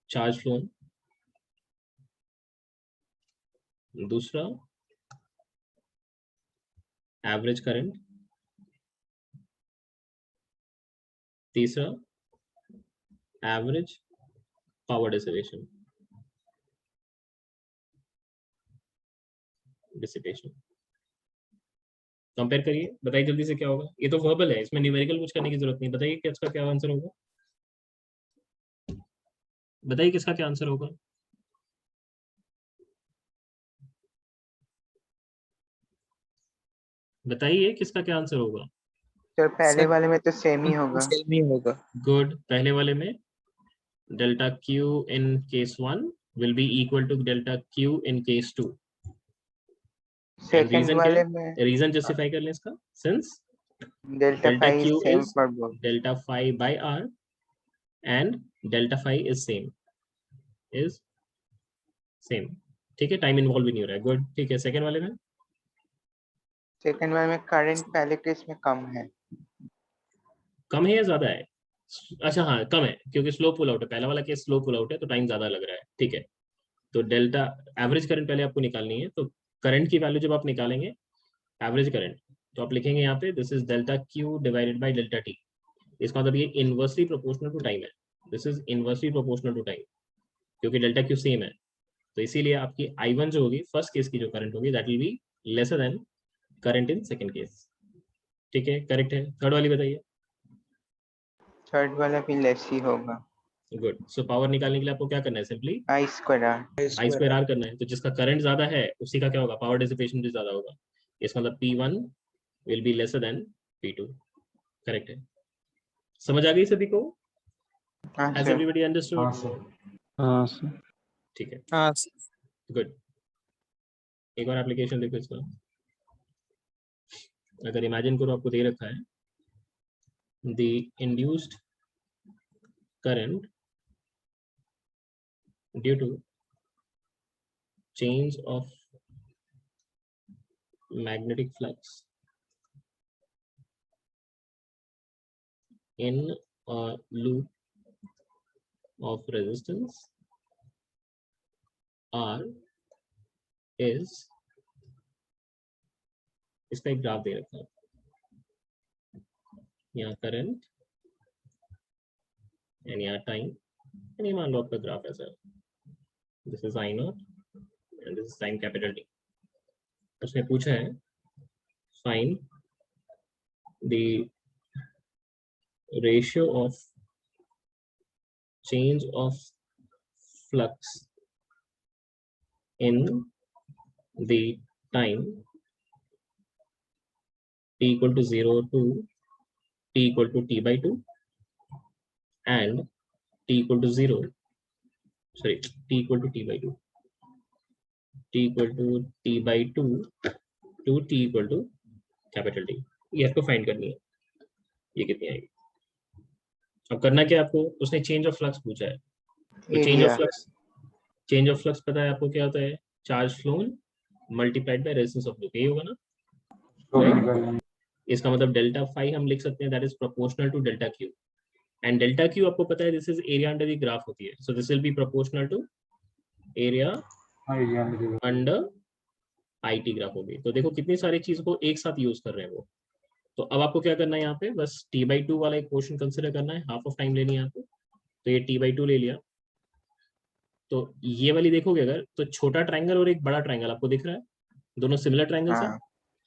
चार्ज फ्लो, दूसरा एवरेज करंट, तीसरा एवरेज पावर डिसिपेशन. कंपेयर करिए, बताइए जल्दी से क्या होगा. ये तो वर्बल है, इसमें न्यूमेरिकल कुछ करने की जरूरत नहीं. बताइए कि इसका क्या आंसर होगा, बताइए किसका क्या आंसर होगा. बताइए किसका क्या आंसर होगा. सर पहले वाले में तो सेम ही होगा. सेम ही होगा. गुड. पहले वाले में delta Q in case 1 will be equal to delta Q in case 2. Second वाले में रीजन जस्टिफाई कर लें इसका. Since delta delta phi Q same is for both. delta phi by r and delta phi is same. ठीक है, टाइम इन्वॉल्व भी नहीं हो रहा है. गुड. ठीक है, सेकंड वाले में सेकंड वाले में करंट पहले केस में कम है. कम है या ज्यादा है. अच्छा हाँ कम है, क्योंकि स्लो पुल आउट है. पहला वाला केस स्लो पुल आउट है तो टाइम ज्यादा लग रहा है. ठीक है, तो डेल्टा एवरेज करंट पहले आपको निकालनी है. तो करंट की वैल्यू जब आप निकालेंगे एवरेज करंट, तो आप लिखेंगे यहाँ पे this is delta Q divided by delta T. इसका मतलब ये इनवर्सली प्रोपोर्शनल टू टाइम है. This is inversely proportional to time, क्योंकि डेल्टा क्यू सेम है. तो इसीलिए आपकी I1 जो होगी फर्स्ट केस की जो करंट होगी that will be lesser than current in second case. ठीक है, करेक्ट है. थर्ड वाली बताइए. थर्ड वाला भी लेस ही होगा. गुड. सो पावर निकालने के लिए आपको क्या करना है, simply I square R. I square R करना है. तो जिसका करंट ज्यादा है उसी का क्या होगा, पावर डिसिपेशन भी ज्यादा होगा. इसका मतलब P1 will be lesser than P2. Correct है. समझ आ गई सभी को? हाँ Has सर. everybody understood? हाँ सर. हाँ सर. ठीक है, हाँ गुड. एक बार एप्लीकेशन देखो इसका. अगर इमेजिन करो आपको दे रखा है the induced current due to change of magnetic flux in a loop of resistance R is, इसका एक ग्राफ दे रखा है. यहाँ करंट एंड यहाँ टाइम, एंड मान लो आपका ग्राफ है sir. This is I0 and this is time capital T. उसने पूछा है find the ratio of change of flux in the time t equal to 0 to t equal to t by 2 and t equal to 0, sorry, t equal to t by 2, t equal to t by 2 to t equal to capital T. ये आपको फाइंड करनी है. ये कितनी आएगी? अब करना क्या आपको, उसने चेंज ऑफ फ्लक्स पूछा है. तो चेंज ऑफ फ्लक्स पता है आपको क्या होता है, charge phloem multiplied by resistance of loop. यही होगा ना. इसका मतलब डेल्टा फाई हम लिख सकते हैं that is proportional to delta Q. And delta Q आपको पता है this is area under the graph होती है. So this will be proportional to area under it graph होगी. तो देखो कितनी सारी चीजों को एक साथ यूज कर रहे हैं वो. तो अब आपको क्या करना है यहाँ पे, बस t/2 वाला एक पोर्शन कंसिडर करना है. हाफ ऑफ टाइम लेनी है आपको. तो ये t/2 ले लिया. तो ये वाली देखोगे अगर, तो छोटा ट्रायंगल और एक बड़ा ट्रायंगल आपको दिख रहा है, दोनों सिमिलर ट्रायंगल्स हैं.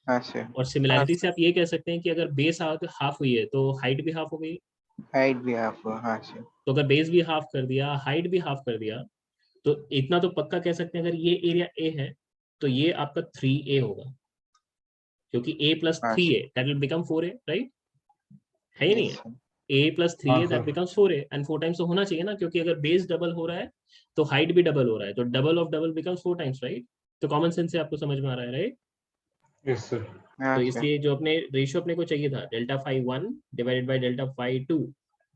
हाँ सर. और सिमिलैरिटी से आप ये कह सकते हैं कि अगर बेस हाफ हुई है तो हाइट भी हाफ हो गई. हाइट भी हाफ हो. हाँ सर. तो अगर बेस भी हाफ कर दिया, हाइट भी हाफ कर दिया, तो इतना तो पक्का कह सकते हैं अगर ये एरिया A है तो ये आपका 3A होगा, क्योंकि A plus 3A that will become 4A, right? है ही नहीं है. A plus 3A that becomes 4A, and 4 times तो होना चाहिए ना, क्योंकि अगर बेस डबल हो रहा है तो हाइट भी डबल हो रहा है, तो double of double becomes 4 times, right? तो कॉमन सेंस से आपको समझ में आ रहा है, राइट? Yes, sir. हाँ तो सर इसलिए जो अपने रेशियो अपने को चाहिए था delta phi 1 divided by delta phi 2,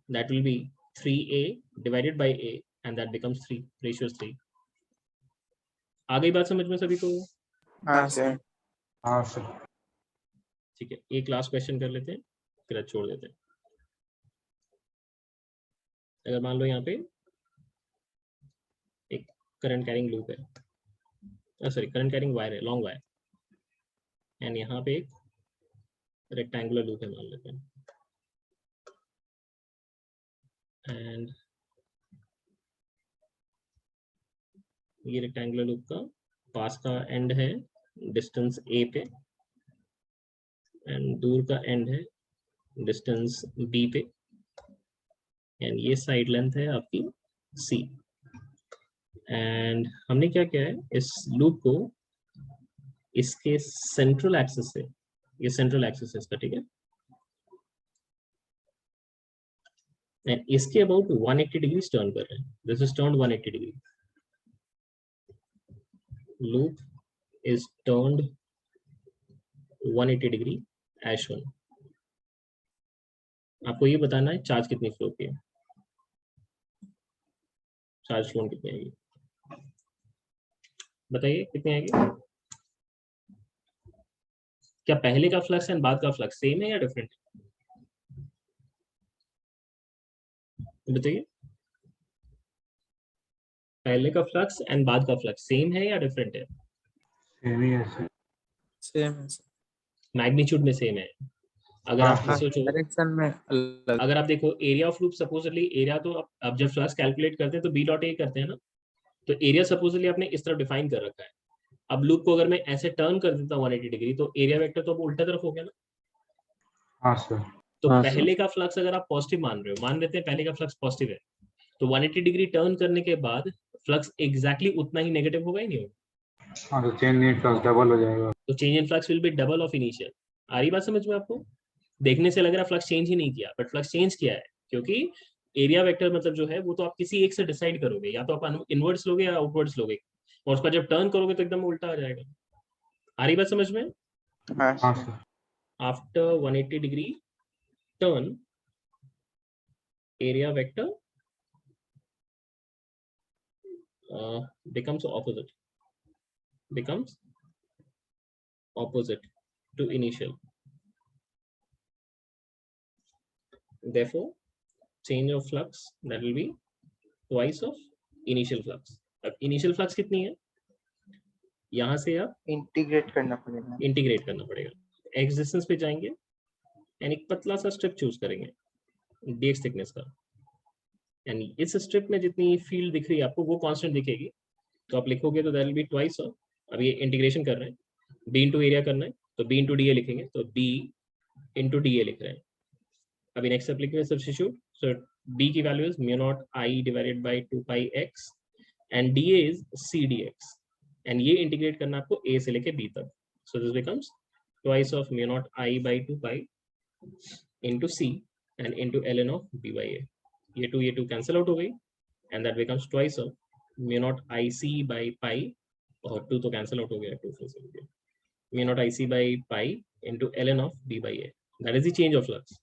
that will be 3a divided by a and that becomes 3, ratio 3। आ गई बात समझ में सभी को? हाँ सर हाँ सर। ठीक है, एक लास्ट क्वेश्चन कर लेते हैं फिर आज छोड़ देते हैं। अगर मान लो यहाँ पे एक करंट कैरिंग लूप है, सॉरी करंट कैरिंग वायर है, लॉन्ग वायर, एंड यहाँ पे एक रेक्टेंगुलर लूप है मान लेते हैं, एंड ये रेक्टेंगुलर लूप का पास का एंड है डिस्टेंस a पे, एंड दूर का एंड है डिस्टेंस b पे, एंड ये साइड लेंथ है आपकी c। एंड हमने क्या किया है, इस लूप को इसके सेंट्रल एक्सिस से, ये सेंट्रल एक्सिस है इसका, ठीक है, एंड इसके अबाउट 180 डिग्री टर्न कर रहे हैं। This is turned 180 degree, loop is turned 180 degree as shown. आपको ये बताना है चार्ज कितनी फ्लो की है, चार्ज फ्लो कितनी आएगी, बताइए कितनी आएगी? क्या पहले का फ्लक्स एंड बाद का फ्लक्स सेम है या डिफरेंट है? बताइए, पहले का फ्लक्स एंड बाद का फ्लक्स सेम है या डिफरेंट है? सेम ही है सर। सेम है सर। मैग्नीट्यूड में सेम है। अगर हाँ, आप हाँ, सोचो, डायरेक्शन में अलग। अगर आप देखो area of loop, supposedly area तो अब जब फ्लक्स कैलकुलेट करते हैं तो बी डॉट ए करते हैं ना, तो एरिया सपोजली आपने इस तरफ डिफाइन कर रखा है। अब लूप को अगर मैं ऐसे टर्न कर देता हूँ 180 डिग्री, तो एरिया वेक्टर तो अब उल्टा तरफ हो गया ना। हाँ सर। तो हाँ, पहले का फ्लक्स अगर आप पॉजिटिव मान रहे हो, मान लेते हैं पहले का फ्लक्स पॉजिटिव है, तो 180 डिग्री टर्न करने के बाद फ्लक्स एग्जैक्टली उतना ही नेगेटिव होगा ही नहीं होगा, हाँ तो चेंज इन फ्लक्स डबल हो जाएगा। तो change in flux will be double of initial. आ रही बात समझ में आपको? देखने से लग रहा है फ्लक्स चेंज ही नहीं किया, बट फ्लक्स चेंज किया है, क्योंकि एरिया वेक्टर मतलब जो है वो तो आप किसी एक से डिसाइड करोगे, या तो आप इनवर्ड्स लोगे या आउटवर्ड्स लोगे, और उसका जब टर्न करोगे तो एकदम उल्टा आ जाएगा। आ रही बात समझ में? हाँ हाँ sir sir. After 180 degree turn, area vector becomes opposite to initial. Therefore, change of flux, that will be twice of initial flux. अब initial flux कितनी है? यहाँ से आप इंटीग्रेट करना पड़ेगा। इंटीग्रेट करना पड़ेगा, x डिस्टेंस पे जाएंगे एंड एक पतला सा स्ट्रिप चूज करेंगे dx थिकनेस का, एंड इस स्ट्रिप में जितनी फील्ड दिख रही है आपको वो कांस्टेंट दिखेगी, तो आप लिखोगे तो that will be twice of, अब ये इंटीग्रेशन कर रहे हैं, b इंटू एरिया करना है तो b इंटू डी ए लिखेंगे, तो b इंटू डी ए लिख रहे हैं। अभी नेक्स्ट स्टेप लिखेंगे सब्स्टिट्यूट, सो b की value is mu not I divided by 2 pi x and dA is c dx, and ये इंटीग्रेट करना आपको a से लेके b तक, so this becomes twice of mu not I by 2 pi into c and into ln of b by a, ये 2 कैंसिल आउट हो गई, and that becomes twice of mu not I c by pi, और 2 तो कैंसिल आउट हो गया, 2 फिर से mu not I c by pi into ln of b by a, that is the change of flux.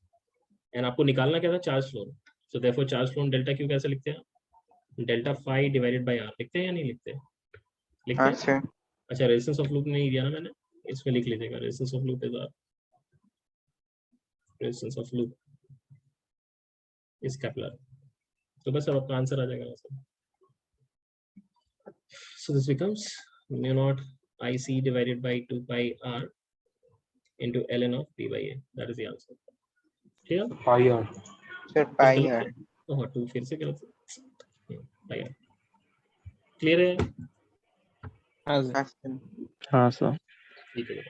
And आपको निकालना क्या था? Charge flow. So therefore charge flow delta Q कैसे लिखते हैं? Delta phi divided by R लिखते हैं या नहीं लिखते? लिखते हाँ हैं। सर अच्छा, रेजिस्टेंस ऑफ लूप नहीं दिया ना मैंने, इसमें लिख लीजिएगा, resistance of loop is R, resistance of loop is capital R, तो बस अब आपका आंसर आ जाएगा वैसे। So this becomes mu naught IC divided by 2 pi r into ln of b by a. That is the answer. Clear? Pi R. Sir pi R. हाँ, 2 फिर से गलत है, pi r. Clear है? हाँ सर। हाँ सर हाँ सर। ठीक है।